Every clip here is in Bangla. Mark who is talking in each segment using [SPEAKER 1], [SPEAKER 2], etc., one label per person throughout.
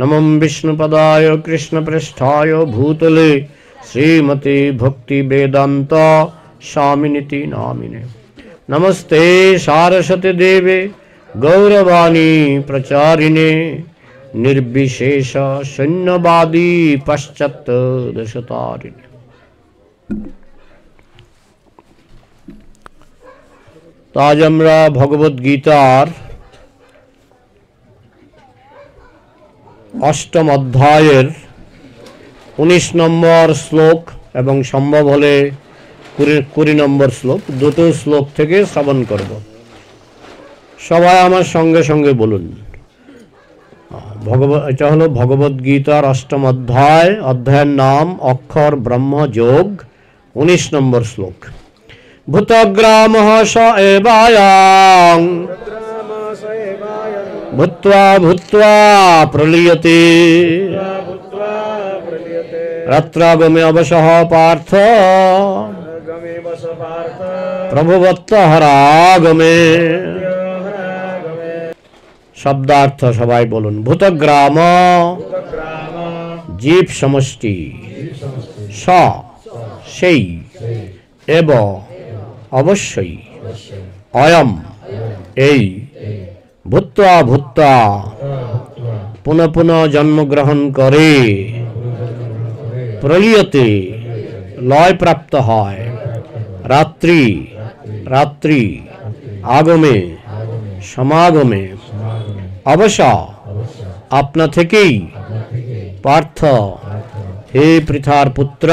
[SPEAKER 1] नमं विष्णुपदाय कृष्णप्रेष्ठाय भूतले श्रीमते भक्तिवेदान्त स्वामिनिति नामिने। नमस्ते सारस्वती देवे गौरवाणी प्रचारिणे निर्विशेष शून्यवादी पाश्चात्य देशतारिणे। आज আমরা ভগবত গীতার অষ্টম অধ্যায়ের 19 নম্বর শ্লোক এবং সম্ভব হলে 20 নম্বর শ্লোক, দুটো শ্লোক থেকে শ্রবণ করব। সবাই আমার সঙ্গে সঙ্গে বলুন। এটা হলো ভগবত গীতার অষ্টম অধ্যায়, অধ্যায়ের নাম অক্ষর ব্রহ্ম যোগ, 19 নম্বর শ্লোক। ভূতগ্রামঃ স এবায়াং ভূত্বা ভূত্বা প্রলীয়তে রাত্রাগমে অবসহ পার্থ প্রভুবত্ত হরাগমে। শব্দার্থ সবাই বলুন। ভূতগ্রাম জীব সমষ্টি, স সেই, এব অবশ্যই, অয়ম এই, ভূত্বা ভূত্বা পুনঃ পুনঃ জন্মগ্রহণ করে, প্রলীয়তে লয় প্রাপ্ত হয়, রাত্রি রাত্রি, আগমে সমাগমে, অবশ্য আপনা থেকেই, পার্থ হে পৃথার পুত্র,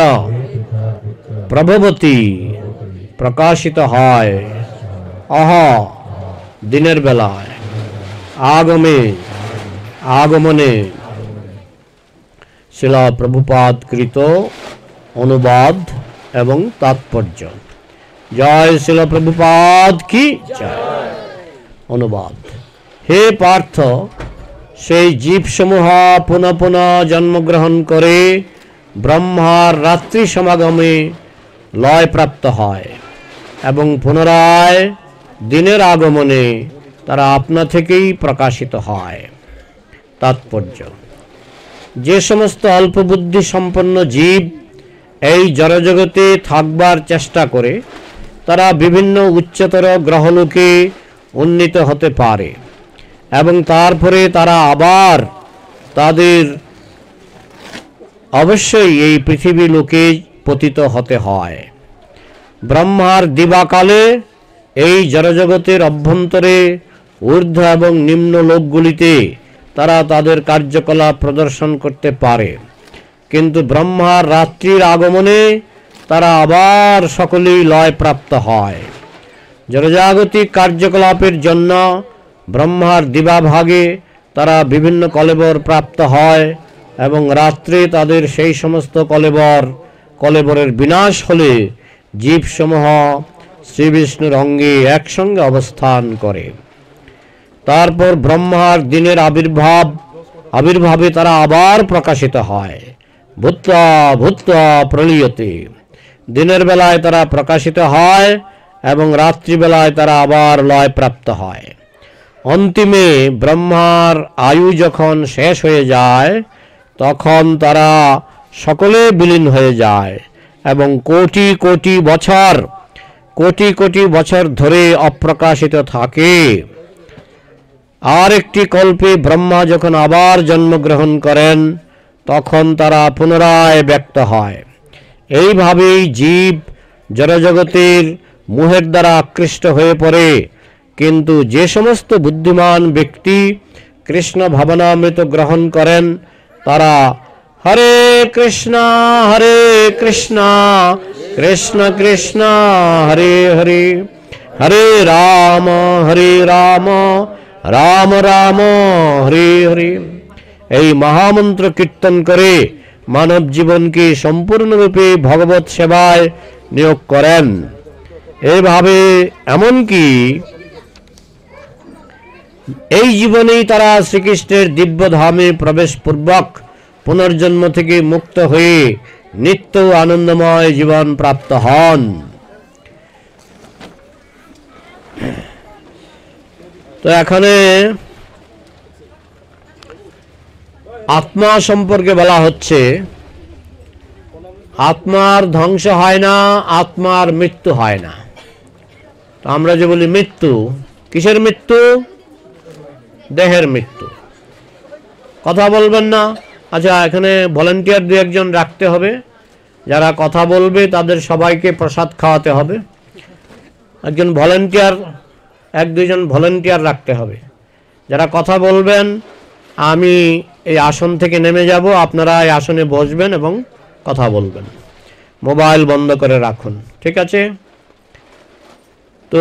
[SPEAKER 1] প্রভবতী প্রকাশিত হয়, অহ দিনের বেলায়, আগমে আগমনে। শিলা প্রভুপাদ কৃত অনুবাদ এবং তাৎপর্য। জয় শিলা প্রভুপাদ কি জয়। অনুবাদ। হে পার্থ, সেই জীবসমূহ পুনঃ পুনঃ জন্মগ্রহণ করে ব্রহ্মার রাত্রি সমাগমে লয় প্রাপ্ত হয় এবং পুনরায় দিনের আগমনে তারা আপনা থেকেই প্রকাশিত হয়। তাৎপর্য। যে সমস্ত অল্প বুদ্ধি সম্পন্ন জীব এই জড়জগতে থাকবার চেষ্টা করে তারা বিভিন্ন উচ্চতর গ্রহলোকে উন্নীত হতে পারে এবং তারপরে তারা আবার তাদের অবশ্যই এই পৃথিবী লোকে পতিত হতে হয়। ব্রহ্মার দিবাকালে এই জড়জগতের অভ্যন্তরে ঊর্ধ্ব এবং নিম্ন লোকগুলিতে তারা তাদের কার্যকলাপ প্রদর্শন করতে পারে, কিন্তু ব্রহ্মার রাত্রির আগমনে তারা আবার সকলেই লয় প্রাপ্ত হয়। জড়জাগতিক কার্যকলাপের জন্য ব্রহ্মার দিবাভাগে তারা বিভিন্ন কলেবর প্রাপ্ত হয় এবং রাত্রে তাদের সেই সমস্ত কলেবরের বিনাশ হলে জীবসমূহ শ্রীবিষ্ণুর অঙ্গে একসঙ্গে অবস্থান করে। তারপর ব্রহ্মার দিনের আবির্ভাবে তারা আবার প্রকাশিত হয়। ভূত্বা ভূত্বা প্রলীয়তে। দিনের বেলায় তারা প্রকাশিত হয় এবং রাত্রিবেলায় তারা আবার লয় প্রাপ্ত হয়। অন্তিমে ব্রহ্মার আয়ু যখন শেষ হয়ে যায় তখন তারা সকলে বিলীন হয়ে যায় এবং কোটি কোটি বছর ধরে অপ্রকাশিত থাকে। আর একটি কল্পে ব্রহ্মা যখন আবার জন্মগ্রহণ করেন তখন তারা পুনরায় ব্যক্ত হয়। এইভাবেই জীব জড়জগতের মোহের দ্বারা আকৃষ্ট হয়ে পড়ে, কিন্তু যে সমস্ত বুদ্ধিমান ব্যক্তি কৃষ্ণ ভাবনামৃত গ্রহণ করেন তারা হরে কৃষ্ণ কৃষ্ণ কৃষ্ণ হরে হরে, হরে রাম রাম রাম হরে হরে এই মহামন্ত্র কীর্তন করে মানব জীবনকে সম্পূর্ণরূপে ভগবত সেবায় নিয়োগ করেন। এভাবে এমনকি এই জীবনেই তারা শ্রীকৃষ্ণের দিব্য ধামে প্রবেশ পূর্বক পুনর্জন্ম থেকে মুক্ত হয়ে নিত্য আনন্দময় জীবন প্রাপ্ত হন। তো এখানে আত্মা সম্পর্কে বলা হচ্ছে আত্মার ধ্বংস হয় না, আত্মার মৃত্যু হয় না। তো আমরা যে বলি মৃত্যু, কিসের মৃত্যু? দেহের মৃত্যু। কথা বলবেন না? আচ্ছা, এখানে ভলান্টিয়ার দু একজন রাখতে হবে, যারা কথা বলবে তাদের সবাইকে প্রসাদ খাওয়াতে হবে। একজন ভলান্টিয়ার, এক দুইজন ভলান্টিয়ার রাখতে হবে। যারা কথা বলবেন, আমি এই আসন থেকে নেমে যাব, আপনারা এই আসনে বসবেন এবং কথা বলবেন। মোবাইল বন্ধ করে রাখুন, ঠিক আছে? তো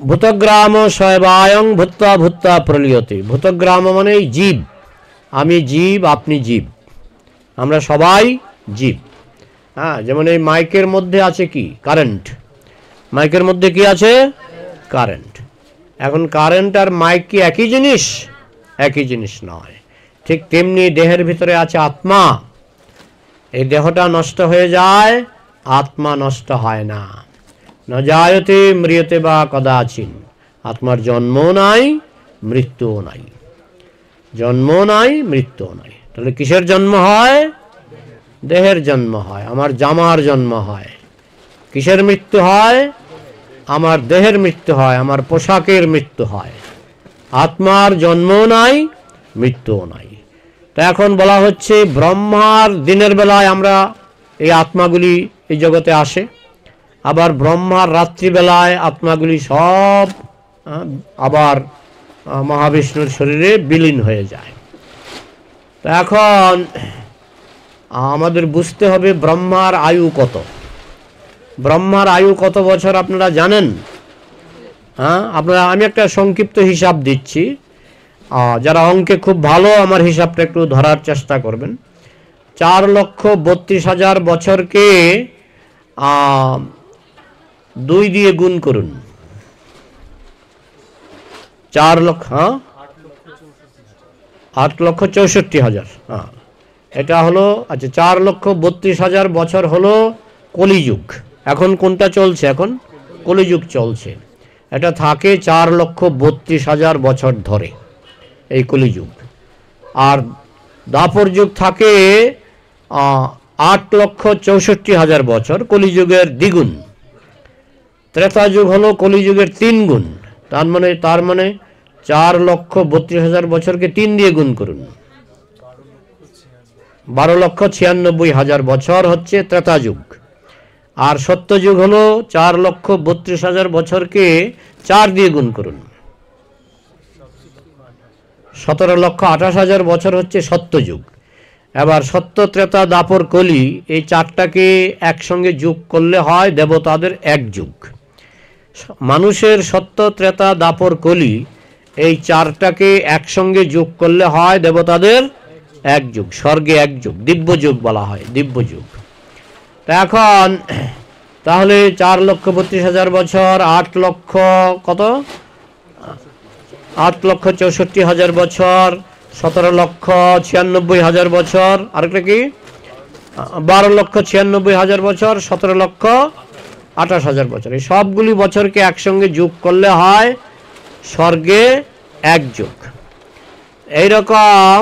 [SPEAKER 1] ভূতগ্রাম শয়বায়ং ভূত্বা ভূত্বা প্রলীয়তে। ভূতগ্রাম মানে জীব, আমি জীব, আপনি জীব, আমরা সবাই জীব। হ্যাঁ, যেমন এই মাইকের মধ্যে আছে কি? কারেন্ট। মাইকের মধ্যে কি আছে? কারেন্ট। এখন কারেন্ট আর মাইক কি একই জিনিস? একই জিনিস নয়। ঠিক তেমনি দেহের ভিতরে আছে আত্মা। এই দেহটা নষ্ট হয়ে যায়, আত্মা নষ্ট হয় না। ন জায়তে ম্রিয়তে বা কদাচিন। আত্মার জন্ম নাই, মৃত্যুও নাই। জন্ম নাই, মৃত্যুও নাই। তাহলে কিসের জন্ম হয়? দেহের জন্ম হয়। আমার জামার জন্ম হয়। কিসের মৃত্যু হয়? আমার দেহের মৃত্যু হয়, আমার পোশাকের মৃত্যু হয়। আত্মার জন্ম নাই, মৃত্যুও নাই। তো এখন বলা হচ্ছে ব্রহ্মার দিনের বেলায় আমরা এই আত্মাগুলি এই জগতে আসে, আবার ব্রহ্মার রাত্রিবেলায় আত্মাগুলি সব আবার মহাবিষ্ণুর শরীরে বিলীন হয়ে যায়। তো এখন আমাদের বুঝতে হবে ব্রহ্মার আয়ু কত। ব্রহ্মার আয়ু কত বছর আপনারা জানেন? হ্যাঁ, আপনারা, আমি একটা সংক্ষিপ্ত হিসাব দিচ্ছি, যারা অঙ্কে খুব ভালো আমার হিসাবটা একটু ধরার চেষ্টা করবেন। 4,32,000 বছরকে 2 দিয়ে গুণ করুন। 4 লক্ষ, 8,64,000। হ্যাঁ, এটা হলো, আচ্ছা, 4,32,000 বছর হলো কলিযুগ। এখন কোনটা চলছে? এখন কলিযুগ চলছে। এটা থাকে 4,32,000 বছর ধরে, এই কলিযুগ। আর দাপর যুগ থাকে 8,64,000 বছর, কলিযুগের দ্বিগুণ। ত্রেতা যুগ হলো কলিযুগের 3 গুণ। তার মানে 4,32,000 বছরকে 3 দিয়ে গুণ করুন। 12,96,000 বছর হচ্ছে ত্রেতা যুগ। আর সত্য যুগ হলো 4,32,000 বছরকে 4 দিয়ে গুণ করুন। 17,28,000 বছর হচ্ছে সত্য যুগ। এবার সত্য, ত্রেতা, দাপর, কলি, এই 4টাকে একসঙ্গে যোগ করলে হয় দেবতাদের 1 যুগ। মানুষের সত্য, ত্রেতা, দাপর, কলি, এই 4টাকে একসঙ্গে যোগ করলে হয় দেবতাদের 1 যুগ। স্বর্গে 1 যুগ, দিব্য যুগ বলা হয়, দিব্য যুগ। তা এখন তাহলে 4,32,000 বছর, 8 লক্ষ কত? 8,64,000 বছর, 17,96,000 বছর, আরেকটা কি 12,96,000 বছর, 17,28,000 বছর। এই সবগুলি বছরকে একসঙ্গে যোগ করলে হয় স্বর্গে 1 যুগ। এইরকম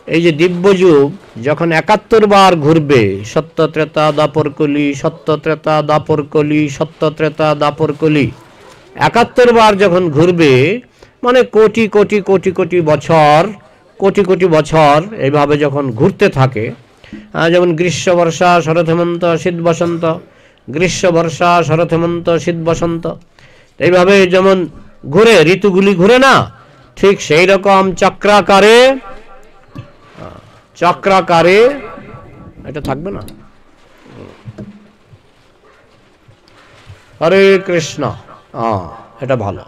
[SPEAKER 1] এই যে দিব্য যুগ যখন 71 বার ঘুরবে, সত্য, ত্রেতা, দাপর, কলি, সত্য, ত্রেতা, দাপর, কলি, সত্য, ত্রেতা, দাপর, কলি, 71 বার যখন ঘুরবে, মানে কোটি কোটি কোটি কোটি বছর, কোটি কোটি বছর এইভাবে যখন ঘুরতে থাকে, যেমন গ্রীষ্ম, বর্ষা, শরৎ, হেমন্ত, শীত, বসন্ত, গ্রীষ্ম, বর্ষা, শরৎ, হেমন্ত, শীত, বসন্ত, এইভাবে যেমন ঘুরে, ঋতুগুলি ঘুরে না, ঠিক সেই রকম চক্রাকারে, চক্রাকারে, এটা থাকবে না। হরে কৃষ্ণ, এটা ভালো।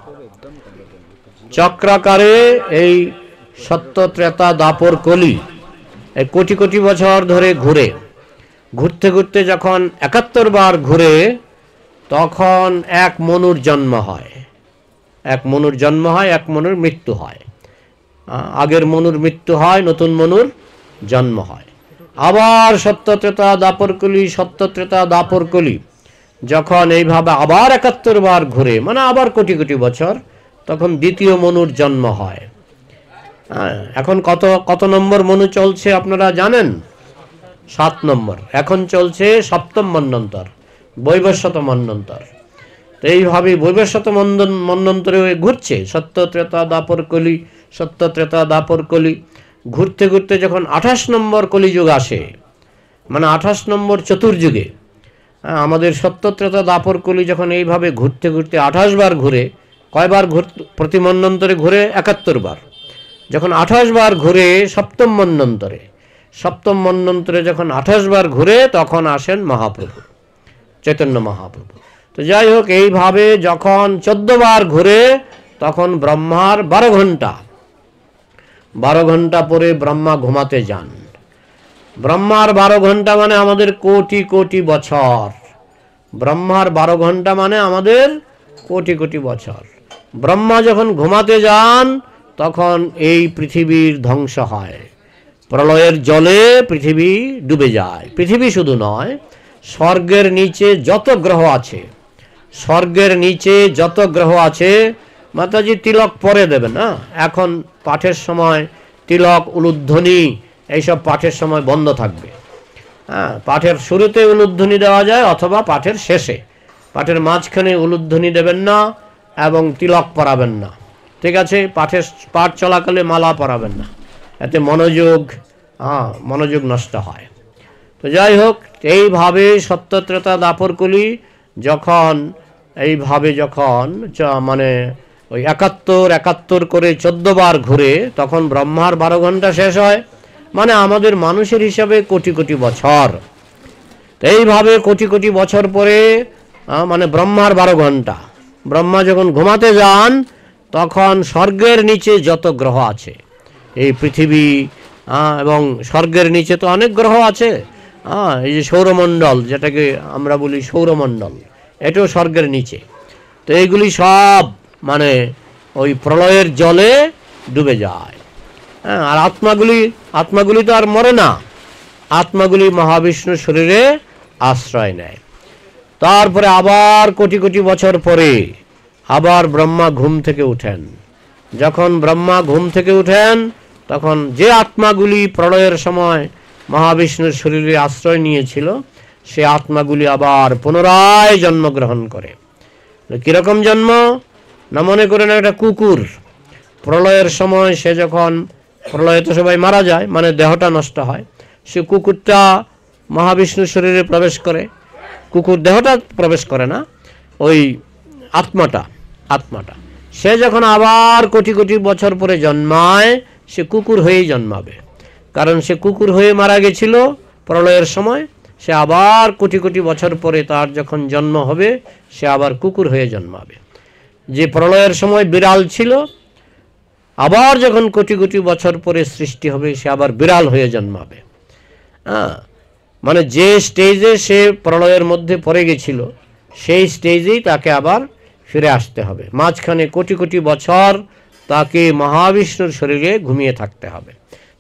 [SPEAKER 1] চক্রাকারে এই সত্য, ত্রেতা, দাপর, কলি এই কোটি কোটি বছর ধরে ঘুরে, ঘুরতে ঘুরতে যখন 71 বার ঘুরে, তখন 1 মনুর জন্ম হয়। 1 মনুর জন্ম হয়, 1 মনুর মৃত্যু হয়। আগের মনুর মৃত্যু হয়, নতুন মনুর জন্ম হয়। আবার সত্য, ত্রেতা, দাপর, কলি, সত্য, ত্রেতা, দাপর, কলি যখন এইভাবে আবার 71 বার ঘুরে, মানে আবার কোটি কোটি বছর, তখন দ্বিতীয় মনুর জন্ম হয়। এখন কত কত নম্বর মনু চলছে আপনারা জানেন? 7 নম্বর। এখন চলছে সপ্তম মন্বন্তর, বৈবস্বত মন্বন্তর। তো এইভাবে বৈবস্বত মন্বন্তরে ঘুরছে, সত্য ত্রেতা দাপর কলি, সত্য ত্রেতা দাপর কলি। ঘুরতে ঘুরতে যখন 28 নম্বর কলিযুগ আসে, মানে 28 নম্বর চতুর্যুগে, আমাদের সত্য ত্রেতা দাপর কলি যখন এইভাবে ঘুরতে ঘুরতে 28 বার ঘুরে, কয়বার প্রতি মন্বন্তরে ঘুরে? 71 বার। যখন 28 বার ঘুরে সপ্তম মন্বন্তরে, সপ্তম মন্বন্তরে যখন 28 বার ঘুরে, তখন আসেন মহাপ্রভু, চৈতন্য মহাপ্রভু। তো যাই হোক, এইভাবে যখন 14 বার ঘুরে, তখন ব্রহ্মার 12 ঘন্টা, 12 ঘন্টা পরে ব্রহ্মা ঘুমাতে যান। ব্রহ্মার 12 ঘন্টা মানে আমাদের কোটি কোটি বছর। ব্রহ্মার 12 ঘন্টা মানে আমাদের কোটি কোটি বছর। ব্রহ্মা যখন ঘুমাতে যান, তখন এই পৃথিবীর ধ্বংস হয়। প্রলয়ের জলে পৃথিবী ডুবে যায়। পৃথিবী শুধু নয়, স্বর্গের নিচে যত গ্রহ আছে, স্বর্গের নিচে যত গ্রহ আছে, মাতাজি তিলক পরে দেবেন না, এখন পাঠের সময় তিলক, উলুধ্বনি এইসব পাঠের সময় বন্ধ থাকবে। পাঠের শুরুতে উলুধ্বনি দেওয়া যায়, অথবা পাঠের শেষে। পাঠের মাঝখানে উলুধ্বনি দেবেন না এবং তিলক পরাবেন না, ঠিক আছে? পাঠ চলাকালে মালা পরাবেন না, এতে মনোযোগ নষ্ট হয়। তো যাই হোক, এইভাবে সত্য ত্রেতা দাপর কলি যখন এইভাবে যখন মানে ওই 71 করে 14 বার ঘুরে, তখন ব্রহ্মার 12 ঘন্টা শেষ হয়, মানে আমাদের মানুষের হিসাবে কোটি কোটি বছর। তো এইভাবে কোটি কোটি বছর পরে, মানে ব্রহ্মার 12 ঘন্টা, ব্রহ্মা যখন ঘুমাতে যান, তখন স্বর্গের নিচে যত গ্রহ আছে, এই পৃথিবী এবং স্বর্গের নিচে তো অনেক গ্রহ আছে। এই যে সৌরমণ্ডল, যেটাকে আমরা বলি সৌরমণ্ডল, এটাও স্বর্গের নিচে। তো এইগুলি সব মানে ওই প্রলয়ের জলে ডুবে যায়। আর আত্মাগুলি তো আর মরে না, আত্মাগুলি মহাবিষ্ণুর শরীরে আশ্রয় নেয়। তারপরে আবার কোটি কোটি বছর পরে আবার ব্রহ্মা ঘুম থেকে উঠেন। যখন ব্রহ্মা ঘুম থেকে উঠেন, তখন যে আত্মাগুলি প্রলয়ের সময় মহাবিষ্ণুর শরীরে আশ্রয় নিয়েছিল, সে আত্মাগুলি আবার পুনরায় জন্মগ্রহণ করে। কীরকম জন্ম? না, মনে করেন একটা কুকুর প্রলয়ের সময়, সে যখন প্রলয়ে তো সবাই মারা যায়, মানে দেহটা নষ্ট হয়, সে কুকুরটা মহাবিষ্ণুর শরীরে প্রবেশ করে। কুকুর দেহটা প্রবেশ করে না, ওই আত্মাটা। সে যখন আবার কোটি কোটি বছর পরে জন্মায়, সে কুকুর হয়েই জন্মাবে, কারণ সে কুকুর হয়ে মারা গেছিল প্রলয়ের সময়। সে আবার কোটি কোটি বছর পরে তার যখন জন্ম হবে, সে আবার কুকুর হয়ে জন্মাবে। যে প্রলয়ের সময় বিড়াল ছিল, আবার যখন কোটি কোটি বছর পরে সৃষ্টি হবে, সে আবার বিড়াল হয়ে জন্মাবে। মানে যে স্টেজে সে প্রলয়ের মধ্যে পড়ে গেছিল, সেই স্টেজেই তাকে আবার ফিরে আসতে হবে। মাঝখানে কোটি কোটি বছর তাকে মহাবিষ্ণুর শরীরে ঘুমিয়ে থাকতে হবে।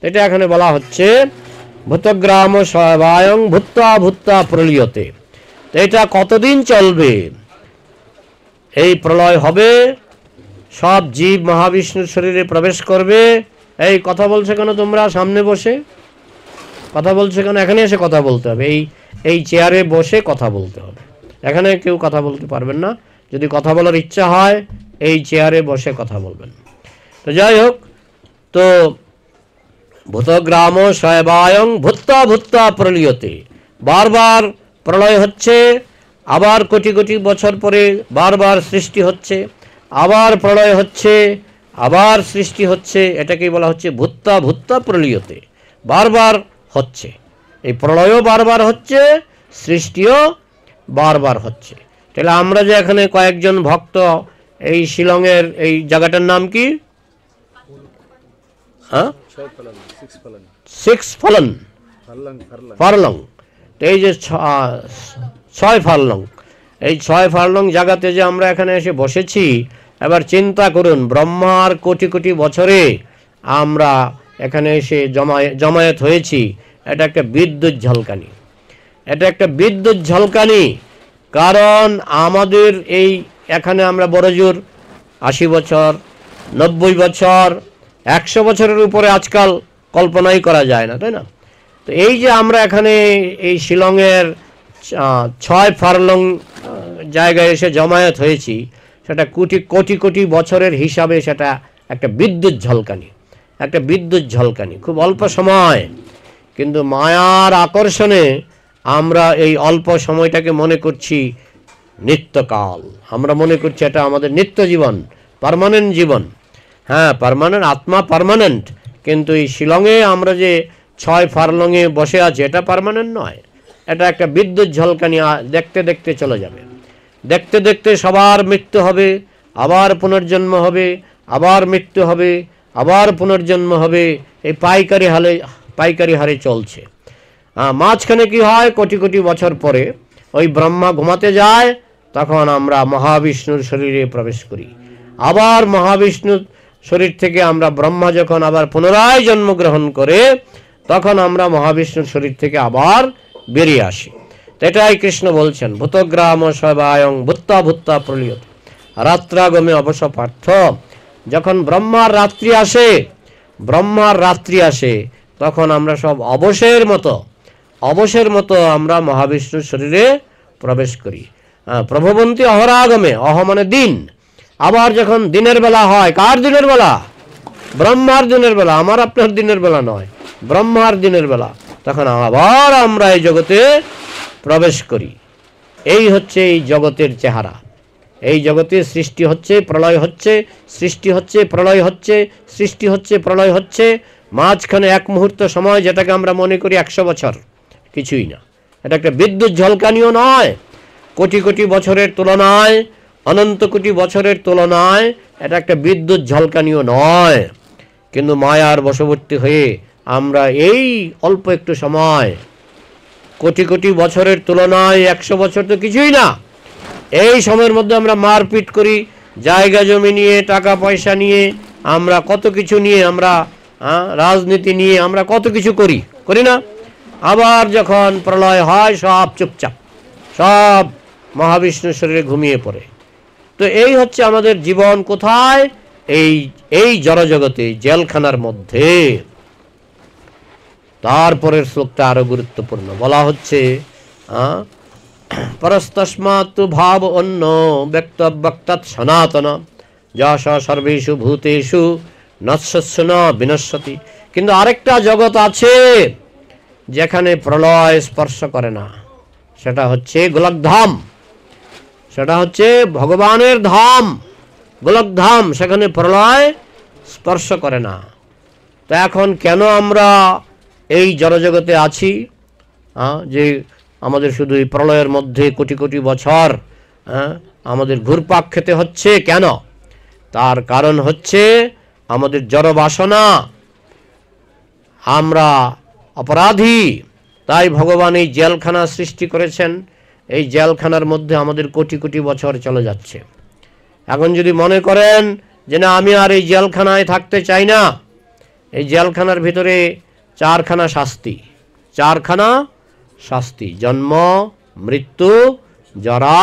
[SPEAKER 1] এটা এখানে বলা হচ্ছে ভূতগ্রাম স্বয়ং ভূত্বা ভূত্বা প্রলয়তে। এটা কতদিন চলবে? এই প্রলয় হবে, সব জীব মহাবিষ্ণুর শরীরে প্রবেশ করবে। এই কথা বলছে কেন তোমরা? সামনে বসে কথা বলছে কেন? এখানে এসে কথা বলতে হবে, এই চেয়ারে বসে কথা বলতে হবে। এখানে কেউ কথা বলতে পারবেন না। যদি কথা বলার ইচ্ছা হয়, এই চেয়ারে বসে কথা বলবেন। তো যাই হোক, তো ভূতগ্রাম স্বয়ং ভূত্বা ভূত্বা প্রলয়তে, বারবার প্রলয় হচ্ছে, আবার কোটি কোটি বছর পরে বারবার সৃষ্টি হচ্ছে, আবার প্রলয় হচ্ছে, আবার সৃষ্টি হচ্ছে। এটাকেই বলা হচ্ছে ভূত্বা ভূত্বা প্রলয়তে, বারবার হচ্ছে। এই প্রলয়ও বারবার হচ্ছে, সৃষ্টিও বারবার হচ্ছে। তাহলে আমরা যে এখানে কয়েকজন ভক্ত, এই শিলংয়ের এই জায়গাটার নাম কি? Six Furlong. এই যে 6 ফার্লং, এই 6 ফার্লং জায়গাতে যে আমরা এখানে এসে বসেছি, এবার চিন্তা করুন, ব্রহ্মার কোটি কোটি বছরে আমরা এখানে এসে জমায়েত হয়েছি। এটা একটা বিদ্যুৎ ঝলকানি, এটা একটা বিদ্যুৎ ঝলকানি। কারণ আমাদের এই এখানে আমরা বড়জোর 80 বছর, 90 বছর, 100 বছরের উপরে আজকাল কল্পনাই করা যায় না, তাই না? তো এই যে আমরা এখানে এই শিলংয়ের 6 ফারলং জায়গায় এসে জমায়েত হয়েছি, সেটা কোটি কোটি কোটি বছরের হিসাবে সেটা একটা বিদ্যুৎ ঝলকানি, খুব অল্প সময়। কিন্তু মায়ার আকর্ষণে আমরা এই অল্প সময়টাকে মনে করছি নিত্যকাল, আমরা মনে করছি এটা আমাদের নিত্য জীবন, পার্মানেন্ট জীবন। হ্যাঁ, পার্মানেন্ট, আত্মা পার্মানেন্ট, কিন্তু এই শিলংয়ে আমরা যে 6 ফারলংয়ে বসে আছি এটা পার্মানেন্ট নয়, এটা একটা বিদ্যুৎ ঝলকানি, দেখতে দেখতে চলে যাবে। দেখতে দেখতে সবার মৃত্যু হবে, আবার পুনর্জন্ম হবে, আবার মৃত্যু হবে, আবার পুনর্জন্ম হবে, এই পাইকারি হারে চলছে। মাঝখানে কি হয়, কোটি কোটি বছর পরে ওই ব্রহ্মা ঘুমাতে যায়, তখন আমরা মহাবিষ্ণুর শরীরে প্রবেশ করি। আবার মহাবিষ্ণুর শরীর থেকে আমরা ব্রহ্মা যখন আবার পুনরায় জন্মগ্রহণ করে, তখন আমরা মহাবিষ্ণুর শরীর থেকে আবার বেরিয়ে আসি। এটাই কৃষ্ণ বলছেন, ভূতগ্রাম সবায়ং ভূত্তা ভূত্তা প্রলীয়তে রাত্রাগমে অবশ্য পার্থ। যখন ব্রহ্মার রাত্রি আসে তখন আমরা সব অবশের মতো আমরা মহাবিষ্ণুর শরীরে প্রবেশ করি। প্রভবন্তী অহরাগমে, অহ মানে দিন। আবার যখন দিনের বেলা হয়, কার দিনের বেলা? ব্রহ্মার দিনের বেলা, আমার আপনার দিনের বেলা নয়, ব্রহ্মার দিনের বেলা, তখন আবার আমরা এই জগতে প্রবেশ করি। এই হচ্ছে এই জগতের চেহারা। এই জগতে সৃষ্টি হচ্ছে, প্রলয় হচ্ছে, সৃষ্টি হচ্ছে, প্রলয় হচ্ছে, সৃষ্টি হচ্ছে, প্রলয় হচ্ছে। মাঝখানে এক মুহূর্ত সময়, যেটাকে আমরা মনে করি 100 বছর, কিছুই না। এটা একটা বিদ্যুৎ ঝলকানিও নয়, কোটি কোটি বছরের তুলনায়, অনন্ত কোটি বছরের তুলনায় এটা একটা বিদ্যুৎ ঝলকানিও নয়। কিন্তু মায়ার বশবর্তী হয়ে আমরা এই অল্প একটু সময়, কোটি কোটি বছরের তুলনায় 100 বছর তো কিছুই না, এই সময়ের মধ্যে আমরা মারপিট করি, জায়গা জমি নিয়ে, টাকা পয়সা নিয়ে, আমরা কত কিছু নিয়ে, আমরা রাজনীতি নিয়ে আমরা কত কিছু করি না? আবার যখন প্রলয় হয় সব চুপচাপ, সব মহাবিষ্ণুর শরীরে ঘুমিয়ে পড়ে। তো এই হচ্ছে আমাদের জীবন কোথায়? এই জড়জগতে, জেলখানার মধ্যে। তারপরের শ্লোকটা আরো গুরুত্বপূর্ণ, বলা হচ্ছে পরস্তস্মাৎ ভাব অন্য ব্যক্তব্যক্তাৎ সনাতন যশ সর্বেষু ভূতেষু নশ্বস্য ন বিনশ্বতি। কিন্তু আরেকটা জগৎ আছে যেখানে প্রলয় স্পর্শ করে না, সেটা হচ্ছে গোলকধাম, সেটা হচ্ছে ভগবানের ধাম, গোলকধাম, সেখানে প্রলয় স্পর্শ করে না। তো এখন কেন আমরা এই জড়জগতে আছি, যে আমাদের শুধু এই প্রলয়ের মধ্যে কোটি কোটি বছর আমাদের ঘুরপাক খেতে হচ্ছে কেন? তার কারণ হচ্ছে আমাদের জড় বাসনা, আমরা অপরাধী। তাই ভগবান এই জেলখানা সৃষ্টি করেছেন, এই জেলখানার মধ্যে আমাদের কোটি কোটি বছর চলে যাচ্ছে। এখন যদি মনে করেন যে না, আমি আর এই জেলখানায় থাকতে চাই না, এই জেলখানার ভিতরে 4খানা শাস্তি, জন্ম মৃত্যু জরা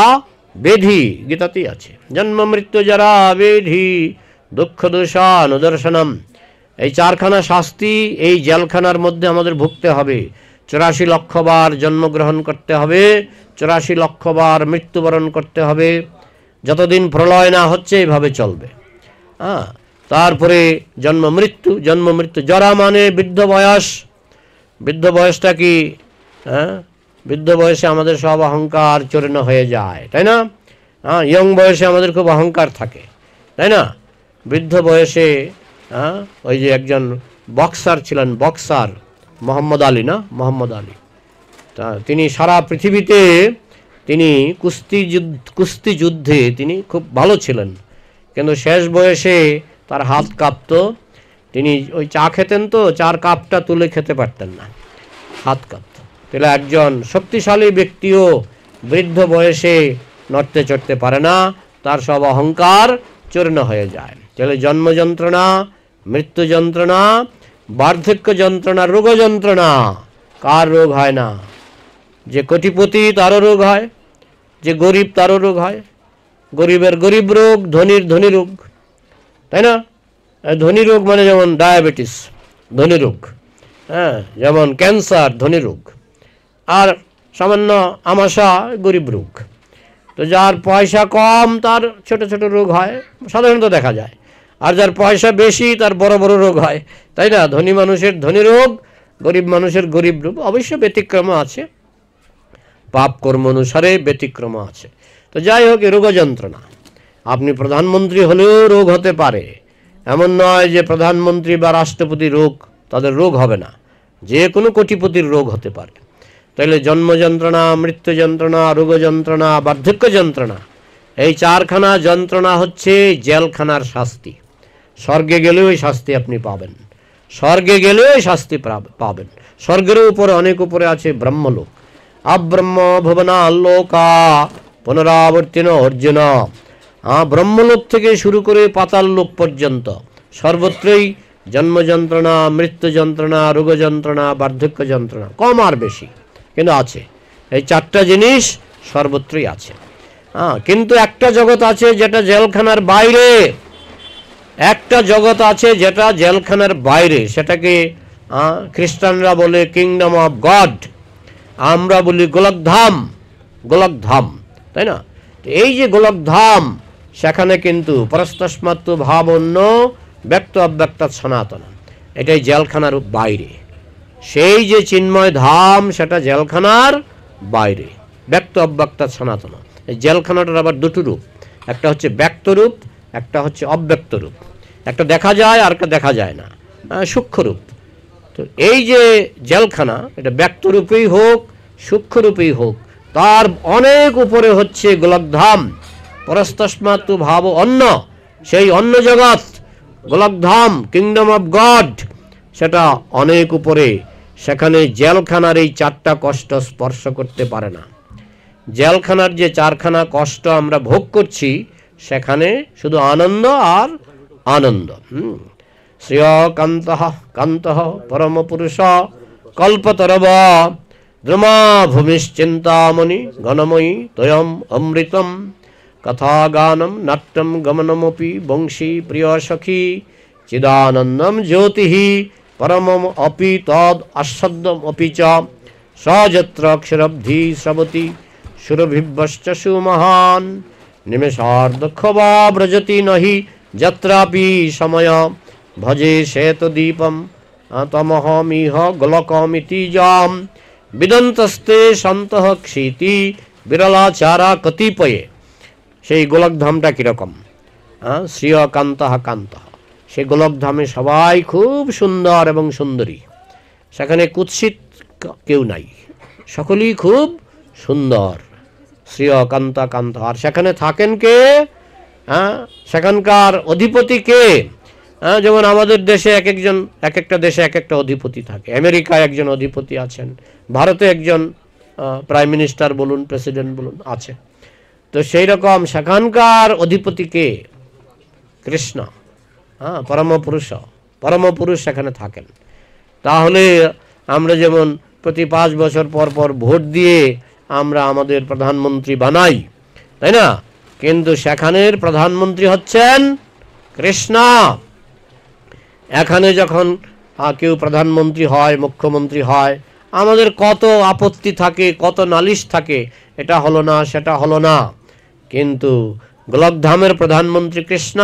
[SPEAKER 1] ব্যাধি, গীতাতেই আছে, জন্ম মৃত্যু জরা ব্যাধি দুঃখ দোষানুদর্শনম। এই 4খানা শাস্তি এই জেলখানার মধ্যে আমাদের ভুগতে হবে। 84 লক্ষ বার জন্মগ্রহণ করতে হবে, 84 লক্ষ বার মৃত্যুবরণ করতে হবে, যতদিন প্রলয় না হচ্ছে এইভাবে চলবে। তারপরে জন্ম মৃত্যু, জরা মানে বৃদ্ধ বয়স। বৃদ্ধ বয়সটা কি? বৃদ্ধ বয়সে আমাদের সব অহংকার চূর্ণ হয়ে যায়, তাই না? ইয়ং বয়সে আমাদের খুব অহংকার থাকে, তাই না? বৃদ্ধ বয়সে ওই যে একজন বক্সার ছিলেন, মোহাম্মদ আলী, তা তিনি সারা পৃথিবীতে তিনি কুস্তি যুদ্ধে তিনি খুব ভালো ছিলেন, কিন্তু শেষ বয়সে তার হাত কাঁপতো। তিনি ওই চা খেতেন তো, চার কাপটা তুলে খেতে পারতেন না, হাত কাঁপত। তাহলে একজন শক্তিশালী ব্যক্তিও বৃদ্ধ বয়সে নড়তে চড়তে পারে না, তার সব অহংকার চূর্ণ হয়ে যায়। তাহলে জন্ম যন্ত্রণা, মৃত্যু যন্ত্রণা, বার্ধক্য যন্ত্রণা, রোগ যন্ত্রণা, কার রোগ হয় না? যে কোটিপতি তারও রোগ হয়, যে গরিব তারও রোগ হয়। গরিবের গরিব রোগ, ধনীর ধনী রোগ, তাই না? ধনী রোগ মানে যেমন ডায়াবেটিস ধনী রোগ, হ্যাঁ, যেমন ক্যান্সার ধনী রোগ, আর সামান্য আমাশা গরিব রোগ। তো যার পয়সা কম তার ছোট ছোট রোগ হয় সাধারণত দেখা যায়, আর যার পয়সা বেশি তার বড় বড় রোগ হয়, তাই না? ধনী মানুষের ধনী রোগ, গরিব মানুষের গরিব রোগ। অবশ্য ব্যতিক্রম আছে, পাপ কর্ম অনুসারে ব্যতিক্রম আছে। তো যাই হোক, রোগ যন্ত্রণা, আপনি প্রধানমন্ত্রী হলেও রোগ হতে পারে, এমন নয় যে প্রধানমন্ত্রী বা রাষ্ট্রপতি রোগ, তাদের রোগ হবে না, যে কোনো কোটিপতির রোগ হতে পারে। তাহলে জন্ম যন্ত্রণা, মৃত্যু যন্ত্রণা, রোগ যন্ত্রণা, বার্ধক্য যন্ত্রণা, এই চারখানা যন্ত্রণা হচ্ছে জেলখানার শাস্তি। স্বর্গে গেলেও এই শাস্তি আপনি পাবেন, স্বর্গে গেলেও এই শাস্তি পাবেন। স্বর্গের উপরে, অনেক উপরে আছে ব্রহ্মলোক। আব্রহ্ম ভুবনা লোকা পুনরাবর্তিন অর্জুন। ব্রহ্মলোক থেকে শুরু করে পাতাল লোক পর্যন্ত সর্বত্রই জন্ম যন্ত্রণা, মৃত্যু যন্ত্রণা, রোগ যন্ত্রণা, বার্ধক্য যন্ত্রণা, কম আর বেশি কিন্তু আছে। এই চারটা জিনিস সর্বত্রই আছে। কিন্তু একটা জগৎ আছে যেটা জেলখানার বাইরে, একটা জগৎ আছে যেটা জেলখানার বাইরে, সেটাকে খ্রিস্টানরা বলে কিংডম অফ গড, আমরা বলি গোলকধাম। গোলকধাম, তাই না? এই যে গোলকধাম, সেখানে কিন্তু পরস্তস্মাত্তু ভাব অন্য ব্যক্ত অব্যক্তাৎ সনাতন, এটাই জেলখানার বাইরে। সেই যে চিন্ময় ধাম, সেটা জেলখানার বাইরে, ব্যক্ত অব্যক্তাৎ সনাতন। এই জেলখানাটার আবার দুটো রূপ, একটা হচ্ছে ব্যক্ত রূপ, একটা হচ্ছে অব্যক্ত রূপ। একটা দেখা যায় আর একটা দেখা যায় না, সূক্ষ্ম রূপ। তো এই যে জেলখানা, এটা ব্যক্ত রূপেই হোক, সূক্ষ্ম রূপেই হোক, তার অনেক উপরে হচ্ছে গোলকধাম। পরস্তস্মাত্তু ভাব অন্য, সেই অন্য জগৎ গোলকধাম, কিংডম অফ গড, সেটা অনেক উপরে। সেখানে জেলখানার এই চারটা কষ্ট স্পর্শ করতে পারে না। জেলখানার যে চারখানা কষ্ট আমরা ভোগ করছি, সেখানে শুধু আনন্দ আর আনন্দ। শ্রেয়কান্তঃ কান্তঃ পরম পুরুষ কল্পতরব দ্রমা ভূমিশ্চিন্তামণি ঘনময়ী তয়ম অমৃতম কথাগানম নাট্যম গমনমপি বংশী প্রিয় সখী চিদানন্দম জ্যোতিঃ পরমম অপি তদ আস্বাদ্যম অপি চ সযত্র অক্ষরব্ধি শ্রবতি সুরভিভ্যশ্চ সুমহান নিমেষার্ধক্ষবা ব্রজতি নহি যত্রাপি সময় ভজে শ্বেতদীপম তমহমিহ গোলকমিতি জাম বিদন্তস্তে সন্তঃ ক্ষিতি বিরলাচারা কতিপয়ে। সেই গোলকধামটা কীরকম? শ্রেয়কান্তঃ কান্তঃ, সেই গোলকধামে সবাই খুব সুন্দর এবং সুন্দরী, সেখানে কুৎসিত কেউ নাই, সকলেই খুব সুন্দর। শ্রেয়কান্ত কান্ত। আর সেখানে থাকেন কে? সেখানকার অধিপতি কে? যেমন আমাদের দেশে এক একটা দেশে এক একটা অধিপতি থাকে। আমেরিকায় একজন অধিপতি আছেন, ভারতে একজন প্রাইম মিনিস্টার বলুন, প্রেসিডেন্ট বলুন, আছে। তো সেই রকম সেখানকার অধিপতি কে? কৃষ্ণ, পরম পুরুষ সেখানে থাকেন। তাহলে আমরা যেমন প্রতি 5 বছর পর পর ভোট দিয়ে আমরা আমাদের প্রধানমন্ত্রী বানাই, তাই না? কিন্তু সেখানের প্রধানমন্ত্রী হচ্ছেন কৃষ্ণ। এখানে যখন কেউ প্রধানমন্ত্রী হয়, মুখ্যমন্ত্রী হয়, আমাদের কত আপত্তি থাকে, কত নালিশ থাকে, এটা হলো না, সেটা হলো না। কিন্তু গোলকধামের প্রধানমন্ত্রী কৃষ্ণ,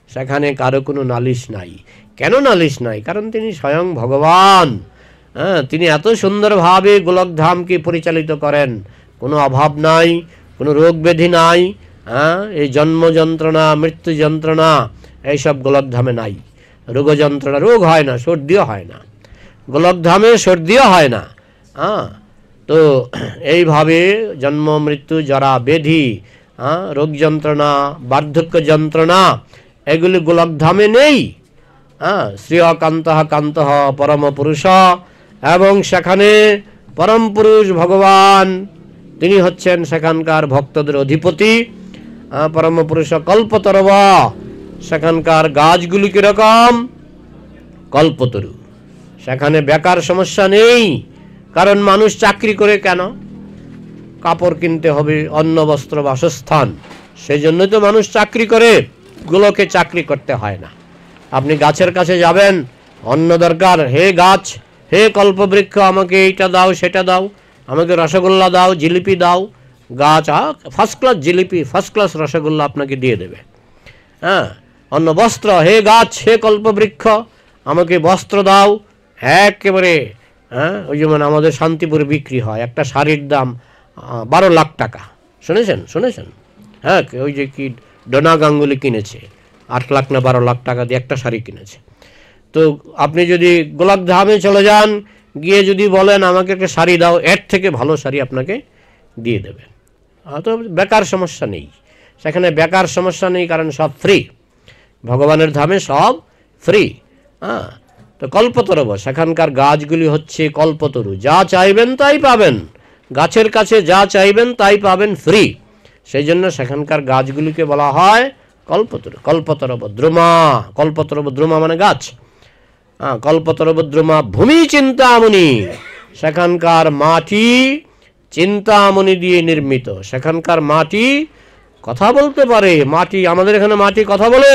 [SPEAKER 1] সেখানে কারো কোনো নালিশ নাই। কেন নালিশ নাই? কারণ তিনি স্বয়ং ভগবান। তিনি এত সুন্দরভাবে গোলকধামকে পরিচালিত করেন, কোনো অভাব নাই, কোনো রোগ ব্যাধি নাই। এই জন্ম যন্ত্রণা, মৃত্যু যন্ত্রণা এইসব গোলকধামে নাই। রোগ যন্ত্রণা, রোগ হয় না, সর্দিও হয় না, গোলকধামে সর্দিও হয় না। তো এইভাবে জন্ম মৃত্যু জরা ব্যাধি, রোগ যন্ত্রণা, বার্ধক্য যন্ত্রণা, এগুলি গোলকধামে নেই। শ্রেয়কান্তঃ কান্তঃ পরম পুরুষ, এবং সেখানে পরম পুরুষ ভগবান, তিনি হচ্ছেন সেখানকার ভক্তদের অধিপতি। পরম পুরুষ কল্পতরব, সেখানকার গাছগুলি কিরকম? কল্পতরু। সেখানে বেকার সমস্যা নেই, কারণ মানুষ চাকরি করে কেন? কাপড় কিনতে হবে, অন্ন বস্ত্র বাসস্থান, সেই জন্যই তো মানুষ চাকরি করে। গোলকে চাকরি করতে হয় না। আপনি গাছের কাছে যাবেন, অন্ন দরকার, হে গাছ, হে কল্পবৃক্ষ, আমাকে এইটা দাও সেটা দাও, আমাকে রসগোল্লা দাও, জিলিপি দাও। গাছ first class jalebi, first class rasgulla আপনাকে দিয়ে দেবে। হ্যাঁ, অন্য বস্ত্র, হে গাছ, হে কল্পবৃক্ষ, আমাকে বস্ত্র দাও একেবারে। হ্যাঁ, ওই যেমন আমাদের শান্তিপুরে বিক্রি হয় একটা শাড়ির দাম 12 লাখ টাকা, শুনেছেন? হ্যাঁ, ওই যে কি ডোনা গাঙ্গুলি কিনেছে 8 লাখ না 12 লাখ টাকা দিয়ে একটা শাড়ি কিনেছে। তো আপনি যদি গোলকধামে চলে যান, গিয়ে যদি বলেন আমাকে একটা শাড়ি দাও, এর থেকে ভালো শাড়ি আপনাকে দিয়ে দেবে। তো বেকার সমস্যা নেই সেখানে, বেকার সমস্যা নেই, কারণ সব ফ্রি, ভগবানের ধামে সব ফ্রি। হ্যাঁ, তো কল্পতরু, সেখানকার গাছগুলি হচ্ছে কল্পতরু, যা চাইবেন তাই পাবেন, গাছের কাছে যা চাইবেন তাই পাবেন ফ্রি। সেই জন্য সেখানকার গাছগুলিকে বলা হয় কল্পতরু। কল্পতরু দ্রুমা, কল্পতরু দ্রুমা মানে গাছ। হ্যাঁ, কল্পতরু দ্রুমা ভূমি চিন্তামণি, সেখানকার মাটি চিন্তামণি দিয়ে নির্মিত, সেখানকার মাটি কথা বলতে পারে। মাটি, আমাদের এখানে মাটি কথা বলে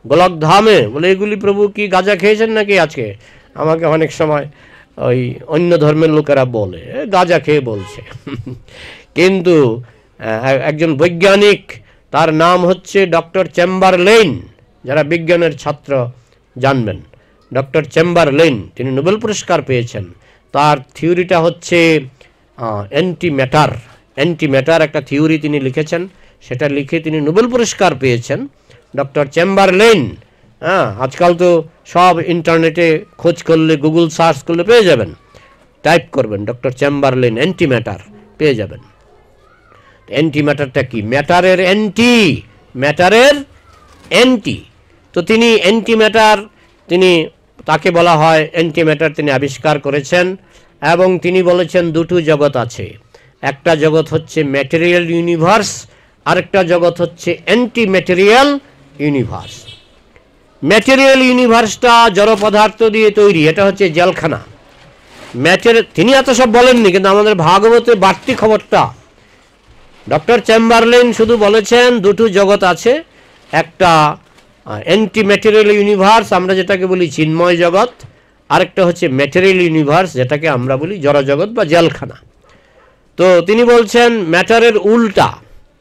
[SPEAKER 1] গোলকধামে, বলে এগুলি প্রভু কি গাঁজা খেয়েছেন নাকি আজকে? আমাকে অনেক সময় ওই অন্য ধর্মের লোকেরা বলে গাঁজা খেয়ে বলছে। কিন্তু একজন বৈজ্ঞানিক, তার নাম হচ্ছে ডক্টর চেম্বারলেন, যারা বিজ্ঞানের ছাত্র জানবেন, ডক্টর চেম্বারলেন, তিনি নোবেল পুরস্কার পেয়েছেন। তার থিওরিটা হচ্ছে অ্যান্টিম্যাটার। অ্যান্টিম্যাটার একটা থিওরি তিনি লিখেছেন, সেটা লিখে তিনি নোবেল পুরস্কার পেয়েছেন ডক্টর চেম্বারলেন। হ্যাঁ, আজকাল তো সব ইন্টারনেটে খোঁজ করলে, গুগল সার্চ করলে পেয়ে যাবেন, টাইপ করবেন ডক্টর চেম্বারলেন অ্যান্টিম্যাটার, পেয়ে যাবেন। অ্যান্টিম্যাটারটা কি? ম্যাটারের অ্যান্টি, ম্যাটারের অ্যান্টি। তো তিনি অ্যান্টিম্যাটার, তিনি, তাকে বলা হয় অ্যান্টিম্যাটার, তিনি আবিষ্কার করেছেন। এবং তিনি বলেছেন দুটো জগৎ আছে, একটা জগৎ হচ্ছে ম্যাটেরিয়াল ইউনিভার্স, আরেকটা জগৎ হচ্ছে অ্যান্টি ম্যাটেরিয়াল ইউনিভার্স। ম্যাটেরিয়াল ইউনিভার্সটা জড় পদার্থ দিয়ে তৈরি, এটা হচ্ছে জেলখানা। তিনি এত সব বলেননি, কিন্তু আমাদের ভাগবতে বাড়তি খবরটা ডক্টর চেম্বারলেন শুধু বলেছেন দুটো জগৎ আছে, একটা অ্যান্টি ম্যাটেরিয়াল ইউনিভার্স, আমরা যেটাকে বলি চিন্ময় জগৎ, আরেকটা হচ্ছে ম্যাটেরিয়াল ইউনিভার্স, যেটাকে আমরা বলি জড় জগৎ বা জেলখানা। তো তিনি বলছেন ম্যাটারের উল্টা,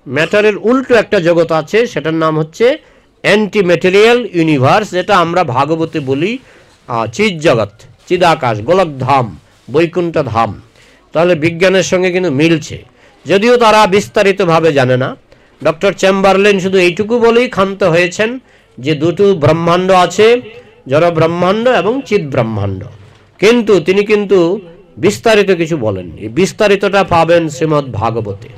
[SPEAKER 1] ম্যাটারের উল্টো একটা জগৎ আছে, সেটার নাম হচ্ছে অ্যান্টি ম্যাটেরিয়াল ইউনিভার্স, যেটা আমরা ভাগবতে বলি চিৎ জগৎ, চিদাকাশ, গোলকধাম, বৈকুণ্ঠ ধাম। তাহলে বিজ্ঞানের সঙ্গে কিন্তু মিলছে, যদিও তারা বিস্তারিতভাবে জানে না। ডক্টর চেম্বারলেন শুধু এইটুকু বলেই ক্ষান্ত হয়েছেন যে দুটো ব্রহ্মাণ্ড আছে, জড় ব্রহ্মাণ্ড এবং চিৎ ব্রহ্মাণ্ড, কিন্তু তিনি কিন্তু বিস্তারিত কিছু বলেননি। বিস্তারিতটা পাবেন শ্রীমদ্ ভাগবতে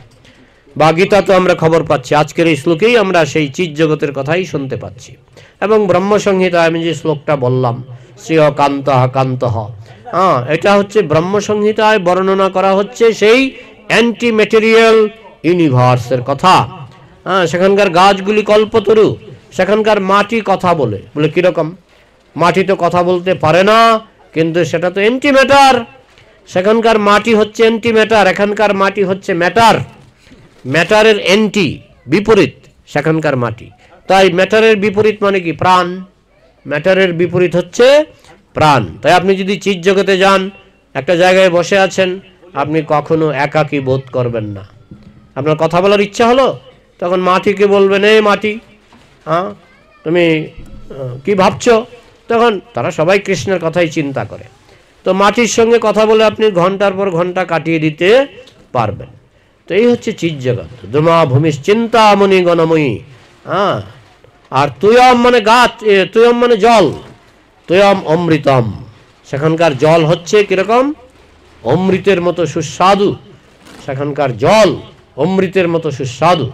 [SPEAKER 1] বা গীতা। তো আমরা খবর পাচ্ছি, আজকের এই শ্লোকেই আমরা সেই চিৎ জগতের কথাই শুনতে পাচ্ছি। এবং ব্রহ্মসংহিতায় আমি যে শ্লোকটা বললাম, শ্রেয় কান্ত কান্ত, হ্যাঁ, এটা হচ্ছে ব্রহ্মসংহিতায় বর্ণনা করা হচ্ছে সেই অ্যান্টি ম্যাটেরিয়াল ইউনিভার্সের কথা। হ্যাঁ, সেখানকার গাছগুলি কল্পতরু, সেখানকার মাটি কথা বলে। বলে কীরকম? মাটি তো কথা বলতে পারে না, কিন্তু সেটা তো অ্যান্টিম্যাটার। সেখানকার মাটি হচ্ছে অ্যান্টিম্যাটার, এখানকার মাটি হচ্ছে ম্যাটার। ম্যাটারের অ্যান্টি, বিপরীত সেখানকার মাটি। তাই ম্যাটারের বিপরীত মানে কি? প্রাণ। ম্যাটারের বিপরীত হচ্ছে প্রাণ। তাই আপনি যদি চিৎ জগতে যান, একটা জায়গায় বসে আছেন, আপনি কখনো একাকী বোধ করবেন না। আপনার কথা বলার ইচ্ছা হলো, তখন মাটিকে বলবেন, এই মাটি, হ্যাঁ তুমি কি ভাবছো? তখন তারা সবাই কৃষ্ণের কথাই চিন্তা করে। তো মাটির সঙ্গে কথা বলে আপনি ঘন্টার পর ঘন্টা কাটিয়ে দিতে পারবেন। তো এই হচ্ছে চিৎ জগৎ। দ্রুমা ভূমি চিন্তামণি গণময়ী। হ্যাঁ, আর তুয়ম মানে গাছ, তুয়ম মানে জল, তুয়ম অমৃতম। সেখানকার জল হচ্ছে কিরকম? অমৃতের মতো সুস্বাদু। সেখানকার জল অমৃতের মতো সুস্বাদু।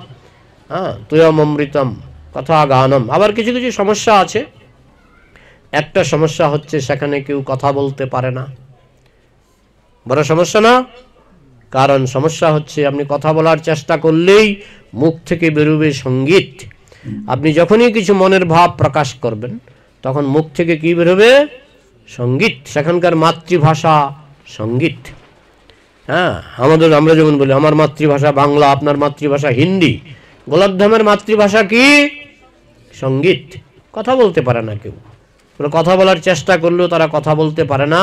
[SPEAKER 1] হ্যাঁ, তুয়ম অমৃতম কথা গানম। আবার কিছু কিছু সমস্যা আছে। একটা সমস্যা হচ্ছে সেখানে কেউ কথা বলতে পারে না। বড় সমস্যা না? কারণ সমস্যা হচ্ছে আপনি কথা বলার চেষ্টা করলেই মুখ থেকে বেরোবে সঙ্গীত। আপনি যখনই কিছু মনের ভাব প্রকাশ করবেন, তখন মুখ থেকে কি বেরোবে? সঙ্গীত। সেখানকার মাতৃভাষা সঙ্গীত। হ্যাঁ, আমরা যেমন বলি আমার মাতৃভাষা বাংলা, আপনার মাতৃভাষা হিন্দি। গোলকধামের মাতৃভাষা কি? সঙ্গীত। কথা বলতে পারে না কেউ, কথা বলার চেষ্টা করলেও তারা কথা বলতে পারে না।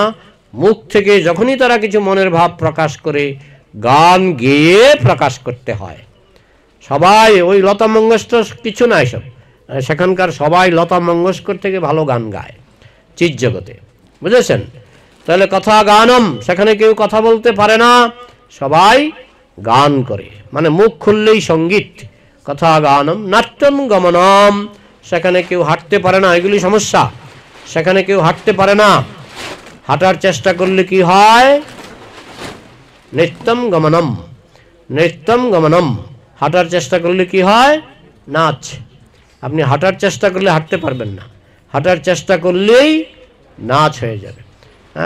[SPEAKER 1] মুখ থেকে যখনই তারা কিছু মনের ভাব প্রকাশ করে গান গেয়ে প্রকাশ করতে হয়। সবাই ওই লতা মঙ্গেশকর কিছু না, এসব সেখানকার সবাই লতা মঙ্গেশকর থেকে ভালো গান গায় চিৎ জগতে, বুঝেছেন? তাহলে কথা গানম, সেখানে কেউ কথা বলতে পারে না, সবাই গান করে, মানে মুখ খুললেই সঙ্গীত। কথা গানম নাট্যম গমনম, সেখানে কেউ হাঁটতে পারে না, এগুলি সমস্যা। সেখানে কেউ হাঁটতে পারে না, হাঁটার চেষ্টা করলে কি হয়? নৃত্যম গমনম, নৃত্যম গমনম, হাঁটার চেষ্টা করলে কি হয়? নাচ। আপনি হাঁটার চেষ্টা করলে হাঁটতে পারবেন না, হাঁটার চেষ্টা করলেই নাচ হয়ে যাবে।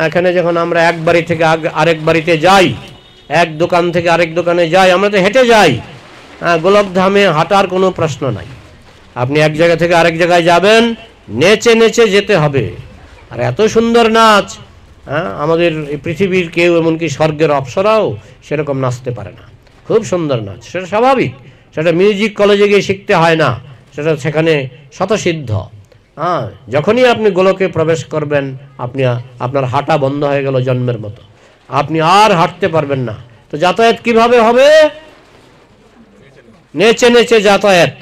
[SPEAKER 1] এখানে যখন আমরা এক বাড়ি থেকে আরেক বাড়িতে যাই, এক দোকান থেকে আরেক দোকানে যাই, আমরা তো হেঁটে যাই। গোলকধামে হাঁটার কোনো প্রশ্ন নাই। আপনি এক জায়গা থেকে আরেক জায়গায় যাবেন, নেচে নেচে যেতে হবে। আর এত সুন্দর নাচ, আমাদের পৃথিবীর কেউ, এমনকি স্বর্গের অপ্সরাও সেরকম নাচতে পারে না। খুব সুন্দর নাচ, সেটা স্বাভাবিক, সেটা মিউজিক কলেজে গিয়ে শিখতে হয় না, সেটা সেখানে স্বতঃসিদ্ধ। যখনই আপনি গোলকে প্রবেশ করবেন, আপনার হাঁটা বন্ধ হয়ে গেল জন্মের মতো, আপনি আর হাঁটতে পারবেন না। তো যাতায়াত কিভাবে হবে? নেচে নেচে যাতায়াত।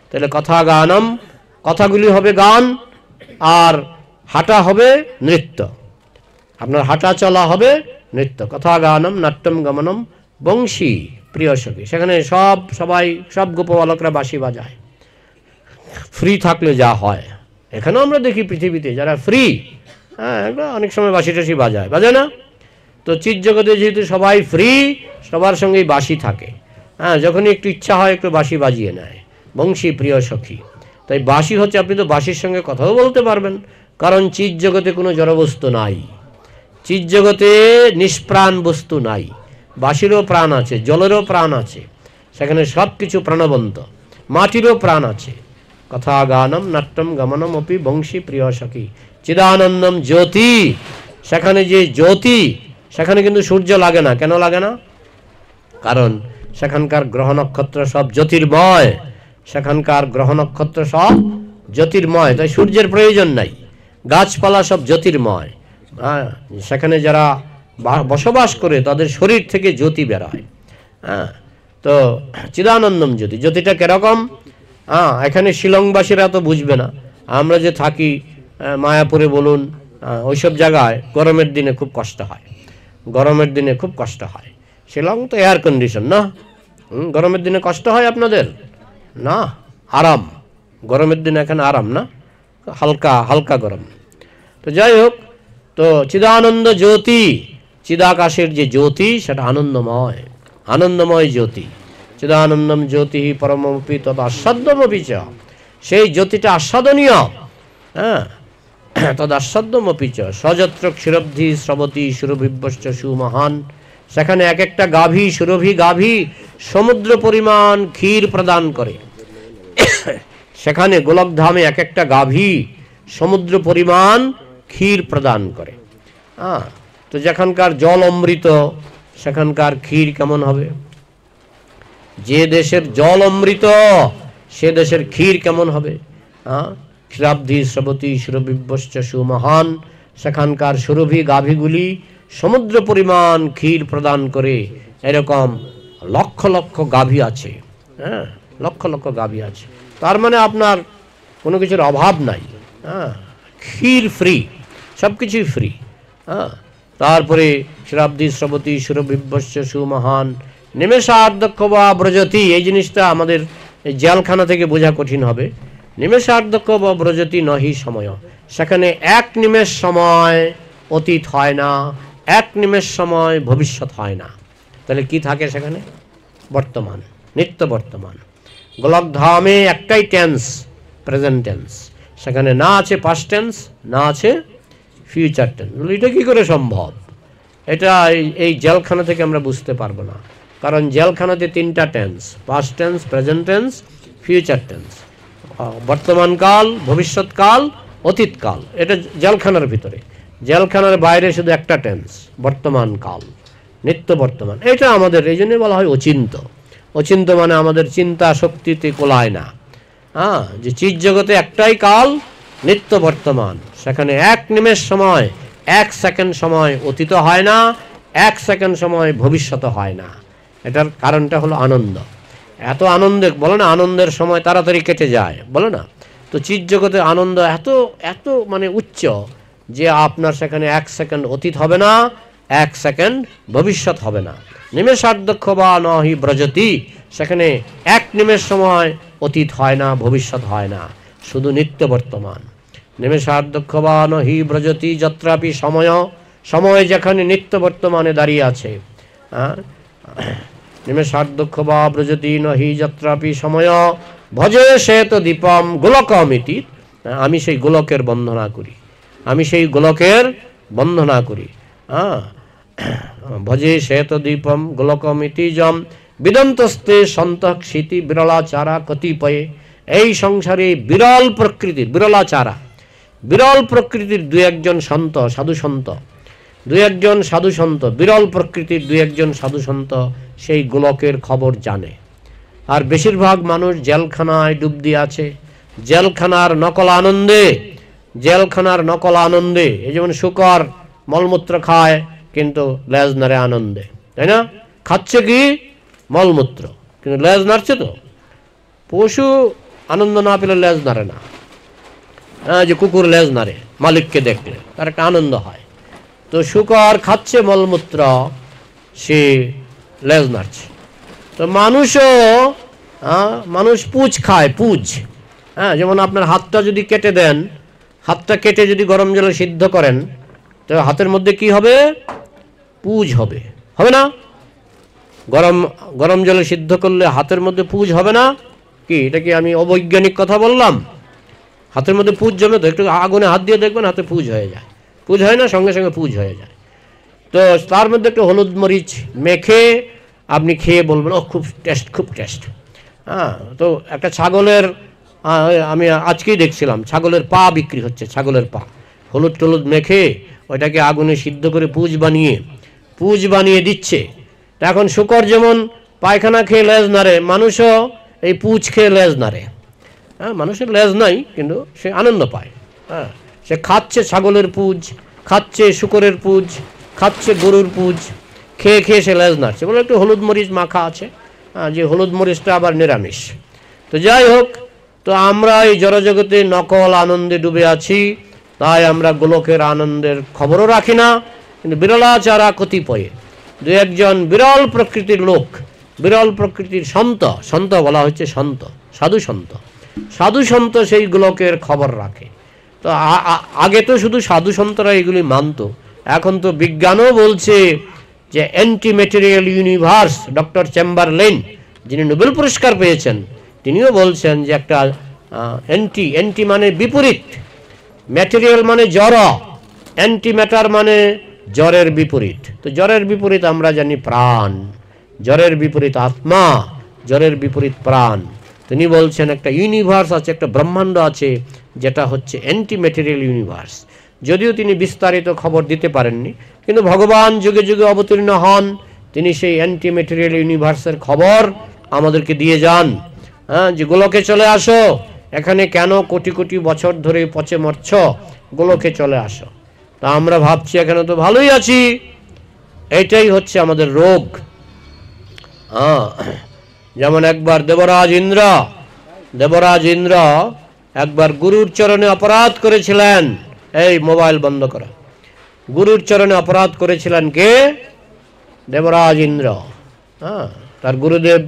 [SPEAKER 1] তাহলে কথা গানম, কথাগুলি হবে গান, আর হাঁটা হবে নৃত্য। আপনার হাঁটা চলা হবে নৃত্য। কথা গানম নাট্যম গমনম বংশী প্রিয় সখী, সেখানে সব গোপবালকরা বাঁশি বাজায়। ফ্রি থাকলে যা হয়, এখানেও আমরা দেখি পৃথিবীতে যারা ফ্রি, অনেক সময় বাঁশি টাশি বাজায় না। তো চিৎ জগতে যেহেতু সবাই ফ্রি, সবার সঙ্গেই বাঁশি থাকে। যখনই একটু ইচ্ছা হয় একটু বাঁশি বাজিয়ে নেয়, বংশী প্রিয় সখী। তাই বাঁশি হচ্ছে, আপনি তো বাঁশির সঙ্গে কথাও বলতে পারবেন, কারণ চিৎ জগতে কোনো জড়বস্তু নাই, চিৎ জগতে নিষ্প্রাণ বস্তু নাই। বাঁশিরও প্রাণ আছে, জলেরও প্রাণ আছে, সেখানে সব কিছু প্রাণবন্ত, মাটিরও প্রাণ আছে। কথা গানম নাট্যম গমনম অপি বংশী প্রিয় সখী চিদানন্দম জ্যোতি, সেখানে যে জ্যোতি, সেখানে কিন্তু সূর্য লাগে না। কেন লাগে না? কারণ সেখানকার গ্রহ নক্ষত্র সব জ্যোতির্ময়, সেখানকার গ্রহ নক্ষত্র সব জ্যোতির্ময়, তাই সূর্যের প্রয়োজন নাই। গাছপালা সব জ্যোতির্ময়। সেখানে যারা বসবাস করে তাদের শরীর থেকে জ্যোতি বেরোয়। তো চিদানন্দম জ্যোতি, জ্যোতিটা কিরকম? এখানে শিলংবাসীরা তো বুঝবে না। আমরা যে থাকি মায়াপুরে বলুন, ওইসব জায়গায় গরমের দিনে খুব কষ্ট হয়, গরমের দিনে খুব কষ্ট হয়। শিলং তো এয়ার কন্ডিশন না, গরমের দিনে কষ্ট হয় আপনাদের? না, আরাম। গরমের দিনে এখানে আরাম না, হালকা হালকা গরম। তো যাই হোক, তো চিদানন্দ জ্যোতি, চিদাকাশের যে জ্যোতি সেটা আনন্দময়, আনন্দময় জ্যোতি। চিদানন্দম জ্যোতি পরমপি তদ আস্বাদ্যমপি চ, সেই জ্যোতিটা আস্বাদনীয়। তদ আস্বাদ্যমপি চ সযত্র ক্ষীরব্ধি স্রবতী সুরভিভ্যশ্চ সুমহান, সেখানে এক একটা গাভী, সুরভি গাভী সমুদ্র পরিমাণ ক্ষীর প্রদান করে। সেখানে গোলকধামে এক একটা গাভী সমুদ্র পরিমাণ ক্ষীর প্রদান করে। তো যেখানকার জল অমৃত, সেখানকার ক্ষীর কেমন হবে? যে দেশের জল অমৃত, সে দেশের ক্ষীর কেমন হবে? ক্ষীরাব্ধি স্রবতী সুরভিভ্যশ্চ সুমহান, সেখানকার সুরভি গাভীগুলি সমুদ্র পরিমাণ ক্ষীর প্রদান করে। এরকম লক্ষ লক্ষ গাভী আছে, লক্ষ লক্ষ গাভী আছে। তার মানে আপনার কোনো কিছুর অভাব নাই, ক্ষীর ফ্রি, সব কিছুই ফ্রি। তারপরে ক্ষীরাব্ধি স্রবতী সুরভিভ্যশ্চ সুমহান নিমেষার্ধক্ষ বা ব্রজতি, এই জিনিসটা আমাদের জেলখানা থেকে বোঝা কঠিন হবে। নিমেষার্ধক্ষ বা ব্রজতি নহি সময়, সেখানে এক নিমেষ সময় অতীত হয় না, এক নিমেষ সময় ভবিষ্যৎ হয় না। তাহলে কি থাকে সেখানে? বর্তমান, নিত্য বর্তমান। গোলকধামে একটাই টেন্স, প্রেজেন্ট টেন্স, সেখানে না আছে পাস্ট টেন্স, না আছে ফিউচার টেন্স। এটা কি করে সম্ভব? এটা এই জেলখানা থেকে আমরা বুঝতে পারবো না, কারণ জেলখানাতে তিনটা tense, past tense, present tense, future tense. বর্তমানকাল, ভবিষ্যৎকাল, অতীতকাল, এটা জেলখানার ভিতরে। জেলখানার বাইরে শুধু একটা টেন্স, বর্তমান কাল, নিত্য বর্তমান। এটা আমাদের এই জন্যই বলা হয় অচিন্ত। অচিন্ত মানে আমাদের চিন্তা শক্তিতে কোলায় না। হ্যাঁ, যে চিৎ জগতে একটাই কাল, নিত্য বর্তমান। সেখানে এক নিমেষ সময়, এক সেকেন্ড সময় অতীত হয় না, এক সেকেন্ড সময় ভবিষ্যৎ হয় না। এটার কারণটা হলো আনন্দ। এত আনন্দে বলে না, আনন্দের সময় তাড়াতাড়ি কেটে যায়, বলে না। তো চিৎ জগতে আনন্দ এত এত মানে উচ্চ যে আপনার সেখানে এক সেকেন্ড অতীত হবে না, এক সেকেন্ড ভবিষ্যৎ হবে না। নিমেষার্ধক্ষ বা নহি ব্রজতি, সেখানে এক নিমেষ সময় অতীত হয় না, ভবিষ্যৎ হয় না, শুধু নিত্য বর্তমান। নিমেষার্ধক্ষ বা নহি ব্রজতি যত্রাপি সময়, সময় যেখানে নিত্য বর্তমানে দাঁড়িয়ে আছে। নিমেষার্ধক্ষ বা ব্রজতি নহি যত্রাপি সময় ভজে শ্বেত দীপম গোলকমিতি। আমি সেই গোলকের বন্দনা করি, আমি সেই গোলকের বন্দনা করি। ভজে শ্বেত দীপম গোলকমিতি যম বিদন্তস্তে সন্তঃক্ষিতি বিরলাচারা কতিপয়ে। এই সংসারে বিরল প্রকৃতির, বিরলাচারা, বিরল প্রকৃতির দু একজন সন্ত, সাধু সন্ত, দু একজন সাধু সন্ত, বিরল প্রকৃতির দু একজন সাধু সন্ত সেই গোলকের খবর জানে। আর বেশিরভাগ মানুষ জেলখানায় ডুব দিয়ে আছে, জেলখানার নকল আনন্দে, জেলখানার নকল আনন্দে। এই যেমন শুকর মলমূত্র খায় কিন্তু লেজ নাড়ে আনন্দে, তাই না? খাচ্ছে কি? মলমূত্র, কিন্তু লেজ নাড়ছে তো। পশু আনন্দ না পেলে লেজ নাড়ে না। যে কুকুর লেজ নাড়ে মালিককে দেখলে, তার একটা আনন্দ হয়। তো শুকর খাচ্ছে মলমূত্র, সে লেজ নাড়ছে। তো মানুষও, মানুষ পুঁজ খায়, পুঁজ। যেমন আপনার হাতটা যদি কেটে দেন, হাতটা কেটে যদি গরম জলে সিদ্ধ করেন, তো হাতের মধ্যে কি হবে? পুঁজ হবে, হবে না? গরম গরম জলে সিদ্ধ করলে হাতের মধ্যে পুঁজ হবে না কি? এটা কি আমি অবৈজ্ঞানিক কথা বললাম? হাতের মধ্যে পুঁজ জমে তো, একটু আগুনে হাত দিয়ে দেখবেন হাতে পুঁজ হয়ে যায়। পুঁজ হয় না? সঙ্গে সঙ্গে পুঁজ হয়ে যায়। তো তার মধ্যে একটু হলুদ মরিচ মেখে আপনি খেয়ে বলবেন ও খুব টেস্ট, খুব টেস্ট। তো একটা ছাগলের, আমি আজকেই দেখছিলাম ছাগলের পা বিক্রি হচ্ছে, ছাগলের পা হলুদ টলুদ মেখে ওইটাকে আগুনে সিদ্ধ করে পুঁজ বানিয়ে দিচ্ছে। এখন শুকর যেমন পায়খানা খেয়ে লেজ নাড়ে, মানুষও এই পুঁজ খেয়ে লেজ নাড়ে। মানুষের লেজ নাই কিন্তু সে আনন্দ পায়। সে খাচ্ছে ছাগলের পুঁজ, খাচ্ছে শুকরের পুঁজ, খাচ্ছে গরুর পুঁজ, খেয়ে খেয়ে সে লেজ নাড়ছে, বলে একটু হলুদ মরিচ মাখা আছে, যে হলুদ মরিচটা আবার নিরামিষ। তো যাই হোক, তো আমরা এই জড়জগতে নকল আনন্দে ডুবে আছি, তাই আমরা গোলকের আনন্দের খবরও রাখি না। কিন্তু বিরলাচারা কতিপয়ে, দু একজন বিরল প্রকৃতির লোক, বিরল প্রকৃতির সন্ত, সন্ত বলা হচ্ছে সন্ত, সাধু সন্ত, সাধু সন্ত সেই গোলকের খবর রাখে। তো আগে তো শুধু সাধু সন্তরা এগুলি মানত, এখন তো বিজ্ঞানও বলছে যে anti material universe, doctor Chamberlain যিনি নোবেল পুরস্কার পেয়েছেন, তিনিও বলছেন যে একটা অ্যান্টি মানে বিপরীত, ম্যাটেরিয়াল মানে জড়, অ্যান্টি ম্যাটার মানে জড়ের বিপরীত। তো জড়ের বিপরীত আমরা জানি প্রাণ, জড়ের বিপরীত আত্মা, জড়ের বিপরীত প্রাণ। তিনি বলছেন একটা ইউনিভার্স আছে, একটা ব্রহ্মাণ্ড আছে যেটা হচ্ছে অ্যান্টি ম্যাটেরিয়াল ইউনিভার্স। যদিও তিনি বিস্তারিত খবর দিতে পারেননি, কিন্তু ভগবান যুগে যুগে অবতীর্ণ হন, তিনি সেই অ্যান্টি ম্যাটেরিয়াল ইউনিভার্সের খবর আমাদেরকে দিয়ে যান। যে গোলকে চলে আসো, এখানে কেন কোটি কোটি বছর ধরে পচে মরছ, গোলকে চলে আসো। তা আমরা ভাবছি এখানে তো ভালোই আছি, এটাই হচ্ছে আমাদের রোগ। যেমন একবার দেবরাজ ইন্দ্র একবার গুরুর চরণে অপরাধ করেছিলেন। এই মোবাইল বন্ধ করা। গুরুর চরণে অপরাধ করেছিলেন কে? দেবরাজ ইন্দ্র। তার গুরুদেব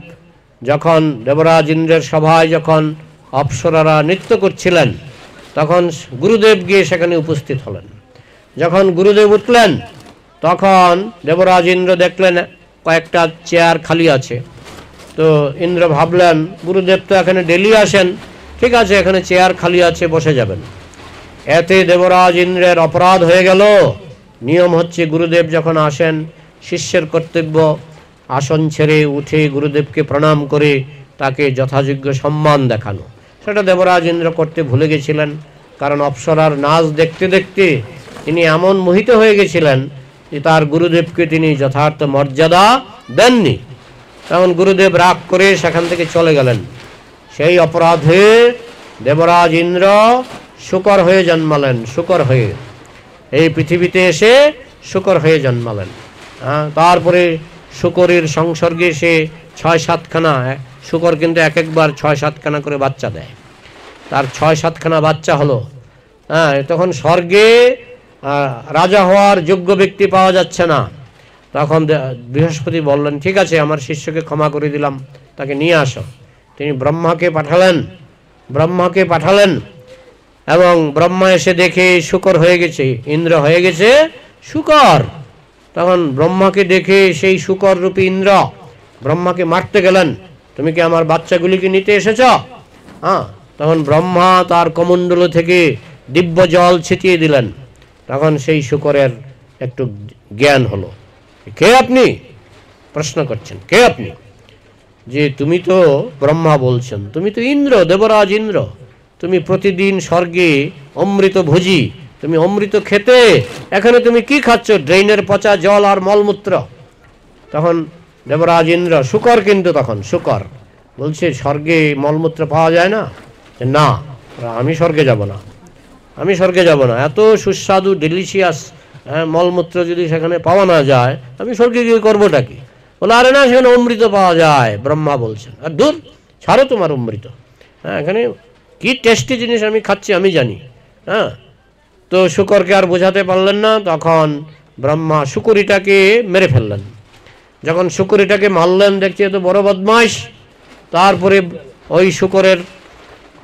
[SPEAKER 1] যখন দেবরাজ ইন্দ্রের সভায় যখন অপ্সরারা নৃত্য করছিলেন, তখন গুরুদেব গিয়ে সেখানে উপস্থিত হলেন। যখন গুরুদেব উঠলেন, তখন দেবরাজ ইন্দ্র দেখলেন কয়েকটা চেয়ার খালি আছে। তো ইন্দ্র ভাবলেন গুরুদেব তো এখানে ডেলি আসেন, ঠিক আছে এখানে চেয়ার খালি আছে, বসে যাবেন। এতে দেবরাজ ইন্দ্রের অপরাধ হয়ে গেল। নিয়ম হচ্ছে গুরুদেব যখন আসেন, শিষ্যের কর্তব্য আসন ছেড়ে উঠে গুরুদেবকে প্রণাম করে তাকে যথাযোগ্য সম্মান দেখানো। সেটা দেবরাজ ইন্দ্র করতে ভুলে গেছিলেন, কারণ অপ্সরার নাচ দেখতে দেখতে তিনি এমন মোহিত হয়ে গেছিলেন যে তার গুরুদেবকে তিনি যথার্থ মর্যাদা দেননি। তখন গুরুদেব রাগ করে সেখান থেকে চলে গেলেন। সেই অপরাধে দেবরাজ ইন্দ্র শূকর হয়ে জন্মালেন, শূকর হয়ে এই পৃথিবীতে এসে শূকর হয়ে জন্মালেন। তারপরে শূকরের সংসর্গে সে ৬-৭খানা, শূকর কিন্তু এক একবার ৬-৭খানা করে বাচ্চা দেয়, তার ৬-৭খানা বাচ্চা হলো। তখন স্বর্গে রাজা হওয়ার যোগ্য ব্যক্তি পাওয়া যাচ্ছে না। তখন বৃহস্পতি বললেন, ঠিক আছে, আমার শিষ্যকে ক্ষমা করে দিলাম, তাকে নিয়ে আসো। তিনি ব্রহ্মাকে পাঠালেন এবং ব্রহ্মা এসে দেখে শূকর হয়ে গেছে, ইন্দ্র হয়ে গেছে শূকর। তখন ব্রহ্মাকে দেখে সেই শূকর রূপী ইন্দ্র ব্রহ্মাকে মারতে গেলেন, তুমি কি আমার বাচ্চাগুলিকে নিতে এসেছ? তখন ব্রহ্মা তার কমণ্ডল থেকে দিব্য জল ছিটিয়ে দিলেন। তখন সেই শূকরের একটু জ্ঞান হলো, কে আপনি? প্রশ্ন করছেন, কে আপনি? যে তুমি তো ব্রহ্মা বলছেন, তুমি তো ইন্দ্র, দেবরাজ ইন্দ্র, তুমি প্রতিদিন স্বর্গে অমৃত ভোজি, তুমি অমৃত খেতে, এখানে তুমি কি খাচ্ছ? ড্রেনের পচা জল আর মলমূত্র। তখন দেবরাজ ইন্দ্র, শূকর কিন্তু তখন শূকর বলছে, স্বর্গে মলমূত্র পাওয়া যায় না? না, আমি স্বর্গে যাব না, আমি স্বর্গে যাব না, এত সুস্বাদু ডেলিশিয়াস মলমূত্র যদি সেখানে পাওয়া না যায়, আমি স্বর্গে গিয়ে করবোটা কি? বলে, আরে না, সেখানে অমৃত পাওয়া যায়, ব্রহ্মা বলছেন। আর দূর, ছাড়ো তোমার অমৃত, এখানে কি টেস্টি জিনিস আমি খাচ্ছি আমি জানি। তো শূকরকে আর বোঝাতে পারলেন না। তখন ব্রহ্মা শুকরিটাকে মেরে ফেললেন। যখন শুকরিটাকে মারলেন, দেখছি এত বড় বদমাইশ। তারপরে ওই শূকরের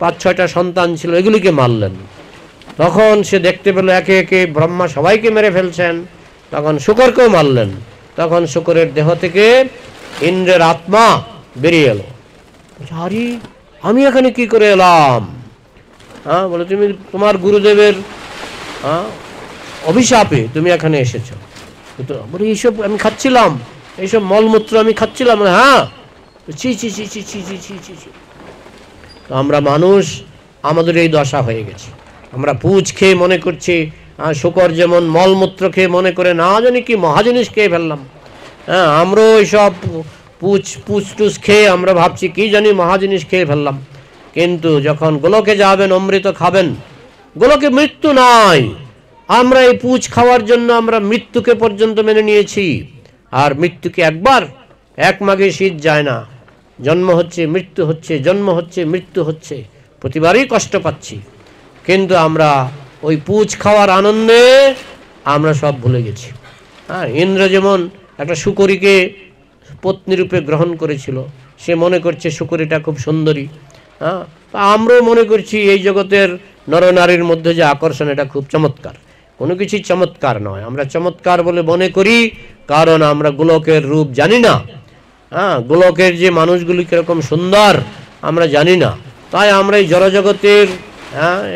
[SPEAKER 1] ৫-৬টা সন্তান ছিল, এগুলিকে মারলেন। তখন সে দেখতে পেল একে একে ব্রহ্মা সবাইকে মেরে ফেলছেন। তখন শূকরকেও মারলেন। তখন শূকরের দেহ থেকে ইন্দ্রের আত্মা বেরিয়ে এলো। আরে, আমি এখানে কি করে এলাম? বলে, তুমি তোমার গুরুদেবের অভিশাপে তুমি এখানে এসেছো। বলে, এইসব আমি খাচ্ছিলাম, এইসব মলমূত্র আমি খাচ্ছিলাম। ছি ছি ছি ছি ছি ছি ছি ছি। তো আমরা মানুষ, আমাদের এই দশা হয়ে গেছে। আমরা পুঁজ খেয়ে মনে করছি, শূকর যেমন মলমূত্র খেয়ে মনে করে না জানি কি মহাজিনিস খেয়ে ফেললাম। আমরাও এইসব পুঁজ টুস খেয়ে আমরা ভাবছি কি জানি মহাজিনিস খেয়ে ফেললাম। কিন্তু যখন গোলকে যাবেন, অমৃত খাবেন, গোলকে মৃত্যু নাই। আমরা এই পুঁজ খাওয়ার জন্য আমরা মৃত্যুকে পর্যন্ত মেনে নিয়েছি। আর মৃত্যুকে একবার, এক মাঘে শীত যায় না, জন্ম হচ্ছে মৃত্যু হচ্ছে, জন্ম হচ্ছে মৃত্যু হচ্ছে, প্রতিবারই কষ্ট পাচ্ছি। কিন্তু আমরা ওই পুঁজ খাওয়ার আনন্দে আমরা সব ভুলে গেছি। ইন্দ্র যেমন একটা শুকরীকে পত্নী রূপে গ্রহণ করেছিল, সে মনে করছে শুকরীটা খুব সুন্দরী। আমরাও মনে করছি এই জগতের নরনারীর মধ্যে যে আকর্ষণ, এটা খুব চমৎকার। কোনো কিছুই চমৎকার নয়, আমরা চমৎকার বলে মনে করি কারণ আমরা গোলকের রূপ জানি না। গোলকের যে মানুষগুলি কিরকম সুন্দর আমরা জানি না, তাই আমরা এই জড়জগতের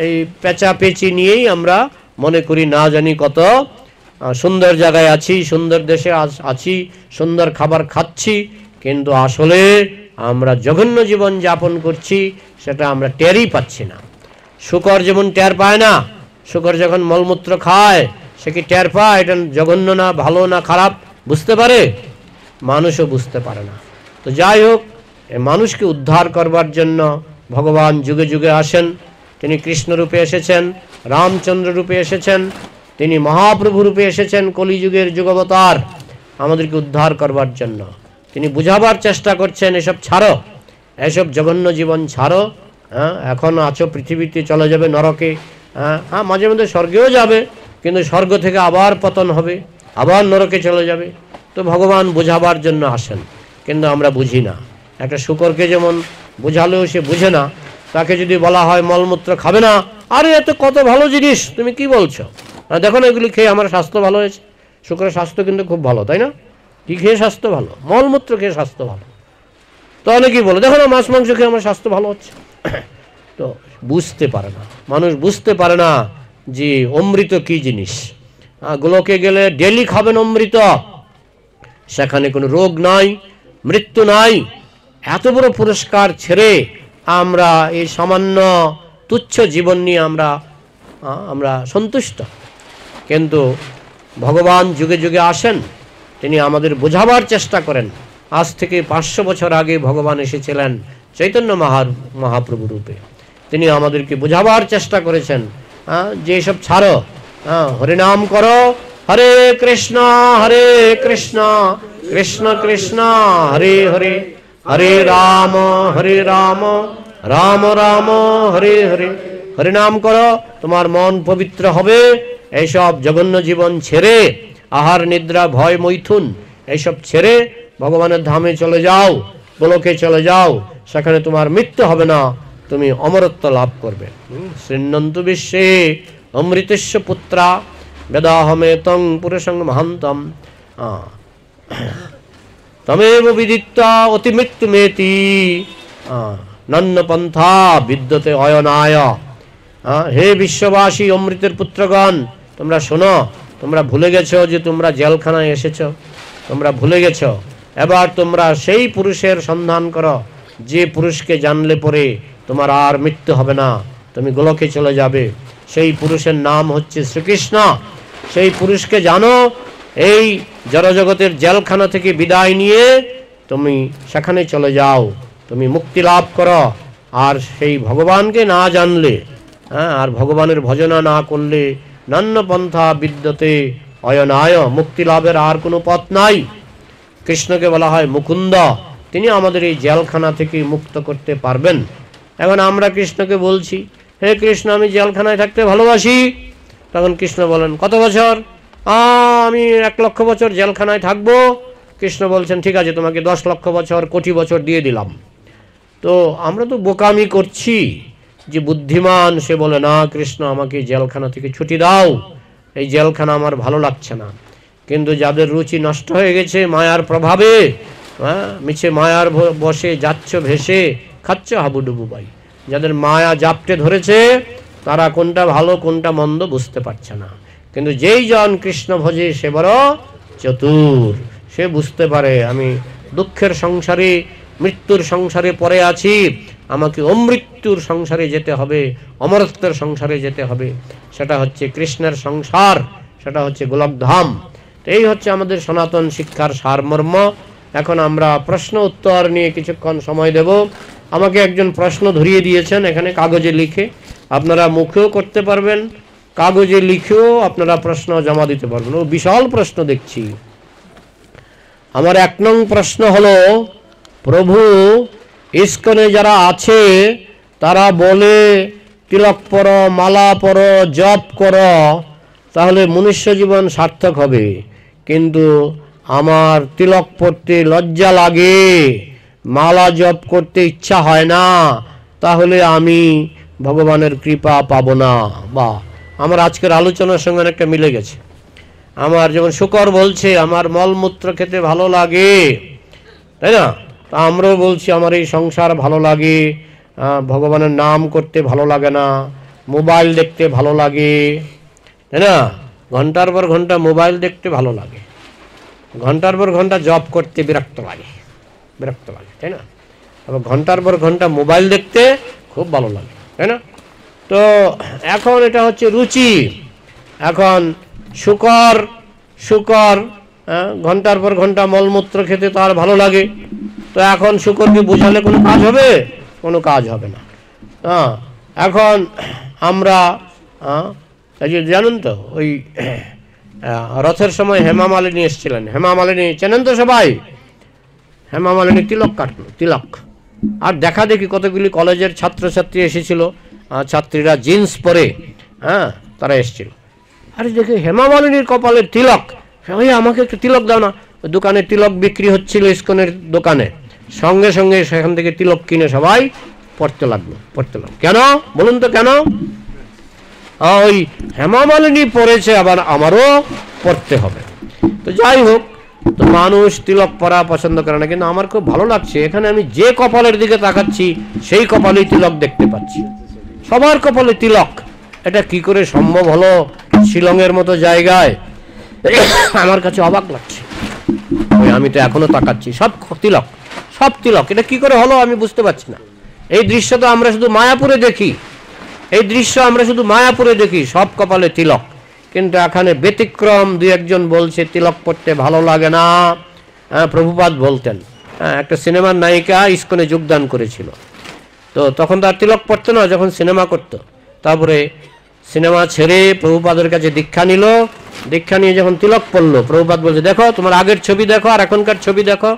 [SPEAKER 1] এই পেঁচাপেচি নিয়েই আমরা মনে করি না জানি কত সুন্দর জায়গায় আছি, সুন্দর দেশে আছি, সুন্দর খাবার খাচ্ছি, কিন্তু আসলে আমরা জঘন্য জীবন যাপন করছি, সেটা আমরা টেরই পাচ্ছি না। শূকর যেমন টের পায় না, শূকর যখন মলমূত্র খায় সে কি টের পায় এটা জঘন্য না ভালো না খারাপ? বুঝতে পারে? মানুষও বুঝতে পারে না। তো যাই হোক, মানুষকে উদ্ধার করবার জন্য ভগবান যুগে যুগে আসেন। তিনি কৃষ্ণ রূপে এসেছেন, রামচন্দ্র রূপে এসেছেন, তিনি মহাপ্রভু রূপে এসেছেন, কলিযুগের যুগাবতার, আমাদেরকে উদ্ধার করবার জন্য। তিনি বুঝাবার চেষ্টা করছেন, এসব ছাড়ো, এসব জঘন্য জীবন ছাড়ো। এখন আছো পৃথিবীতে, চলে যাবে নরকে। মাঝে মধ্যে স্বর্গেও যাবে, কিন্তু স্বর্গ থেকে আবার পতন হবে, আবার নরকে চলে যাবে। তো ভগবান বোঝাবার জন্য আসেন, কিন্তু আমরা বুঝি না। একটা শূকরকে যেমন বোঝালেও সে বুঝে না। তাকে যদি বলা হয় মলমূত্র খাবে না, আরে এত কত ভালো জিনিস, তুমি কি বলছো? দেখো না, এগুলি খেয়ে আমার স্বাস্থ্য ভালো হয়েছে। শূকরের স্বাস্থ্য কিন্তু খুব ভালো, তাই না? কি খেয়ে স্বাস্থ্য ভালো? মলমূত্র খেয়ে স্বাস্থ্য ভালো। তো অনেকেই বলে, দেখো না, মাছ মাংস খেয়ে আমার স্বাস্থ্য ভালো হচ্ছে। তো বুঝতে পারে না, মানুষ বুঝতে পারে না যে অমৃত কি জিনিস। গোলকে গেলে ডেলি খাবেন অমৃত, সেখানে কোনো রোগ নাই, মৃত্যু নাই। এত বড় পুরস্কার ছেড়ে আমরা এই সামান্য তুচ্ছ জীবন নিয়ে আমরা সন্তুষ্ট। কিন্তু ভগবান যুগে যুগে আসেন, তিনি আমাদের বোঝাবার চেষ্টা করেন। আজ থেকে 500 বছর আগে ভগবান এসেছিলেন চৈতন্য মহাপ্রভু রূপে তিনি আমাদেরকে বোঝাবার চেষ্টা করেছেন, যে সব ছাড়ো, হরিনাম করো, হরে কৃষ্ণ কৃষ্ণ কৃষ্ণ হরে হরে, হরে রাম রাম রাম হরে হরে। হরিনাম করো, তোমার মন পবিত্র হবে। এইসব জঘন্য জীবন ছেড়ে, আহার নিদ্রা ভয় মৈথুন এইসব ছেড়ে ভগবানের ধামে চলে যাও, গোলকে চলে যাও, সেখানে তোমার মৃত্যু হবে না, তুমি অমরত্ব লাভ করবে। শৃণ্বন্তু বিশ্বে অমৃতস্য পুত্রা বেদাহমেতং পুরুষং মহান্তম তমেব বিদিত্বা অতি মৃত্যুমেতি নন্ন পন্থা বিদ্যতে অয়নায়। হে বিশ্ববাসী, অমৃতের পুত্রগণ, তোমরা শোনো, তোমরা ভুলে গেছো যে তোমরা জেলখানায় এসেছো, তোমরা ভুলে গেছো। এবার তোমরা সেই পুরুষের সন্ধান করো, যে পুরুষকে জানলে পরে তোমার আর মৃত্যু হবে না, তুমি গোলকে চলে যাবে। সেই পুরুষের নাম হচ্ছে শ্রীকৃষ্ণ। সেই পুরুষকে জানো, এই জড়জগতের জেলখানা থেকে বিদায় নিয়ে তুমি সেখানে চলে যাও, তুমি মুক্তি লাভ করো। আর সেই ভগবানকে না জানলে, আর ভগবানের ভজনা না করলে নান্য পন্থা বিদ্যতে অয়নায়, মুক্তি লাভের আর কোনো পথ নাই। কৃষ্ণকে বলা হয় মুকুন্দ, তিনি আমাদের এই জেলখানা থেকে মুক্ত করতে পারবেন। এখন আমরা কৃষ্ণকে বলছি, হে কৃষ্ণ, আমি জেলখানায় থাকতে ভালোবাসি। তখন কৃষ্ণ বলেন, কত বছর? আমি 1 লক্ষ বছর জেলখানায় থাকবো। কৃষ্ণ বলছেন, ঠিক আছে, তোমাকে 10 লক্ষ বছর, কোটি বছর দিয়ে দিলাম। তো আমরা তো বোকামি করছি। যে বুদ্ধিমান সে বলে, না কৃষ্ণ, আমাকে জেলখানা থেকে ছুটি দাও, এই জেলখানা আমার ভালো লাগছে না। কিন্তু যাদের রুচি নষ্ট হয়ে গেছে মায়ার প্রভাবে, মিছে মায়ার বসে যাচ্ছ ভেসে, খাচ্ছ হাবুডুবু বাই, যাদের মায়া জাপটে ধরেছে তারা কোনটা ভালো কোনটা মন্দ বুঝতে পারছে না। কিন্তু যেই জন কৃষ্ণ ভজে সে বড় চতুর, সে বুঝতে পারে আমি দুঃখের সংসারে, মৃত্যুর সংসারে পড়ে আছি, আমাকে অমৃত্যুর সংসারে যেতে হবে, অমরত্বের সংসারে যেতে হবে। সেটা হচ্ছে কৃষ্ণের সংসার, সেটা হচ্ছে গোলকধাম। এই হচ্ছে আমাদের সনাতন শিক্ষার সারমর্ম। এখন আমরা প্রশ্ন উত্তর নিয়ে কিছুক্ষণ সময় দেব। আমাকে একজন প্রশ্ন ধরিয়ে দিয়েছেন এখানে কাগজে লিখে, আপনারা মুখেও করতে পারবেন, কাগজে লিখেও আপনারা প্রশ্ন জমা দিতে পারবেন। ও বিশাল প্রশ্ন দেখছি। আমার 1 নং প্রশ্ন হলো, প্রভু ইস্কনে যারা আছে তারা বলে তিলক পরো, মালা পরো, জপ করো, তাহলে মনুষ্য জীবন সার্থক হবে। কিন্তু আমার তিলক পরতে লজ্জা লাগে, মালা জপ করতে ইচ্ছা হয় না, তাহলে আমি ভগবানের কৃপা পাবো না। বা আমার আজকের আলোচনার সঙ্গে অনেকটা মিলে গেছে। আমার যেমন শুকর বলছে আমার মলমূত্র খেতে ভালো লাগে, তাই না? তা আমরাও বলছি আমার এই সংসার ভালো লাগে, ভগবানের নাম করতে ভালো লাগে না, মোবাইল দেখতে ভালো লাগে, তাই না? ঘন্টার পর ঘন্টা মোবাইল দেখতে ভালো লাগে, ঘন্টার পর ঘন্টা জব করতে বিরক্ত লাগে, তাই না? আবার ঘন্টার পর ঘন্টা মোবাইল দেখতে খুব ভালো লাগে, তাই না? তো এখন এটা হচ্ছে রুচি। এখন শুকর ঘন্টার পর ঘন্টা মলমূত্র খেতে তার ভালো লাগে। তো এখন শুকরকে বোঝালে কোনো কাজ হবে? কোনো কাজ হবে না। এখন আমরা এই যে জানেন তো, ওই রথের সময় হেমা মালিনী এসেছিলেন। হেমা মালিনী চেনেন তো সবাই? হেমা মালিনী তিলক কাটলো, তিলক। আর দেখা দেখি কতগুলি কলেজের ছাত্রছাত্রী এসেছিল, ছাত্রীরা জিন্স পরে, তারা এসেছিল। আরে দেখে হেমা মালিনীর কপালের তিলক, ভাই আমাকে একটু তিলক দাও না। দোকানে তিলক বিক্রি হচ্ছিল ইস্কনের দোকানে, সঙ্গে সঙ্গে সেখান থেকে তিলক কিনে সবাই পড়তে লাগলো। কেন বলুন তো, কেন? ওই হেমা মালিনী পড়েছে, আবার আমারও পড়তে হবে। তো যাই হোক, তো মানুষ তিলক পরা পছন্দ করে না, কিন্তু আমার খুব ভালো লাগছে। এখানে আমি যে কপালের দিকে তাকাচ্ছি সেই কপালেই তিলক দেখতে পাচ্ছি, সবার কপালে তিলক। এটা কি করে সম্ভব হলো শিলংয়ের মতো জায়গায়? আমার কাছে অবাক লাগছে। ওই আমি তো এখনো তাকাচ্ছি, সব তিলক, সব তিলক। এটা কি করে হলো আমি বুঝতে পারছি না। এই দৃশ্য তো আমরা শুধু মায়াপুরে দেখি, সব কপালে তিলক। কিন্তু এখানে ব্যতিক্রম 2-1 জন বলছে তিলক পড়তে ভালো লাগে না। প্রভুপাদ বলতেন একটা সিনেমার নায়িকা ইসকনে যোগদান করেছিল। তো তখন তার তিলক পড়তো না, যখন সিনেমা করত। তারপরে সিনেমা ছেড়ে প্রভুপাদের কাছে দীক্ষা নিল। দীক্ষা নিয়ে যখন তিলক পড়লো, প্রভুপাদ বলছে, দেখো তোমার আগের ছবি দেখো আর এখনকার ছবি দেখো।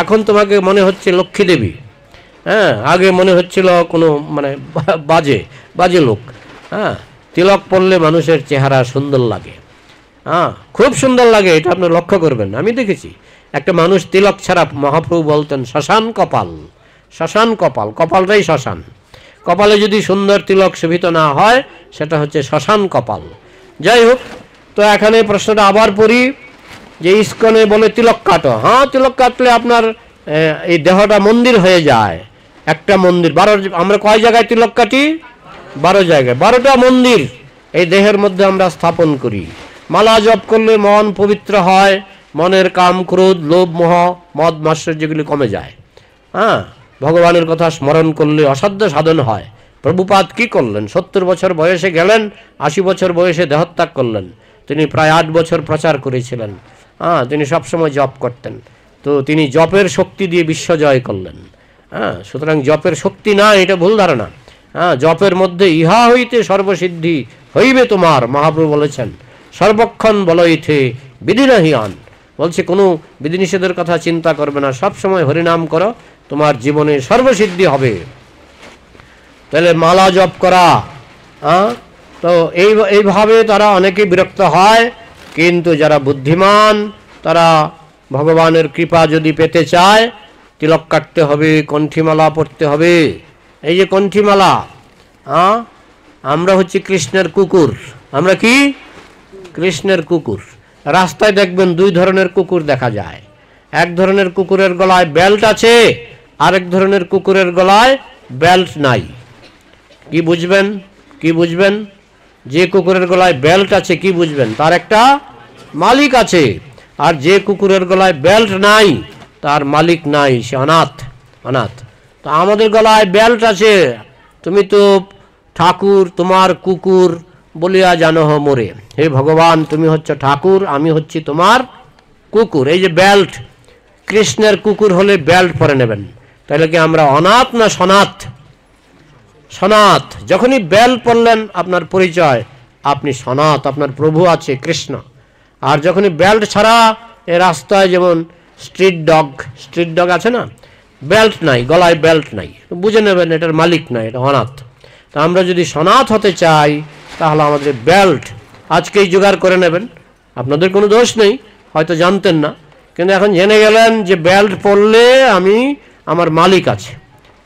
[SPEAKER 1] এখন তোমাকে মনে হচ্ছে লক্ষ্মী দেবী, আগে মনে হচ্ছিল কোনো মানে বাজে লোক। তিলক পড়লে মানুষের চেহারা সুন্দর লাগে, খুব সুন্দর লাগে, এটা আপনি লক্ষ্য করবেন। আমি দেখেছি একটা মানুষ তিলক ছাড়া, মহাপ্রভু বলতেন শ্মশান কপাল, শ্মশান কপাল, কপালটাই শ্মশান। কপালে যদি সুন্দর তিলক শোভিত না হয় সেটা হচ্ছে শ্মশান কপাল। যাই হোক, তো এখানে প্রশ্নটা আবার পড়ি যে ইসকনে বলে তিলক কাটো। তিলক কাটলে আপনার এই দেহটা মন্দির হয়ে যায়। একটা মন্দির, 12, আমরা কয় জায়গায় তিলক কাটি? 12 জায়গায়, 12টা মন্দির এই দেহের মধ্যে আমরা স্থাপন করি। মালা জপ করলে মন পবিত্র হয়, মনের কাম ক্রোধ লোভ মোহ মদ মাৎসর্য যেগুলি কমে যায়। ভগবানের কথা স্মরণ করলে অসাধ্য সাধন হয়। প্রভুপাদ কি করলেন? 70 বছর বয়সে গেলেন, 80 বছর বয়সে দেহত্যাগ করলেন। তিনি প্রায় 8 বছর প্রচার করেছিলেন। তিনি সবসময় জপ করতেন। তো তিনি জপের শক্তি দিয়ে বিশ্ব জয় করলেন। সুতরাং জপের শক্তি না, এটা ভুল ধারণা। জপের মধ্যে ইহা হইতে সর্বসিদ্ধি হইবে তোমার, মহাপ্রভু বলেছেন। সর্বক্ষণ বলইথে বিধিনাহিয়ান, বলছে কোনো বিধিনিষেধের কথা চিন্তা করবে না, সবসময় হরিনাম করো, তোমার জীবনে সর্বসিদ্ধি হবে। তাহলে মালা জপ করা, তো এইভাবে তারা অনেকে বিরক্ত হয়। কিন্তু যারা বুদ্ধিমান, তারা ভগবানের কৃপা যদি পেতে চায়, তিলক কাটতে হবে, কণ্ঠীমালা পড়তে হবে। এই যে কণ্ঠীমালা, আমরা হচ্ছে কৃষ্ণের কুকুর। আমরা কি? কৃষ্ণের কুকুর। রাস্তায় দেখবেন 2 ধরনের কুকুর দেখা যায়। এক ধরনের কুকুরের গলায় বেল্ট আছে, আরেক ধরনের কুকুরের গলায় বেল্ট নাই। কি বুঝবেন? কি বুঝবেন? যে কুকুরের গলায় বেল্ট আছে, কি বুঝবেন? তার একটা মালিক আছে। আর যে কুকুরের গলায় বেল্ট নাই, তার মালিক নাই, সে অনাথ। অনাথ। তো আমাদের গলায় বেল্ট আছে, তুমি তো ঠাকুর, তোমার কুকুর বলিয়া জানো মোরে। হে ভগবান, তুমি হচ্ছে ঠাকুর, আমি হচ্ছি তোমার কুকুর। এই যে বেল্ট, কৃষ্ণের কুকুর হলে বেল্ট পরে নেবেন। তাহলে কি আমরা অনাথ না সনাথ? সনাথ। যখনই বেল্ট পরলেন আপনার পরিচয়, আপনি সনাথ, আপনার প্রভু আছে কৃষ্ণ। আর যখনই বেল্ট ছাড়া, এ রাস্তায় যেমন স্ট্রিট ডগ আছে না, বেল্ট নাই, গলায় বেল্ট নাই, বুঝে নেবেন এটার মালিক নাই, এটা অনাথ। তা আমরা যদি সনাথ হতে চাই, তাহলে আমাদের বেল্ট আজকেই জোগাড় করে নেবেন। আপনাদের কোনো দোষ নেই, হয়তো জানতেন না, কিন্তু এখন জেনে গেলেন যে বেল্ট পরলে আমার মালিক আছে,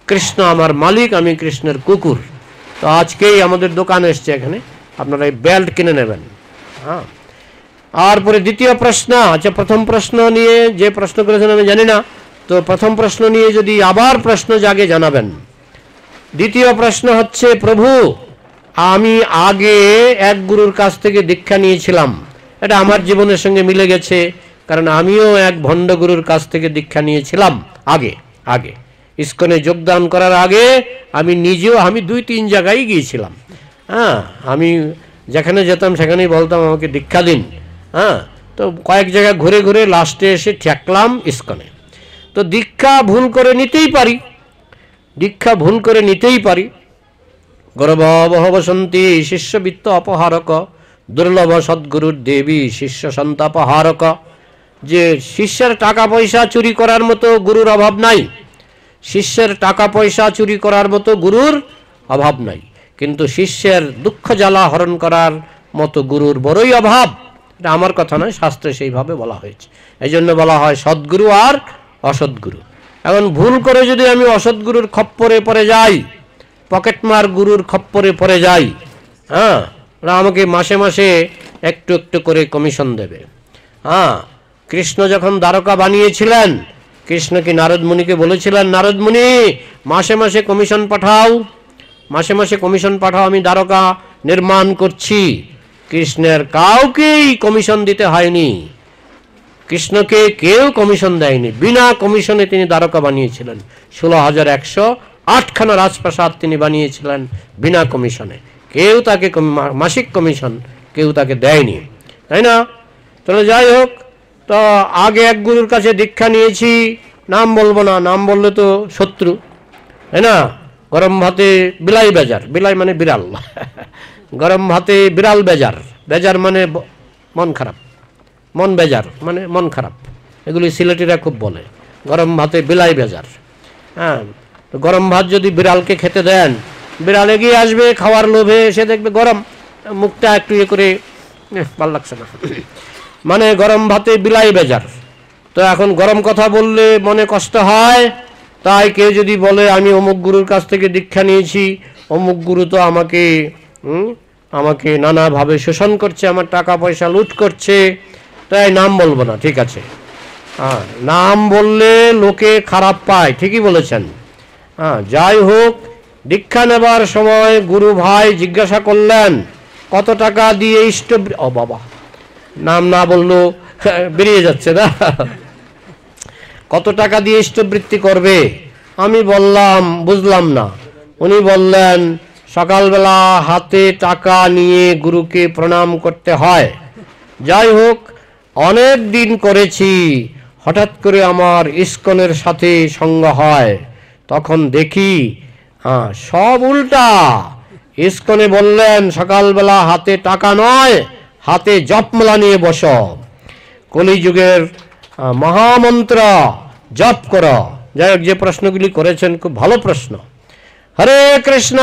[SPEAKER 1] কৃষ্ণ আমার মালিক, আমি কৃষ্ণের কুকুর। তো আজকেই আমাদের দোকান এসছে এখানে, আপনারা এই বেল্ট কিনে নেবেন। আর পরে দ্বিতীয় প্রশ্ন, আচ্ছা প্রথম প্রশ্ন নিয়ে যে প্রশ্ন করেছেন আমি জানি না, তো প্রথম প্রশ্ন নিয়ে যদি আবার প্রশ্ন জাগে জানাবেন। দ্বিতীয় প্রশ্ন হচ্ছে, প্রভু আমি আগে এক গুরুর কাছ থেকে দীক্ষা নিয়েছিলাম, এটা আমার জীবনের সঙ্গে মিলে গেছে, কারণ আমিও এক ভণ্ড গুরুর কাছ থেকে দীক্ষা নিয়েছিলাম আগে ইসকনে যোগদান করার আগে। আমি নিজেও 2-3 জায়গায় গিয়েছিলাম। আমি যেখানে যেতাম সেখানেই বলতাম আমাকে দীক্ষা দিন। তো কয়েক জায়গায় ঘুরে ঘুরে লাস্টে এসে ঠেকলাম ইসকনে। তো দীক্ষা ভুল করে নিতেই পারি। গর্ববহ বসন্তী শিষ্যবিত্ত অপহারক, দুর্লভ সদ্গুরুর দেবী শিষ্য সন্তাপহারক। যে শিষ্যের টাকা পয়সা চুরি করার মতো গুরুর অভাব নাই, শিষ্যের টাকা পয়সা চুরি করার মতো গুরুর অভাব নাই, কিন্তু শিষ্যের দুঃখ জ্বালা হরণ করার মতো গুরুর বড়ই অভাব। এটা আমার কথা নয়, শাস্ত্রে সেইভাবে বলা হয়েছে। এই জন্য বলা হয় সদ্গুরু আর অসদ্গুরু। এখন ভুল করে যদি আমি অসদ্গুরুর খপ্পরে পড়ে যাই, পকেটমার গুরুর খপ্পরে পড়ে যাই, ওরা আমাকে মাসে মাসে একটু একটু করে কমিশন দেবে। কৃষ্ণ যখন দ্বারকা বানিয়েছিলেন, কৃষ্ণ কি নারদ মুনিকে বলেছিলেন, নারদ মুনি মাসে মাসে কমিশন পাঠাও, আমি দ্বারকা নির্মাণ করছি? কৃষ্ণের কাউকেই কমিশন দিতে হয়নি, কৃষ্ণকে কেউ কমিশন দেয়নি, বিনা কমিশনে তিনি দ্বারকা বানিয়েছিলেন। 16,108খানা রাজপ্রাসাদ তিনি বানিয়েছিলেন বিনা কমিশনে। কেউ তাকে মাসিক কমিশন কেউ তাকে দেয়নি, তাই না? তাহলে যাই হোক, তো আগে এক গুরুর কাছে দীক্ষা নিয়েছি, নাম বলবো না, নাম বললে তো শত্রু, তাই না? গরম ভাতে বিলাই বেজার, বিলাই মানে বিড়াল গরম ভাতে বিড়াল বেজার, বেজার মানে মন খারাপ, মন বেজার মানে মন খারাপ, এগুলি সিলেটিরা খুব বলে। গরম ভাতে বিলাই বেজার। হ্যাঁ, তো গরম ভাত যদি বিড়ালকে খেতে দেন, বিড়াল এগিয়ে আসবে খাওয়ার লোভে, এসে দেখবে গরম, মুখটা একটু ইয়ে করে ভালো লাগছে না মানে গরম ভাতে বিলাই বেজার। তো এখন গরম কথা বললে মনে কষ্ট হয়, তাই কেউ যদি বলে আমি অমুক গুরুর কাছ থেকে দীক্ষা নিয়েছি, অমুক গুরু তো আমাকে আমাকে নানাভাবে শোষণ করছে, আমার টাকা পয়সা লুট করছে, তাই নাম বলবো না। ঠিক আছে, হ্যাঁ, নাম বললে লোকে খারাপ পায়, ঠিকই বলেছেন। হ্যাঁ, যাই হোক, দীক্ষা নেবার সময় গুরু ভাই জিজ্ঞাসা করলেন কত টাকা দিয়ে ও বাবা, নাম না বললেও বেরিয়ে যাচ্ছে না কত টাকা দিয়ে ইষ্টবৃত্তি করবে? আমি বললাম বুঝলাম না। উনি বললেন সকালবেলা হাতে টাকা নিয়ে গুরুকে প্রণাম করতে হয়। যাই হোক, অনেক দিন করেছি, হঠাৎ করে আমার ইস্কনের সাথে সঙ্গ হয়, তখন দেখি সব উল্টা। ইস্কনে বললেন সকালবেলা হাতে টাকা নয়, হাতে জপমালা নিয়ে বসো, কলিযুগের মহামন্ত্র জপ করো। যাই হোক, যে প্রশ্নগুলি করেছেন খুব ভালো প্রশ্ন। হরে কৃষ্ণ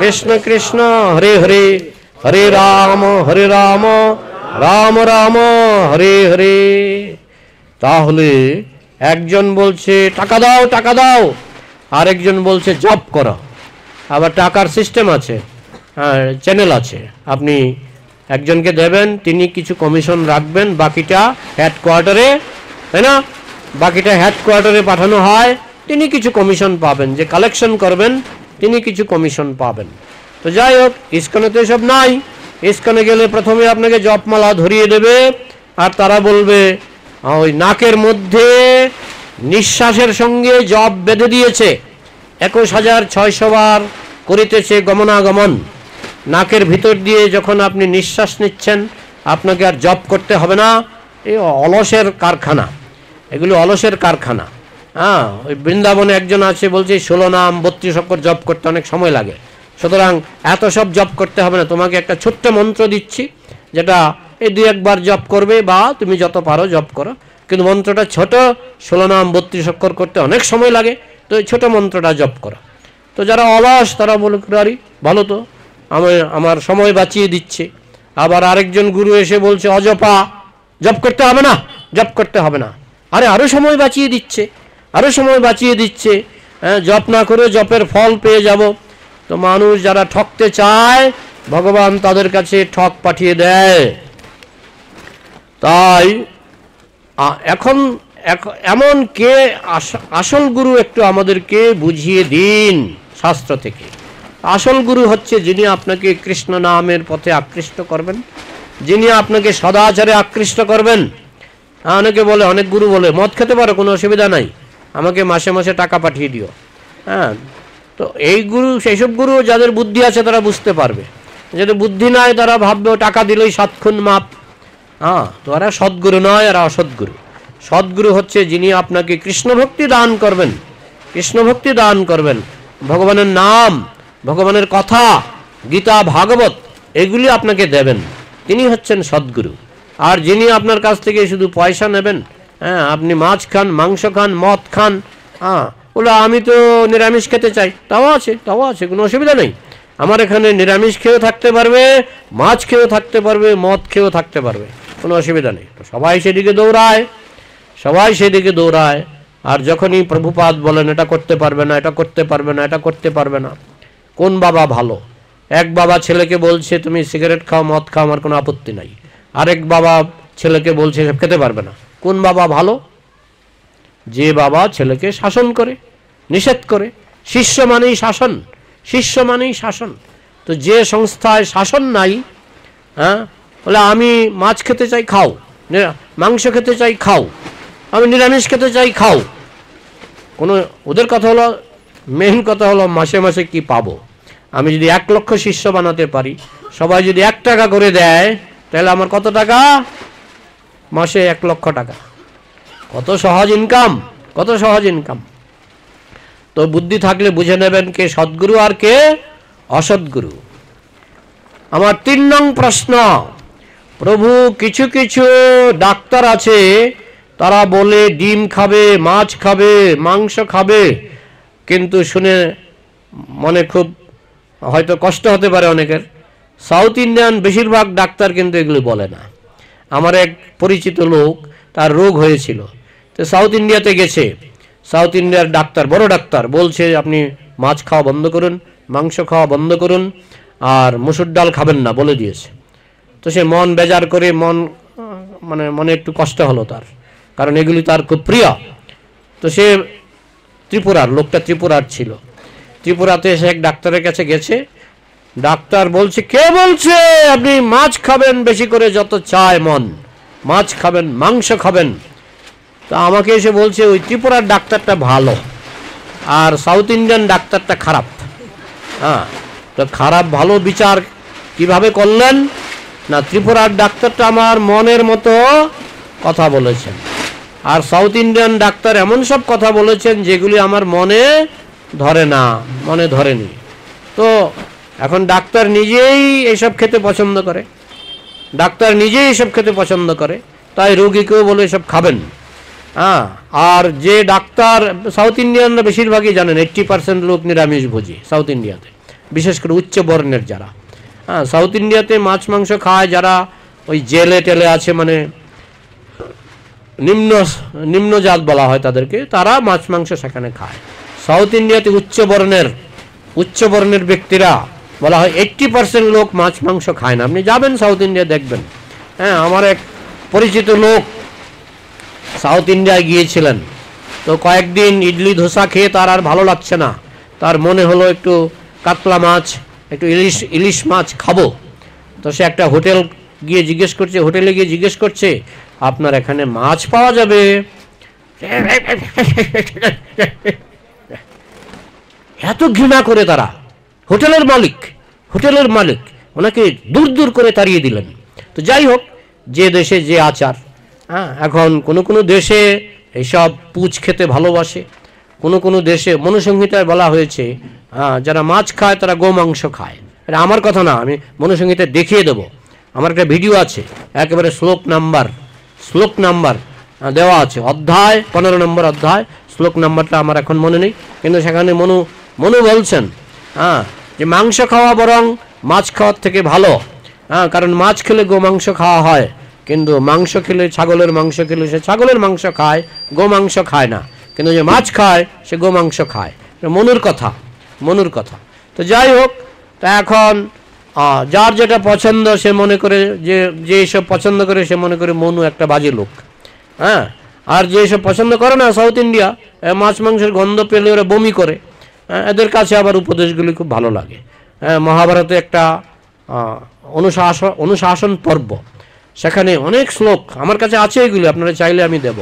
[SPEAKER 1] কৃষ্ণ কৃষ্ণ হরে হরে, হরে রাম রাম রাম হরে হরে। তাহলে একজন বলছে টাকা দাও টাকা দাও, আরেকজন বলছে জপ করো। আবার টাকার সিস্টেম আছে, চ্যানেল আছে, আপনি একজনকে দেবেন, তিনি কিছু কমিশন রাখবেন, বাকিটা হেডকোয়ার্টারে, তাই না? বাকিটা হেডকোয়ার্টারে পাঠানো হয়, তিনি কিছু কমিশন পাবেন, যে কালেকশন করবেন তিনি কিছু কমিশন পাবেন। তো যাই হোক, ইস্কনে তো এসব নাই। ইস্কনে গেলে প্রথমে আপনাকে জপমালা ধরিয়ে দেবে, আর তারা বলবে ওই নাকের মধ্যে নিঃশ্বাসের সঙ্গে জপ বেঁধে দিয়েছে, 21,600 বার করিতেছে গমনাগমন। নাকের ভিতর দিয়ে যখন আপনি নিঃশ্বাস নিচ্ছেন, আপনাকে আর জপ করতে হবে না। এই অলসের কারখানা, এগুলি অলসের কারখানা। হ্যাঁ, ওই বৃন্দাবনে একজন আছে, বলছে 16 নাম 32 অক্ষর জপ করতে অনেক সময় লাগে, সুতরাং এত সব জপ করতে হবে না, তোমাকে একটা ছোট্ট মন্ত্র দিচ্ছি, যেটা এই 2-1 বার জপ করবে, বা তুমি যত পারো জপ করো, কিন্তু মন্ত্রটা ছোট, 16 নাম 32 অক্ষর করতে অনেক সময় লাগে, তো এই ছোট মন্ত্রটা জপ করো। তো যারা অলস তারা বলে আরে ভালো তো, আমার সময় বাঁচিয়ে দিচ্ছে। আবার আরেকজন গুরু এসে বলছে অজপা, জপ করতে হবে না, জপ করতে হবে না, আরে আরো সময় বাঁচিয়ে দিচ্ছে, আরো সময় বাঁচিয়ে দিচ্ছে, জপ না করে জপের ফল পেয়ে যাব। তো মানুষ যারা ঠকতে চায়, ভগবান তাদের কাছে ঠক পাঠিয়ে দেয়। তাই এখন এমন কে আসল গুরু, একটু আমাদেরকে বুঝিয়ে দিন শাস্ত্র থেকে। আসল গুরু হচ্ছে যিনি আপনাকে কৃষ্ণ নামের পথে আকৃষ্ট করবেন, যিনি আপনাকে সদাচারে আকৃষ্ট করবেন। অনেকে বলে, অনেক গুরু বলে মদ খেতে পারো, কোনো অসুবিধা নাই, আমাকে মাসে মাসে টাকা পাঠিয়ে দিও। হ্যাঁ, তো এই গুরু, সেইসব গুরু যাদের বুদ্ধি আছে তারা বুঝতে পারবে, যাদের বুদ্ধি নাই তারা ভাববে টাকা দিলেই 7 খুন মাপ। হ্যাঁ, তো এরা সদ্গুরু নয়, এরা অসৎগুরু। সদ্গুরু হচ্ছে যিনি আপনাকে কৃষ্ণ ভক্তি দান করবেন, কৃষ্ণ ভক্তি দান করবেন, ভগবানের নাম, ভগবানের কথা, গীতা ভাগবত এগুলি আপনাকে দেবেন, তিনি হচ্ছেন সদ্গুরু। আর যিনি আপনার কাছ থেকে শুধু পয়সা নেবেন, হ্যাঁ, আপনি মাছ খান, মাংস খান, মদ খান, হ্যাঁ, বলে আমি তো নিরামিষ খেতে চাই, তাও আছে, তাও আছে, কোনো অসুবিধা নেই, আমার এখানে নিরামিষ খেয়েও থাকতে পারবে, মাছ খেয়েও থাকতে পারবে, মদ খেয়েও থাকতে পারবে, কোনো অসুবিধা নেই। তো সবাই সেদিকে দৌড়ায়, সবাই সেদিকে দৌড়ায়। আর যখনই প্রভুপাদ বলেন এটা করতে পারবে না, এটা করতে পারবে না, এটা করতে পারবে না, কোন বাবা ভালো? এক বাবা ছেলেকে বলছে তুমি সিগারেট খাও, মদ খাও, আমার কোনো আপত্তি নাই, আরেক বাবা ছেলেকে বলছে সব খেতে পারবে না। কোন বাবা ভালো? যে বাবা ছেলেকে শাসন করে, নিষেধ করে। শিষ্য মানেই শাসন, শিষ্য মানেই শাসন। তো যে সংস্থায় শাসন নাই, হ্যাঁ, বলে আমি মাছ খেতে চাই, খাও, মাংস খেতে চাই, খাও, আমি নিরামিষ খেতে চাই, খাও, কোনো, ওদের কথা হলো, মেইন কথা হলো মাসে মাসে কি পাবো। আমি যদি 1 লক্ষ শিষ্য বানাতে পারি, সবাই যদি 1 টাকা করে দেয়, তাহলে আমার কত টাকা? মাসে 1 লক্ষ টাকা। কত সহজ ইনকাম, কত সহজ ইনকাম। তো বুদ্ধি থাকলে বুঝে নেবেন কে সদ্গুরু আর কে অসদ্গুরু। আমার 3 নং প্রশ্ন, প্রভু কিছু কিছু ডাক্তার আছে তারা বলে ডিম খাবে, মাছ খাবে, মাংস খাবে, কিন্তু শুনে মনে খুব হয়তো কষ্ট হতে পারে অনেকের। সাউথ ইন্ডিয়ান বেশিরভাগ ডাক্তার কিন্তু এগুলো বলে না। আমার এক পরিচিত লোক, তার রোগ হয়েছিল, তো সাউথ ইন্ডিয়াতে গেছে। সাউথ ইন্ডিয়ার ডাক্তার, বড় ডাক্তার, বলছে আপনি মাছ খাওয়া বন্ধ করুন, মাংস খাওয়া বন্ধ করুন, আর মসুর ডাল খাবেন না, বলে দিয়েছে। তো সে মন বেজার করে, মনে একটু কষ্ট হলো তার, কারণ এগুলি তার খুব প্রিয়। তো সে ত্রিপুরার, লোকটা ত্রিপুরার ছিল। ত্রিপুরাতে এসে এক ডাক্তারের কাছে গেছে। ডাক্তার বলছে, কে বলছে আপনি মাছ খাবেন বেশি করে, যত চায় মন, মাছ খাবেন, মাংস খাবেন। তো আমাকে এসে বলছে ওই ত্রিপুরার ডাক্তারটা ভালো আর সাউথ ইন্ডিয়ান ডাক্তারটা খারাপ। হ্যাঁ, তো খারাপ ভালো বিচার কিভাবে করলেন না, ত্রিপুরার ডাক্তারটা আমার মনের মতো কথা বলেছেন, আর সাউথ ইন্ডিয়ান ডাক্তার এমন সব কথা বলেছেন যেগুলি আমার মনে ধরে না, মনে ধরেনি। তো এখন ডাক্তার নিজেই এসব খেতে পছন্দ করে, ডাক্তার নিজেই এসব খেতে পছন্দ করে, তাই রোগীকেও বলে এসব খাবেন। হ্যাঁ, আর যে ডাক্তার, সাউথ ইন্ডিয়ানরা বেশিরভাগই জানেন 80% লোক নিরামিষভোজী সাউথ ইন্ডিয়াতে, বিশেষ করে উচ্চ বর্ণের যারা। হ্যাঁ, সাউথ ইন্ডিয়াতে মাছ মাংস খায় যারা ওই জেলে টেলে আছে, মানে নিম্ন জাত বলা হয় তাদেরকে, তারা মাছ মাংস সেখানে খায়। সাউথ ইন্ডিয়াতে উচ্চ বর্ণের ব্যক্তিরা বলা হয় 80% লোক মাছ মাংস খায় না। আপনি যাবেন সাউথ ইন্ডিয়া দেখবেন। হ্যাঁ, আমার এক পরিচিত লোক সাউথ ইন্ডিয়ায় গিয়েছিলেন, তো কয়েকদিন ইডলি ধোসা খেয়ে তার আর ভালো লাগছে না, তার মনে হলো একটু কাতলা মাছ, একটু ইলিশ মাছ খাবো। তো সে একটা হোটেলে গিয়ে জিজ্ঞেস করছে আপনার এখানে মাছ পাওয়া যাবে? এত ঘৃণা করে তারা, হোটেলের মালিক ওনাকে দূর করে তাড়িয়ে দিলেন। তো যাই হোক, যে দেশে যে আচার। হ্যাঁ, এখন কোনো দেশে এইসব পুঁচ খেতে ভালোবাসে, কোনো দেশে মনুসংহিতায় বলা হয়েছে যারা মাছ খায় তারা গোমাংস খায়। এটা আমার কথা না, আমি মনুসংহিতায় দেখিয়ে দেবো। আমার একটা ভিডিও আছে, একেবারে শ্লোক নাম্বার দেওয়া আছে, অধ্যায় 15 নম্বর অধ্যায়, শ্লোক নাম্বারটা আমার এখন মনে নেই, কিন্তু সেখানে মনু বলছেন যে মাংস খাওয়া বরং মাছ খাওয়ার থেকে ভালো। কারণ মাছ খেলে গোমাংস খাওয়া হয়, কিন্তু মাংস খেলে, ছাগলের মাংস খেলে সে ছাগলের মাংস খায়, গোমাংস খায় না। কিন্তু যে মাছ খায় সে গোমাংস খায়। মনুর কথা। তো যাই হোক, তা এখন যার যেটা পছন্দ সে মনে করে, যে সব পছন্দ করে সে মনে করে মনু একটা বাজে লোক। হ্যাঁ, আর যে সব পছন্দ করে না, সাউথ ইন্ডিয়া, মাছ মাংসের গন্ধ পেলে ওরা বমি করে। এদের কাছে আবার উপদেশগুলি খুব ভালো লাগে। মহাভারতে একটা অনুশাসন পর্ব, সেখানে অনেক শ্লোক আমার কাছে আছে, এগুলি আপনারা চাইলে আমি দেব।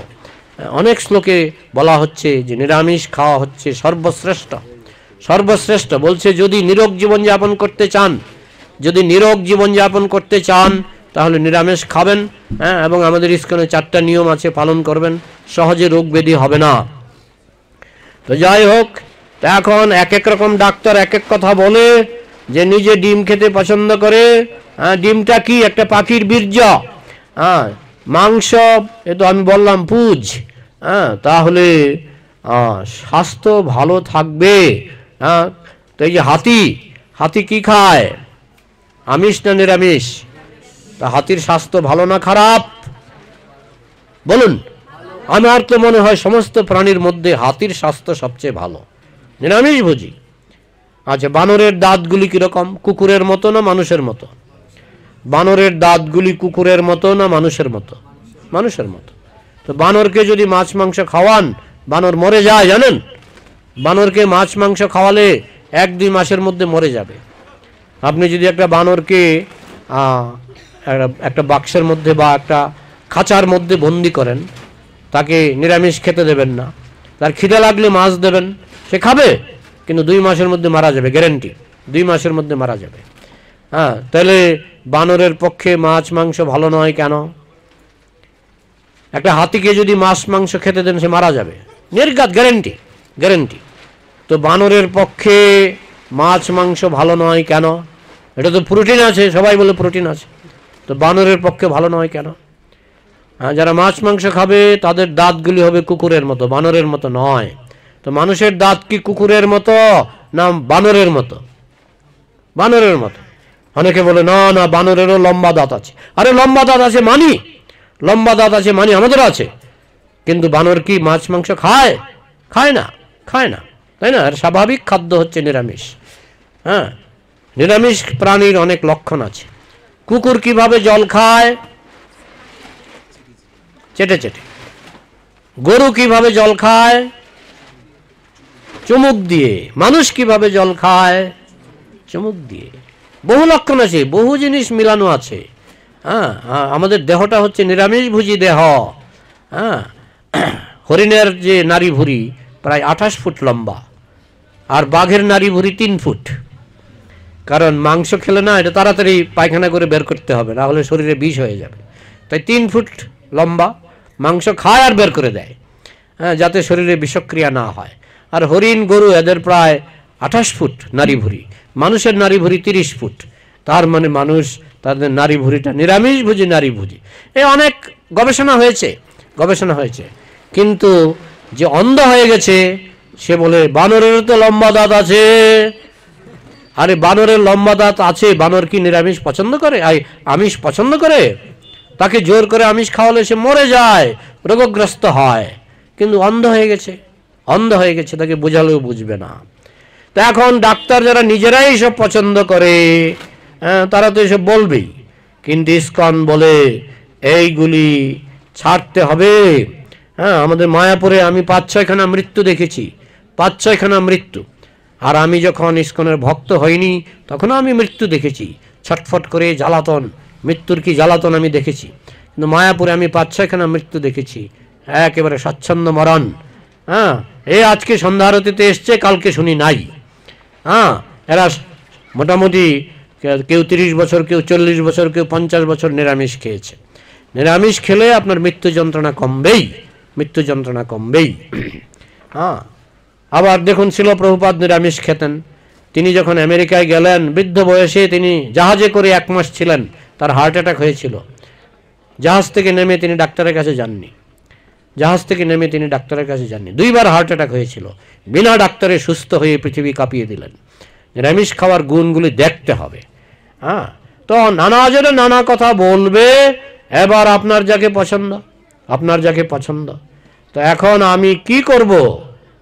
[SPEAKER 1] অনেক শ্লোকে বলা হচ্ছে যে নিরামিষ খাওয়া হচ্ছে সর্বশ্রেষ্ঠ। বলছে যদি নিরোগ জীবনযাপন করতে চান তাহলে নিরামিষ খাবেন। হ্যাঁ, এবং আমাদের ইস্কনে 4টা নিয়ম আছে, পালন করবেন, সহজে রোগ ব্যাধি হবে না। তো যাই হোক, এখন এক রকম ডাক্তার এক কথা বলে, যে নিজে ডিম খেতে পছন্দ করে। ডিমটা কি? একটা পাখির বীর্য। মাংস, এ তো আমি বললাম পুঁজ। তাহলে স্বাস্থ্য ভালো থাকবে। তো এই যে হাতি কি খায়? আমিষ না নিরামিষ? তা হাতির স্বাস্থ্য ভালো না খারাপ বলুন? আমার তো মনে হয় সমস্ত প্রাণীর মধ্যে হাতির স্বাস্থ্য সবচেয়ে ভালো, নিরামিষভোজী। আচ্ছা, বানরের দাঁতগুলি কিরকম? কুকুরের মতো না মানুষের মতো? বানরের দাঁতগুলি কুকুরের মতো না মানুষের মতো? মানুষের মতো। তো বানরকে যদি মাছ মাংস খাওয়ান, বানর মরে যায়, জানেন? বানরকে মাছ মাংস খাওয়ালে 1-2 মাসের মধ্যে মরে যাবে। আপনি যদি একটা বানরকে একটা বাক্সের মধ্যে বা একটা খাঁচার মধ্যে বন্দি করেন, তাকে নিরামিষ খেতে দেবেন না, তার খিদে লাগলে মাছ দেবেন, সে খাবে, কিন্তু 2 মাসের মধ্যে মারা যাবে, গ্যারান্টি, 2 মাসের মধ্যে মারা যাবে। তাহলে বানরের পক্ষে মাছ মাংস ভালো নয় কেন? একটা হাতিকে যদি মাছ মাংস খেতে দেন সে মারা যাবে, নির্ঘাত গ্যারেন্টি, গ্যারেন্টি। তো বানরের পক্ষে মাছ মাংস ভালো নয় কেন? এটা তো প্রোটিন আছে, সবাই বলে প্রোটিন আছে, তো বানরের পক্ষে ভালো নয় কেন? হ্যাঁ, যারা মাছ মাংস খাবে তাদের দাঁতগুলি হবে কুকুরের মতো, বানরের মতো নয়। তো মানুষের দাঁত কি কুকুরের মতো না বানরের মতো? বানরের মতো। অনেকে বলে না না বানরেরও লম্বা দাঁত আছে। আরে লম্বা দাঁত আছে মানি, লম্বা দাঁত আছে মানি, আমাদেরও আছে, কিন্তু বানর কি মাছ মাংস খায়? খায় না, খায় না, তাই না? আর স্বাভাবিক খাদ্য হচ্ছে নিরামিষ। হ্যাঁ, নিরামিষ প্রাণীর অনেক লক্ষণ আছে। কুকুর কিভাবে জল খায়? চেটে চেটে। গরু কিভাবে জল খায়? চুমুক দিয়ে। মানুষ কিভাবে জল খায়? চুমুক দিয়ে। বহু লক্ষণ আছে, বহু জিনিস মিলানো আছে। হ্যাঁ, আমাদের দেহটা হচ্ছে নিরামিষভোজী দেহ। হ্যাঁ, হরিণের যে নারী ভুঁড়ি প্রায় 28 ফুট লম্বা, আর বাঘের নারী ভুঁড়ি 3 ফুট। কারণ মাংস খেলে না এটা তাড়াতাড়ি পায়খানা করে বের করতে হবে, না হলে শরীরে বিষ হয়ে যাবে। তাই 3 ফুট লম্বা, মাংস খায় আর বের করে দেয়, হ্যাঁ, যাতে শরীরে বিষক্রিয়া না হয়। আর হরিণ গরু এদের প্রায় 28 ফুট নারী ভুঁড়ি, মানুষের নারী ভুঁড়ি 30 ফুট। তার মানে মানুষ তাদের নারী ভুঁড়িটা নিরামিষভোজী নারী ভুঁড়ি। এই অনেক গবেষণা হয়েছে, গবেষণা হয়েছে। কিন্তু যে অন্ধ হয়ে গেছে সে বলে বানরেরও তো লম্বা দাঁত আছে। আরে বানরের লম্বা দাঁত আছে, বানর কি নিরামিষ পছন্দ করে? আমিষ পছন্দ করে? তাকে জোর করে আমিষ খাওয়ালে সে মরে যায়, রোগগ্রস্ত হয়। কিন্তু অন্ধ হয়ে গেছে, অন্ধ হয়ে গেছে, তাকে বোঝালেও বুঝবে না। তা এখন ডাক্তার যারা নিজেরাই এসব পছন্দ করে, তারা তো এসব বলবেই। কিন্তু ইসকন বলে এইগুলি ছাড়তে হবে। হ্যাঁ, আমাদের মায়াপুরে আমি 5-6খানা মৃত্যু দেখেছি, 5-6খানা মৃত্যু। আর আমি যখন ইসকনের ভক্ত হইনি তখনও আমি মৃত্যু দেখেছি, ছটফট করে জ্বালাতন, মৃত্যুর কি জ্বালাতন আমি দেখেছি। কিন্তু মায়াপুরে আমি 5-6খানা মৃত্যু দেখেছি, একেবারে স্বচ্ছন্দ মরণ। হ্যাঁ, এই আজকে সন্ধ্যা আরতিতে এসছে, কালকে শুনি নাই। হ্যাঁ, এরা মোটামুটি কেউ 30 বছর, কেউ 40 বছর, কেউ 50 বছর নিরামিষ খেয়েছে। নিরামিষ খেলে আপনার মৃত্যু যন্ত্রণা কমবেই, মৃত্যু যন্ত্রণা কমবেই। হ্যাঁ, আবার দেখুন শিল প্রভুপাদ নিরামিষ খেতেন। তিনি যখন আমেরিকায় গেলেন বৃদ্ধ বয়সে, তিনি জাহাজে করে 1 মাস ছিলেন, তার হার্ট অ্যাটাক হয়েছিল। জাহাজ থেকে নেমে তিনি ডাক্তারের কাছে যাননি, জাহাজ থেকে নেমে তিনি ডাক্তারের কাছে যাননি। 2 বার হার্ট অ্যাটাক হয়েছিল, বিনা ডাক্তারে সুস্থ হয়ে পৃথিবী কাঁপিয়ে দিলেন। নিরামিষ খাওয়ার গুণগুলি দেখতে হবে। হ্যাঁ, তো নানা জনে নানা কথা বলবে। এবার আপনার যাকে পছন্দ, আপনার যাকে পছন্দ। তো এখন আমি কি করব?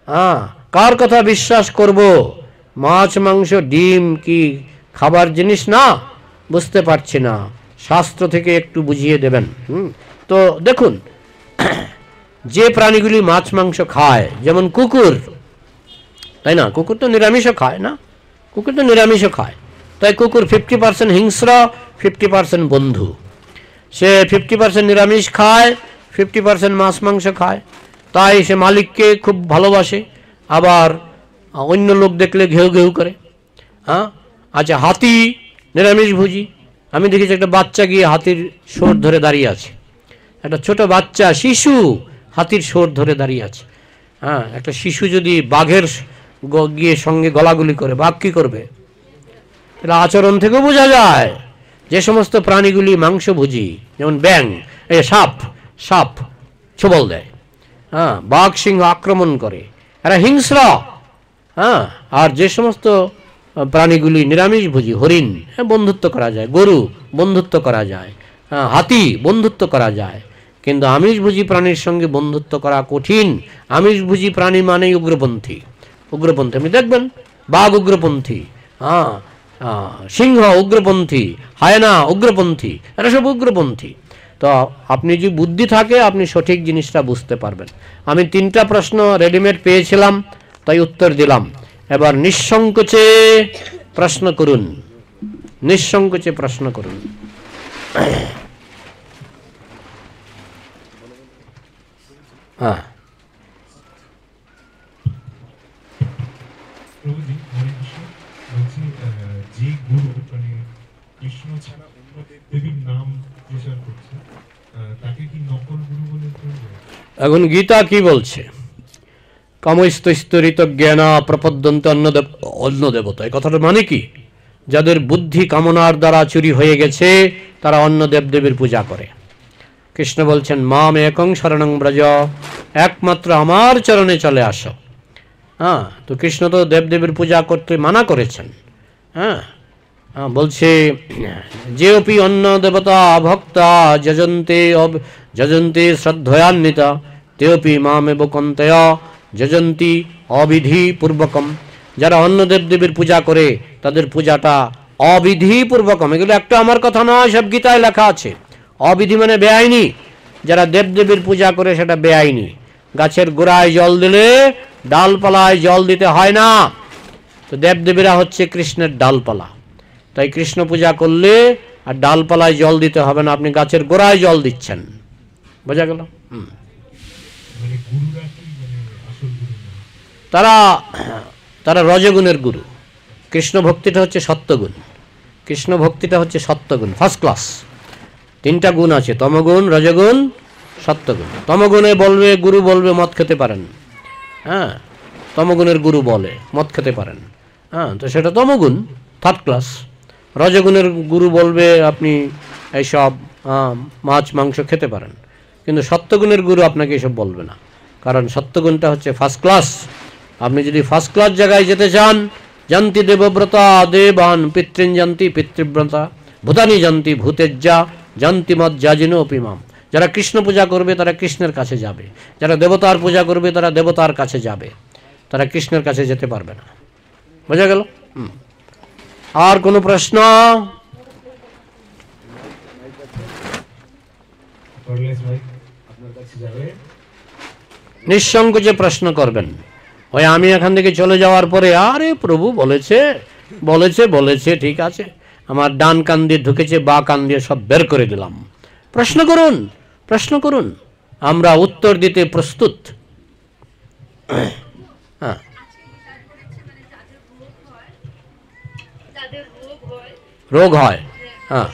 [SPEAKER 1] হ্যাঁ, কার কথা বিশ্বাস করব? মাছ মাংস ডিম কি খাবার জিনিস না? বুঝতে পারছি না, শাস্ত্র থেকে একটু বুঝিয়ে দেবেন। তো দেখুন, যে প্রাণীগুলি মাছ মাংস খায়, যেমন কুকুর, তাই না? কুকুর তো নিরামিষও খায় না, কুকুর তো নিরামিষও খায়। তাই কুকুর 50% হিংস্র, 50% বন্ধু। সে 50% নিরামিষ খায়, 50% মাছ মাংস খায়। তাই সে মালিককে খুব ভালোবাসে, আবার অন্য লোক দেখলে ঘেউ ঘেউ করে। হ্যাঁ, আচ্ছা, হাতি নিরামিষভোজী। আমি দেখেছি একটা বাচ্চা গিয়ে হাতির শোর ধরে দাঁড়িয়ে আছে, একটা ছোট বাচ্চা শিশু হাতির শোর ধরে দাঁড়িয়ে আছে। হ্যাঁ, একটা শিশু যদি বাঘের গিয়ে সঙ্গে গলাগুলি করে, বাঘ কি করবে? এটা আচরণ থেকেও বোঝা যায়। যে সমস্ত প্রাণীগুলি মাংসভোজী, যেমন ব্যাং, সাপ, সাপ ছোবল দেয়। হ্যাঁ, বাঘ সিংহ আক্রমণ করে, এরা হিংস্র। হ্যাঁ, আর যে সমস্ত প্রাণীগুলি নিরামিষভোজী, হরিণ, বন্ধুত্ব করা যায়, গরু বন্ধুত্ব করা যায়, হাতি বন্ধুত্ব করা যায়। কিন্তু আমিষভোজী প্রাণীর সঙ্গে বন্ধুত্ব করা কঠিন। আমিষভোজী প্রাণী মানেই উগ্রপন্থী, উগ্রপন্থী। আপনি দেখবেন বাঘ উগ্রপন্থী, হ্যাঁ, সিংহ উগ্রপন্থী, হায়না উগ্রপন্থী, এরা সব উগ্রপন্থী। তো আপনি যদি বুদ্ধি থাকে আপনি সঠিক জিনিসটা বুঝতে পারবেন। আমি 3টা প্রশ্ন রেডিমেড পেয়েছিলাম, তাই উত্তর দিলাম। এবার নিঃসংকোচে প্রশ্ন করুন, নিঃসংকোচে প্রশ্ন করুন। হ্যাঁ,
[SPEAKER 2] যে গুরু মানে কৃষ্ণ ছাড়া অন্য দেবীর নাম প্রচার করছে, তাকে কি নকল গুরু বলে ধরবে?
[SPEAKER 1] এখন গীতা কি বলছে? কামস্তরিত জ্ঞানা প্রপদ্যন্ত অন্য দেবতা, এই কথাটা মানে কি? যাদের বুদ্ধি কামনার দ্বারা চুরি হয়ে গেছে তারা অন্য দেবদেবীর পূজা করে। কৃষ্ণ বলছেন মাম একং শরণং ব্রজ, একমাত্র আমার চরণে চলে আসো। হ্যাঁ, তো কৃষ্ণ তো দেবদেবীর পূজা করতে মানা করেছেন। হ্যাঁ, বলছে যেপি অন্য দেবতা ভক্তা যজন্তে শ্রদ্ধয়ান্বিতা তেপি মামেব কন্তয়া যজন্তি অবিধি পূর্বকম। যারা অন্য দেবদেবীর পূজা করে তাদের পূজাটা অবিধি পূর্বকম। এগুলো একটা আমার কথা নয়, সব গীতায় লেখা আছে। অবিধি মানে বেআইনি। যারা দেবদেবীর পূজা করে সেটা বেআইনি। গাছের গোড়ায় জল দিলে ডালপালায় জল দিতে হয় না। তো দেবদেবীরা হচ্ছে কৃষ্ণের ডালপালা, তাই কৃষ্ণ পূজা করলে আর ডালপালায় জল দিতে হবে না, আপনি গাছের গোড়ায় জল দিচ্ছেন। বোঝা গেল?
[SPEAKER 2] মানে গুরুরা কি মানে আসল গুরু না?
[SPEAKER 1] তারা রজগুণের গুরু। কৃষ্ণ ভক্তিটা হচ্ছে সত্যগুণ। কৃষ্ণ ভক্তিটা হচ্ছে সত্যগুণ, ফার্স্ট ক্লাস। তিনটা গুণ আছে, তমগুণ, রজগুণ, সত্যগুণ। তমগুণে বলবে গুরু বলবে মদ খেতে পারেন। হ্যাঁ, তমগুণের গুরু বলে মদ খেতে পারেন। হ্যাঁ, তো সেটা তমগুণ, থার্ড ক্লাস। রজগুণের গুরু বলবে আপনি এইসব মাছ মাংস খেতে পারেন। কিন্তু সত্যগুণের গুরু আপনাকে এসব বলবে না, কারণ সত্যগুণটা হচ্ছে ফার্স্ট ক্লাস। আপনি যদি ফার্স্ট ক্লাস জায়গায় যেতে চান, জান্তি দেবব্রতা দেবান পিতৃন জান্তি পিতৃব্রতা ভূতানি জান্তি ভূতেজ্জা জান্তি মজ্জাজিন অপিমাম। যারা কৃষ্ণ পূজা করবে তারা কৃষ্ণের কাছে যাবে, যারা দেবতার পূজা করবে তারা দেবতার কাছে যাবে, তারা কৃষ্ণের কাছে যেতে পারবে না। বোঝা গেল? আর কোনো প্রশ্ন? নিঃসংকোচে প্রশ্ন করবেন। ওই আমি এখান থেকে চলে যাওয়ার পরে আরে প্রভু বলেছে বলেছে বলেছে ঠিক আছে, আমার ডান কান দিয়ে ঢুকেছে, বা কান দিয়ে সব বের করে দিলাম। প্রশ্ন করুন, প্রশ্ন করুন, আমরা উত্তর দিতে প্রস্তুত। হ্যাঁ, রোগ হয়। হ্যাঁ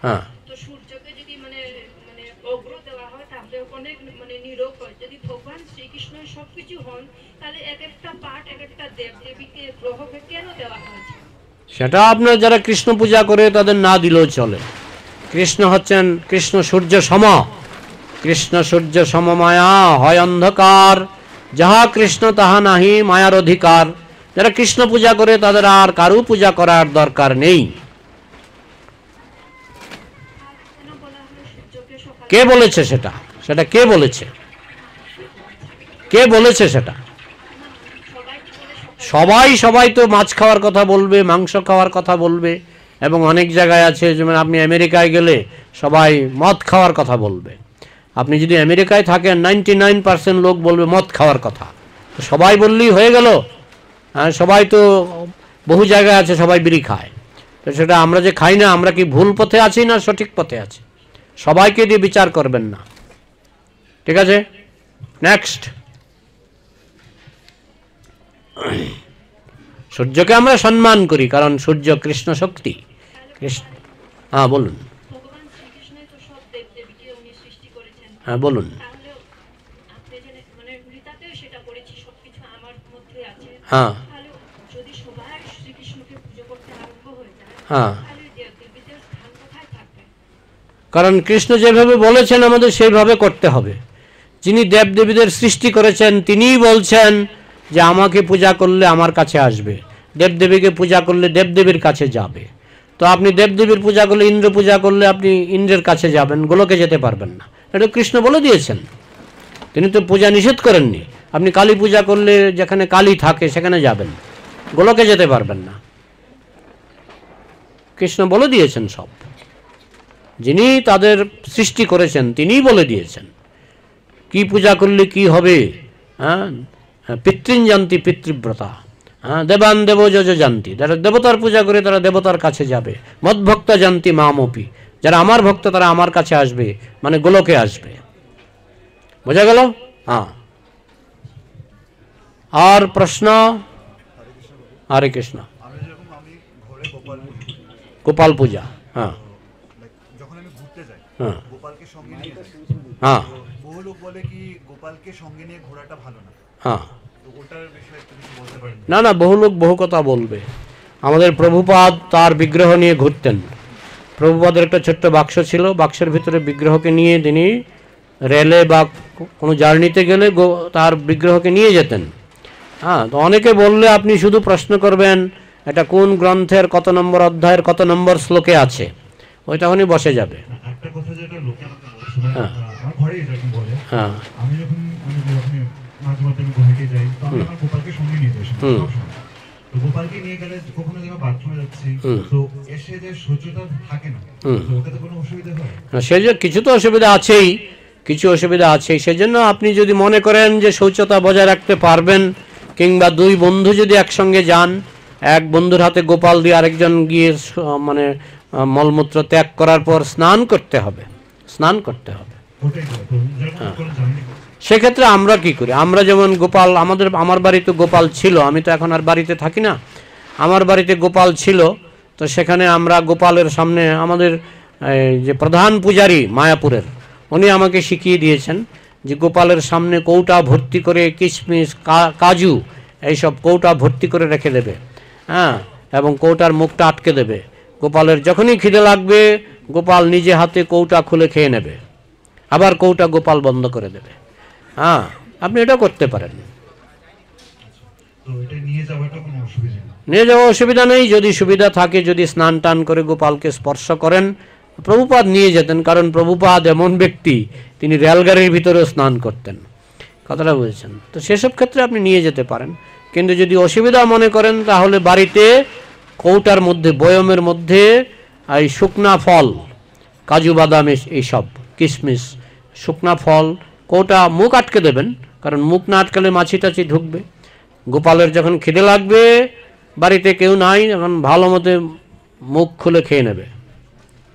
[SPEAKER 1] হ্যাঁ,
[SPEAKER 3] সূর্যকে যদি মানে মানে অগ্র দেওয়া হয় তাহলে অনেক মানে নিরোগ হয়। যদি ভগবান শ্রীকৃষ্ণ সবকিছু হন তাহলে এক একটা পাঠ এক একটা দেব দেবীকে গ্রহকে কেন দেওয়া হয়েছে?
[SPEAKER 1] সেটা আপনার যারা কৃষ্ণ পূজা করে তাদের না দিলেও চলে। কৃষ্ণ হচ্ছেন কৃষ্ণ সূর্য সম, কৃষ্ণ সূর্য সম মায়া হয় অন্ধকার, যাহা কৃষ্ণ তাহা নাহি মায়ার অধিকার। যারা কৃষ্ণ পূজা করে তাদের আর কারু পূজা করার দরকার নেই। কে বলেছে সেটা? সেটা কে বলেছে? কে বলেছে সেটা? সবাই তো মাছ খাওয়ার কথা বলবে, মাংস খাওয়ার কথা বলবে, এবং অনেক জায়গায় আছে, যেমন আপনি আমেরিকায় গেলে সবাই মদ খাওয়ার কথা বলবে। আপনি যদি আমেরিকায় থাকেন 99% লোক বলবে মদ খাওয়ার কথা। তো সবাই বললেই হয়ে গেল? হ্যাঁ, সবাই তো বহু জায়গায় আছে সবাই বিড়ি খায়। তো সেটা আমরা যে খাই না, আমরা কি ভুল পথে আছি না সঠিক পথে আছি? সবাইকে দিয়ে বিচার করবেন না, ঠিক আছে? নেক্সট। সূর্যকে আমরা সম্মান করি কারণ সূর্য কৃষ্ণ শক্তি। কৃষ্ণ, হ্যাঁ বলুন।
[SPEAKER 3] ভগবান শ্রীকৃষ্ণই তো সব দেব দেবীকে উনি সৃষ্টি করেছেন।
[SPEAKER 1] হ্যাঁ বলুন।
[SPEAKER 3] তাহলে আপনি যে মানে গীতাতেও সেটা পড়েছি সবকিছু আমার মধ্যে আছে।
[SPEAKER 1] হ্যাঁ
[SPEAKER 3] তাহলে যদি সবাই শ্রীকৃষ্ণকে পুজো করতে আরম্ভ হয়ে যায়
[SPEAKER 1] হ্যাঁ,
[SPEAKER 3] তাহলে দেব দেবীদের স্থান কোথায় থাকবে?
[SPEAKER 1] কারণ কৃষ্ণ যেভাবে বলেছেন আমাদের সেইভাবে করতে হবে। যিনি দেবদেবীদের সৃষ্টি করেছেন তিনিই বলছেন যে আমাকে পূজা করলে আমার কাছে আসবে, দেবদেবীকে পূজা করলে দেবদেবীর কাছে যাবে। তো আপনি দেবদেবীর পূজা করলে, ইন্দ্র পূজা করলে আপনি ইন্দ্রের কাছে যাবেন, গোলকে যেতে পারবেন না। এটা কৃষ্ণ বলে দিয়েছেন, তিনি তো পূজা নিষেধ করেননি। আপনি কালী পূজা করলে যেখানে কালী থাকে সেখানে যাবেন, গোলকে যেতে পারবেন না। কৃষ্ণ বলে দিয়েছেন সব, যিনি তাদের সৃষ্টি করেছেন তিনিই বলে দিয়েছেন কি পূজা করলে কি হবে। হ্যাঁ, পিতৃন জান্তি পিতৃব্রতা, হ্যাঁ, দেবান দেব যজ জান্তি। যারা দেবতার পূজা করে তারা দেবতার কাছে যাবে। মদ্ভক্ত জান্তি মামপি, যারা আমার ভক্ত তারা আমার কাছে আসবে, মানে গোলকে আসবে। বোঝা গেল? হ্যাঁ। আর প্রশ্ন? হরে কৃষ্ণ। গোপাল পূজা, হ্যাঁ
[SPEAKER 4] যখন আমি ঘুরতে যাই,
[SPEAKER 1] হ্যাঁ
[SPEAKER 4] গোপাল গোপালকে সঙ্গে নিয়ে যায়।
[SPEAKER 1] হ্যাঁ
[SPEAKER 4] তো বহু লোক বলে কি গোপালকে সঙ্গে নিয়ে ঘোরাটা ভালো না,
[SPEAKER 1] হ্যাঁ
[SPEAKER 4] তো ওটার বিষয়ে একটু কিছু বলতে পারেন?
[SPEAKER 1] না না, বহু লোক বহু কথা বলবে। আমাদের প্রভুপাদ তার বিগ্রহ নিয়ে ঘুরতেন। প্রভুপাদের একটা ছোট্ট বাক্স ছিল, বাক্সের ভিতরে বিগ্রহকে নিয়ে তিনি রেলে বা কোনো জার্নিতে গেলে তার বিগ্রহকে নিয়ে যেতেন। হ্যাঁ, তো অনেকে বললে আপনি শুধু প্রশ্ন করবেন এটা কোন গ্রন্থের কত নম্বর অধ্যায়ের কত নম্বর শ্লোকে আছে, ওই তখনই বসে যাবে।
[SPEAKER 2] একটা কথা যেটা লোকে আমাকে বলছে, মানে
[SPEAKER 1] হ্যাঁ।
[SPEAKER 2] আমার ঘরে এরকম বলে,
[SPEAKER 1] হ্যাঁ
[SPEAKER 2] আমি যখন মাঝে মাঝে আমি গুয়াহাটি যাই, তো আমি আমার গোপালকে সঙ্গে নিয়ে যাই
[SPEAKER 1] হুম।
[SPEAKER 2] সবসময়। তো গোপালকে নিয়ে গেলে কখনো যেন বাথরুমে যাচ্ছি,
[SPEAKER 1] হুম।
[SPEAKER 2] তো এসে যে সহ্যতা থাকে না,
[SPEAKER 1] হুম।
[SPEAKER 2] তো ওটাতে কোনো অসুবিধা হয়?
[SPEAKER 1] সেই যে কিছু তো অসুবিধা আছেই, কিছু অসুবিধা আছেই। সেজন্য আপনি যদি মনে করেন যে শৌচতা বজায় রাখতে পারবেন, কিংবা দুই বন্ধু যদি একসঙ্গে যান, এক বন্ধুর হাতে গোপাল দিয়ে আরেকজন গিয়ে মানে মলমূত্র ত্যাগ করার পর স্নান করতে হবে, স্নান করতে হবে।
[SPEAKER 2] ওটাই তো, তো যেরকম কোনো জানি না।
[SPEAKER 1] সেক্ষেত্রে আমরা কি করি, আমরা যেমন গোপাল আমার বাড়িতে গোপাল ছিল, আমি তো এখন আর বাড়িতে থাকি না, আমার বাড়িতে গোপাল ছিল, তো সেখানে আমরা গোপালের সামনে আমাদের যে প্রধান পূজারী মায়াপুরের, উনি আমাকে শিখিয়ে দিয়েছেন যে গোপালের সামনে কৌটা ভর্তি করে কিশমিশ কাজু এইসব কৌটা ভর্তি করে রেখে দেবে। হ্যাঁ, এবং কৌটার মুখটা আটকে দেবে। গোপালের যখনই খিদে লাগবে গোপাল নিজে হাতে কৌটা খুলে খেয়ে নেবে, আবার কৌটা গোপাল বন্ধ করে দেবে। হ্যাঁ, আপনি এটা করতে পারেন।
[SPEAKER 2] তো এটা নিয়ে যাওয়াটা কোনো অসুবিধা নেই?
[SPEAKER 1] নিয়ে যাওয়া অসুবিধা নেই, যদি সুবিধা থাকে, যদি স্নান টান করে গোপালকে স্পর্শ করেন। প্রভুপাদ নিয়ে যেতেন, কারণ প্রভুপাদ এমন ব্যক্তি, তিনি রেলগাড়ির ভিতরেও স্নান করতেন। কথাটা বুঝেছেন তো? সেসব ক্ষেত্রে আপনি নিয়ে যেতে পারেন। কিন্তু যদি অসুবিধা মনে করেন তাহলে বাড়িতে কৌটার মধ্যে, বয়মের মধ্যে এই শুকনা ফল, কাজু বাদাম এইসব কিশমিশ, শুকনা ফল, কৌটা মুখ আটকে দেবেন, কারণ মুখ না আটকালে মাছি টাছি ঢুকবে। গোপালের যখন খিদে লাগবে, বাড়িতে কেউ নাই, এখন ভালো মতো মুখ খুলে খেয়ে নেবে।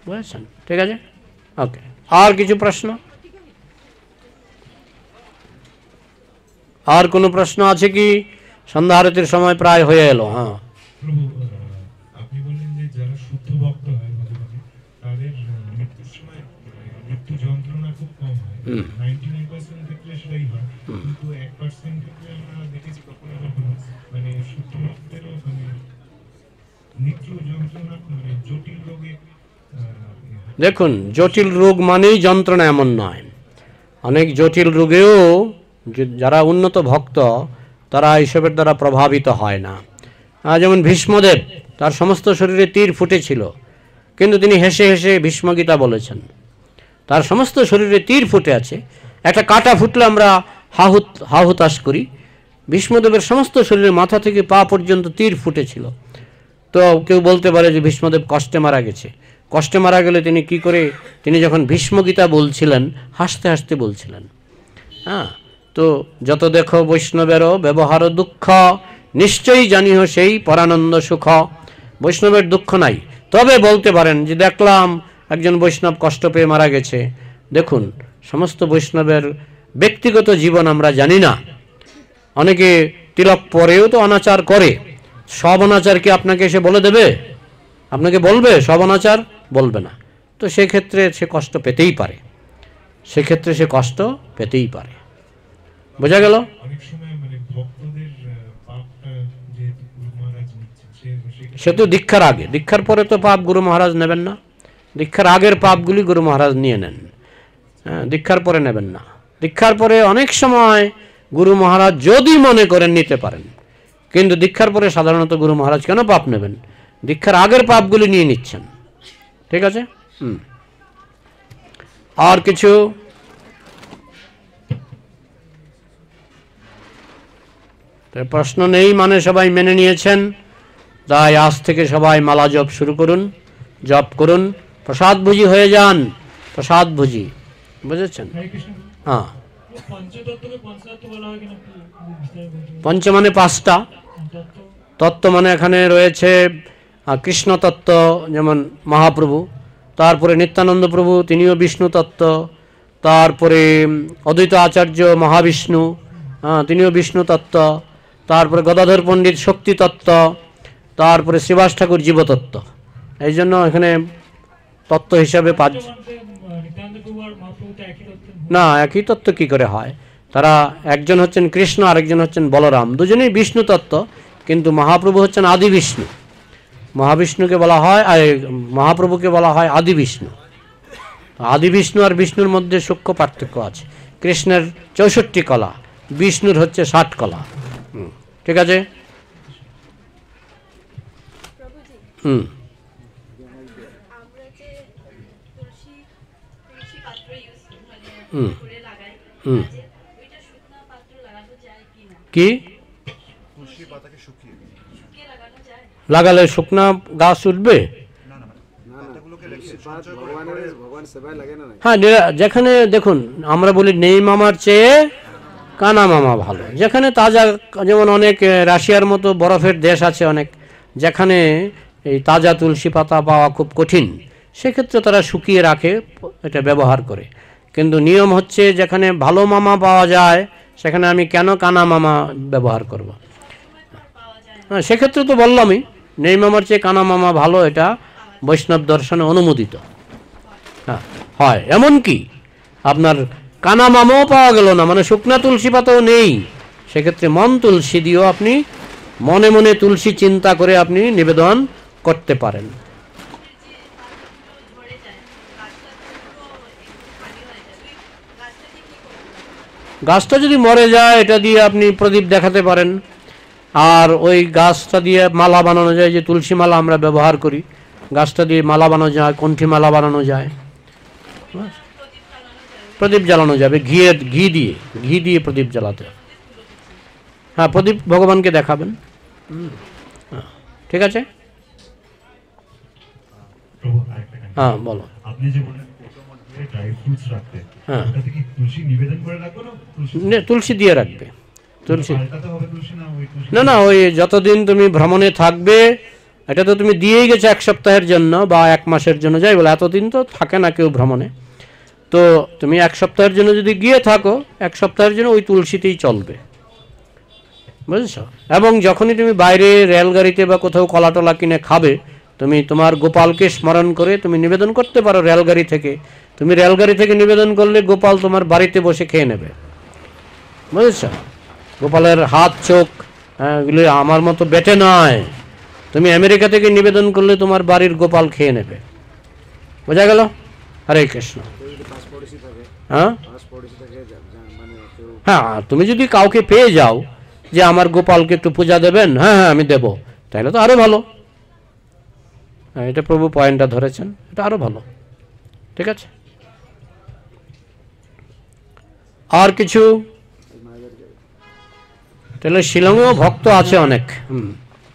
[SPEAKER 1] বুঝেছেন? ঠিক আছে, ওকে। আর কিছু প্রশ্ন? আর কোনো প্রশ্ন আছে কি? সন্ধ্যা আরতির সময় প্রায় হয়ে এলো। হ্যাঁ,
[SPEAKER 2] প্রভু, আপনি বললেন যে যারা শুদ্ধ ভক্ত হয় ভগবানের, তাদের মৃত্যুর সময় মৃত্যু যন্ত্রণা খুব কম হয়। 99% ক্ষেত্রে সেটাই হয়, কিন্তু 1% ক্ষেত্রে আমরা দেখেছি কখনো কখনো মানে শুদ্ধ ভক্তেরও মানে মৃত্যু যন্ত্রণা মানে জটিল রোগে
[SPEAKER 1] দেখুন, জটিল রোগ মানেই যন্ত্রণা এমন নয়। অনেক জটিল রোগেও যারা উন্নত ভক্ত তারা এইসবের দ্বারা প্রভাবিত হয় না। যেমন ভীষ্মদেব, তার সমস্ত শরীরে তীর ফুটেছিল, কিন্তু তিনি হেসে হেসে ভীষ্মগীতা বলেছেন। তার সমস্ত শরীরে তীর ফুটে আছে, একটা কাঁটা ফুটলে আমরা হাহুতাশ করি। ভীষ্মদেবের সমস্ত শরীরে মাথা থেকে পা পর্যন্ত তীর ফুটেছিল। তো কেউ বলতে পারে যে ভীষ্মদেব কষ্টে মারা গেছে। কষ্টে মারা গেলে তিনি কি করে? তিনি যখন ভীষ্মগীতা বলছিলেন হাসতে হাসতে বলছিলেন। হ্যাঁ, তো যত দেখো বৈষ্ণবেরও ব্যবহার দুঃখ, নিশ্চয়ই জানিও সেই পরানন্দ সুখ। বৈষ্ণবের দুঃখ নাই, তবে বলতে পারেন যে দেখলাম একজন বৈষ্ণব কষ্ট পেয়ে মারা গেছে। দেখুন, সমস্ত বৈষ্ণবের ব্যক্তিগত জীবন আমরা জানি না। অনেকে তিলক পরেও তো অনাচার করে। সব অনাচার কি আপনাকে এসে বলে দেবে? আপনাকে বলবে সব অনাচার? বলবে না। তো সেক্ষেত্রে সে কষ্ট পেতেই পারে, সেক্ষেত্রে সে কষ্ট পেতেই পারে। বোঝা গেল?
[SPEAKER 2] অনেক সময় মানে ভক্তদের পাপটা যে গুরু মহারাজ নিচ্ছে,
[SPEAKER 1] সে তো দীক্ষার আগে, দীক্ষার পরে তো পাপ গুরু মহারাজ নেবেন না। দীক্ষার আগের পাপগুলি গুরু মহারাজ নিয়ে নেন। হ্যাঁ, দীক্ষার পরে নেবেন না। দীক্ষার পরে অনেক সময় গুরু মহারাজ যদি মনে করেন নিতে পারেন, কিন্তু দীক্ষার পরে সাধারণত গুরু মহারাজ কেন পাপ নেবেন? দীক্ষার আগের পাপগুলি নিয়ে নিচ্ছেন। ঠিক আছে? আর কিছু? প্রশ্ন নেই মানে সবাই মেনে নিয়েছেন। তাই আজ থেকে সবাই মালা জপ শুরু করুন, জপ করুন, প্রসাদ ভুজি হয়ে যান, প্রসাদ ভুজি। বুঝেছেন? হ্যাঁ, পঞ্চ মানে পাঁচটা, তত্ত্ব মানে এখানে রয়েছে কৃষ্ণ তত্ত্ব, যেমন মহাপ্রভু, তারপরে নিত্যানন্দ প্রভু, তিনিও বিষ্ণু তত্ত্ব, তারপরে অদ্বৈত আচার্য মহাবিষ্ণু, তিনিও বিষ্ণু তত্ত্ব, তারপরে গদাধর পণ্ডিত শক্তি তত্ত্ব, তারপরে শ্রীবাস ঠাকুর জীবতত্ত্ব। এই জন্য এখানে তত্ত্ব হিসাবে
[SPEAKER 5] নিত্যানন্দ প্রভু আর মহাপ্রভু তো একই তত্ত্ব
[SPEAKER 1] না, একই তত্ত্ব কি করে হয়? তারা একজন হচ্ছেন কৃষ্ণ, আরেকজন হচ্ছেন বলরাম, দুজনেই বিষ্ণু তত্ত্ব, কিন্তু মহাপ্রভু হচ্ছেন আদি বিষ্ণু। মহাবিষ্ণুকে বলা হয়, আর মহাপ্রভুকে বলা হয় আদি বিষ্ণু। আদি বিষ্ণু আর বিষ্ণুর মধ্যে সূক্ষ্ম পার্থক্য আছে। কৃষ্ণের 64 কলা, বিষ্ণুর হচ্ছে 60 কলা। ঠিক আছে। হুম,
[SPEAKER 3] আমরা যে তুলসী পাত্র ইউজ
[SPEAKER 1] হুম,
[SPEAKER 3] করে লাগাই,
[SPEAKER 1] হুম।
[SPEAKER 3] যে ওইটা শুকনা পাত্র লাগানো যায় কিনা,
[SPEAKER 1] কি
[SPEAKER 4] তুলসী পাতাকে শুকিয়ে
[SPEAKER 3] শুকিয়ে লাগানো যায়?
[SPEAKER 1] লাগালে শুকনা গাছ উঠবে?
[SPEAKER 4] না না মানে পাতাগুলোকে রেখে সঞ্চয় করে
[SPEAKER 6] ভগবান সেবায় লাগে না?
[SPEAKER 1] হ্যাঁ, যেখানে দেখুন আমরা বলি নেই মামার চেয়ে কানা মামা ভালো। যেখানে তাজা, যেমন অনেক রাশিয়ার মতো বরফের দেশ আছে অনেক, যেখানে এই তাজা তুলসী পাতা পাওয়া খুব কঠিন, সেক্ষেত্রে তারা শুকিয়ে রাখে, এটা ব্যবহার করে। কিন্তু নিয়ম হচ্ছে যেখানে ভালো মামা পাওয়া যায় সেখানে আমি কেন কানা মামা ব্যবহার করব? হ্যাঁ, সেক্ষেত্রে তো বললামই নেই মামার চেয়ে কানা মামা ভালো, এটা বৈষ্ণব দর্শনে অনুমোদিত। হ্যাঁ, হয়। এমনকি আপনার কানা মামাও পাওয়া গেল না, মানে শুকনা তুলসী পাতাও নেই, সেক্ষেত্রে মন তুলসী দিয়েও আপনি মনে মনে তুলসী চিন্তা করে আপনি নিবেদন করতে পারেন।
[SPEAKER 3] যে পাতাগুলো ঝরে যায়, গাছটা পুরো খালি হয়ে যায়, ওই গাছটা দিয়ে কি করবো?
[SPEAKER 1] গাছটা যদি মরে যায় এটা দিয়ে আপনি প্রদীপ দেখাতে পারেন। আর ওই গাছটা দিয়ে মালা বানানো যায়, যে তুলসী মালা আমরা ব্যবহার করি, গাছটা দিয়ে মালা বানানো যায়, কণ্ঠী মালা বানানো যায়, প্রদীপ জ্বালানো যাবে ঘি দিয়ে প্রদীপ জ্বালাতে হবে। হ্যাঁ, প্রদীপ ভগবানকে দেখাবেন। হ্যাঁ, ঠিক আছে।
[SPEAKER 2] প্রভু আরেকটা গান।
[SPEAKER 1] হ্যাঁ, বলো।
[SPEAKER 2] আপনি যে বললেন কোটোর মধ্যে ড্রাই ফ্রুটস রাখতে,
[SPEAKER 1] হ্যাঁ।
[SPEAKER 2] ওটাতে কি তুলসী নিবেদন করে রাখবো না তুলসী
[SPEAKER 1] তুলসী দিয়ে রাখবে। তুলসী
[SPEAKER 2] পাল্টাতে হবে তুলসী না ওই তুলসী?
[SPEAKER 1] না, ওই যতদিন তুমি ভ্রমণে থাকবে, এটা তো তুমি দিয়েই গেছো 1 সপ্তাহের জন্য বা 1 মাসের জন্য, যাই বলে, এতদিন তো থাকে না কেউ ভ্রমণে। তো তুমি 1 সপ্তাহের জন্য যদি গিয়ে থাকো, 1 সপ্তাহের জন্য ওই তুলসীতেই চলবে, বুঝেছ? এবং যখনই তুমি বাইরে রেলগাড়িতে বা কোথাও কলা টলা কিনে খাবে, তুমি তোমার গোপালকে স্মরণ করে তুমি নিবেদন করতে পারো রেলগাড়ি থেকে। তুমি রেলগাড়ি থেকে নিবেদন করলে গোপাল তোমার বাড়িতে বসে খেয়ে নেবে, বুঝেছ? গোপালের হাত চোখ এগুলি আমার মতো বেটে নয়। তুমি আমেরিকা থেকে নিবেদন করলে তোমার বাড়ির গোপাল খেয়ে নেবে, বোঝা গেল? হরে কৃষ্ণ। হ্যাঁ,
[SPEAKER 6] মানে কেউ
[SPEAKER 1] হ্যাঁ, তুমি যদি কাউকে পেয়ে যাও যে আমার গোপালকে একটু পূজা দেবেন, হ্যাঁ হ্যাঁ আমি দেব, তাহলে তো আরো ভালো। হ্যাঁ, এটা প্রভু পয়েন্টটা ধরেছেন, এটা আরো ভালো। ঠিক আছে। আর কিছু? তাহলে শিলংয়েও ভক্ত আছে অনেক।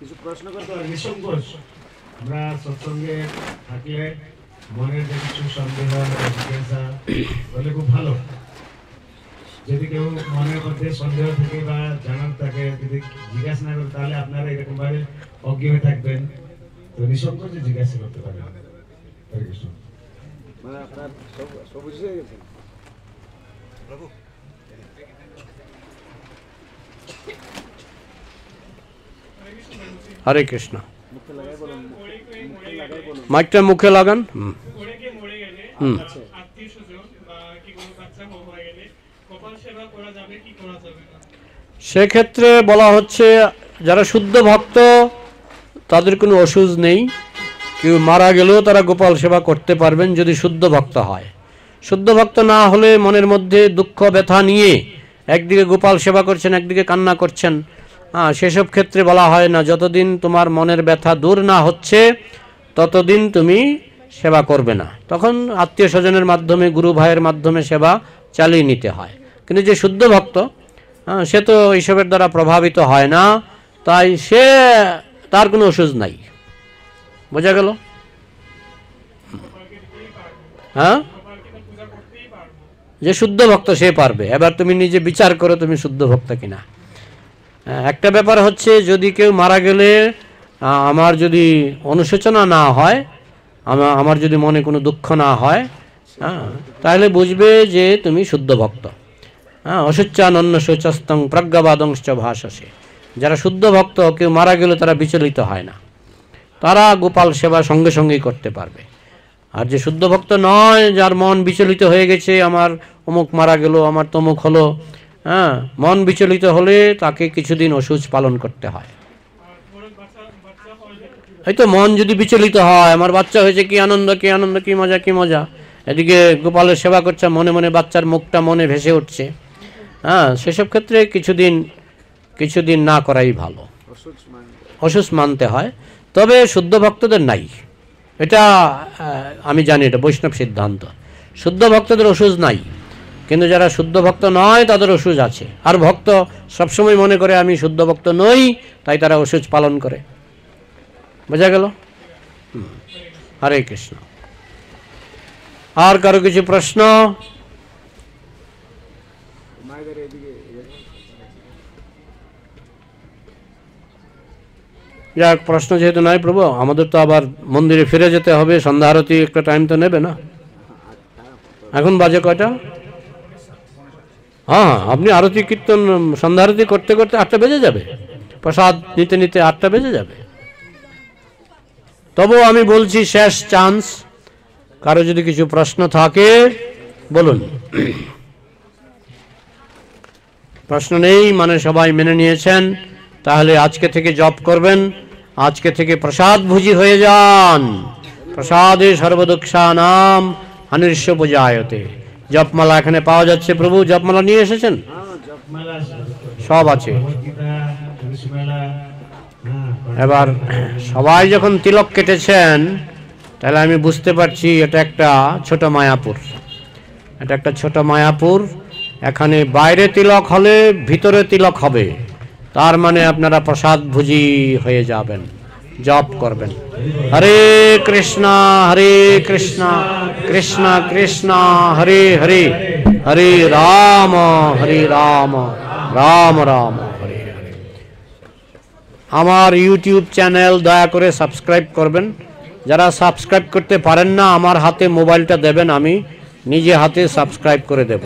[SPEAKER 6] কিছু প্রশ্ন করতে
[SPEAKER 5] তো নিঃসংকোচ আমরা সৎসঙ্গে থাকলে মনের যে কিছু সন্দেহ বা জিজ্ঞাসা বলে খুব ভালো। যদি কেউ মনের মধ্যে সন্দেহ থাকে বা জানার থাকে, যদি জিজ্ঞাসা না করে, তাহলে আপনারা এরকম ভাবে অজ্ঞ হয়ে থাকবেন, তো নিঃসংকোচে জিজ্ঞাসা করতে পারেন। হরে কৃষ্ণ।
[SPEAKER 6] মানে আপনার সব বুঝে গেছেন?
[SPEAKER 4] প্রভু
[SPEAKER 1] হরে কৃষ্ণ।
[SPEAKER 6] মুখে লাগাই বলুন, মুখে লাগাই বলুন।
[SPEAKER 1] মাইকটা মুখে লাগান।
[SPEAKER 7] অনেকে মরে গেলে
[SPEAKER 1] হুম।
[SPEAKER 7] আত্মীয় স্বজন বা কি কোনো বাচ্চা হয়ে গেলে কপাল সেবা করা যাবে কি করা যাবে না?
[SPEAKER 1] সেক্ষেত্রে বলা হচ্ছে যারা শুদ্ধ ভক্ত তাদের কোনো অসুজ নেই। কেউ মারা গেলেও তারা গোপাল সেবা করতে পারবেন যদি শুদ্ধ ভক্ত হয়। শুদ্ধ ভক্ত না হলে মনের মধ্যে দুঃখ ব্যথা নিয়ে একদিকে গোপাল সেবা করছেন, একদিকে কান্না করছেন, সেসব ক্ষেত্রে বলা হয় না, যতদিন তোমার মনের ব্যথা দূর না হচ্ছে ততদিন তুমি সেবা করবে না। তখন আত্মীয় স্বজনের মাধ্যমে, গুরু ভাইয়ের মাধ্যমে সেবা চালিয়ে নিতে হয়। কিন্তু যে শুদ্ধ ভক্ত, সে তো এইসবের দ্বারা প্রভাবিত হয় না, তাই তার কোনো অসুখ নাই। বোঝা গেল? হ্যাঁ, যে শুদ্ধ ভক্ত সে পারবে। এবার তুমি নিজে বিচার করো তুমি শুদ্ধ ভক্ত কিনা। একটা ব্যাপার হচ্ছে, যদি কেউ মারা গেলে আমার যদি অনুশোচনা না হয়, আমার যদি মনে কোনো দুঃখ না হয়, তাহলে বুঝবে যে তুমি শুদ্ধ ভক্ত। অশুচ্চানন্য শৌচস্তং প্রজ্ঞাবাদংশ্চ ভাষসে। যারা শুদ্ধ ভক্ত, কেউ মারা গেলে তারা বিচলিত হয় না, তারা গোপাল সেবা সঙ্গে সঙ্গেই করতে পারবে। আর যে শুদ্ধ ভক্ত নয়, যার মন বিচলিত হয়ে গেছে, আমার অমুক মারা গেল, আমার তমুক হলো, হ্যাঁ, মন বিচলিত হলে তাকে কিছুদিন অসুচ পালন করতে হয়। এই তো মন যদি বিচলিত হয়, আমার বাচ্চা হয়েছে, কি আনন্দ, কি আনন্দ, কি মজা, কি মজা, এদিকে গোপালের সেবা করছে, মনে মনে বাচ্চার মুখটা মনে ভেসে উঠছে, হ্যাঁ, সেসব ক্ষেত্রে কিছুদিন না করাই ভালো, অসুচ মানতে হয়। তবে শুদ্ধ ভক্তদের নাই, এটা আমি জানি, এটা বৈষ্ণব সিদ্ধান্ত, শুদ্ধ ভক্তদের অসুচ নাই, কিন্তু যারা শুদ্ধ ভক্ত নয় তাদের অসুচ আছে। আর ভক্ত সবসময় মনে করে আমি শুদ্ধ ভক্ত নই, তাই তারা অসুচ পালন করে। বোঝা গেল? হরে কৃষ্ণ। আর কারো কিছু প্রশ্ন?
[SPEAKER 6] মায়েদের এদিকে
[SPEAKER 1] যাক, প্রশ্ন যেহেতু নাই প্রভু, আমাদের তো আবার মন্দিরে ফিরে যেতে হবে, সন্ধ্যা আরতি একটা টাইম তো নেবে না। এখন বাজে কয়টা? হ্যাঁ, আপনি আরতি কীর্তন সন্ধ্যা আরতি করতে করতে 8টা বেজে যাবে, প্রসাদ নিতে নিতে 8টা বেজে যাবে। তবুও আমি বলছি, শেষ চান্স, কারো যদি কিছু প্রশ্ন থাকে বলুন। প্রশ্ন নেই মানে সবাই মেনে নিয়েছেন, তাহলে আজকে থেকে জপ করবেন, আজকে থেকে প্রসাদ ভুজি হয়ে যান। প্রসাদে সর্বদুঃখানাম অনির্ষ্য পূজায়তে। জপমালা এখানে পাওয়া যাচ্ছে, প্রভু জপমালা নিয়ে এসেছেন? সব আছে। এবার সবাই যখন তিলক কেটেছেন, তাহলে আমি বুঝতে পারছি এটা একটা ছোট মায়াপুর, এটা একটা ছোট মায়াপুর। এখানে বাইরে তিলক হলে ভিতরে তিলক হবে, তার মানে আপনারা প্রসাদ ভুজি হয়ে যাবেন, জপ করবেন। হরে কৃষ্ণ কৃষ্ণ কৃষ্ণ হরে হরে, হরে রাম রাম রাম হরে হরে। আমার ইউটিউব চ্যানেল দয়া করে সাবস্ক্রাইব করবেন। যারা সাবস্ক্রাইব করতে পারেন না, আমার হাতে মোবাইলটা দেবেন, আমি নিজে হাতে সাবস্ক্রাইব করে দেব।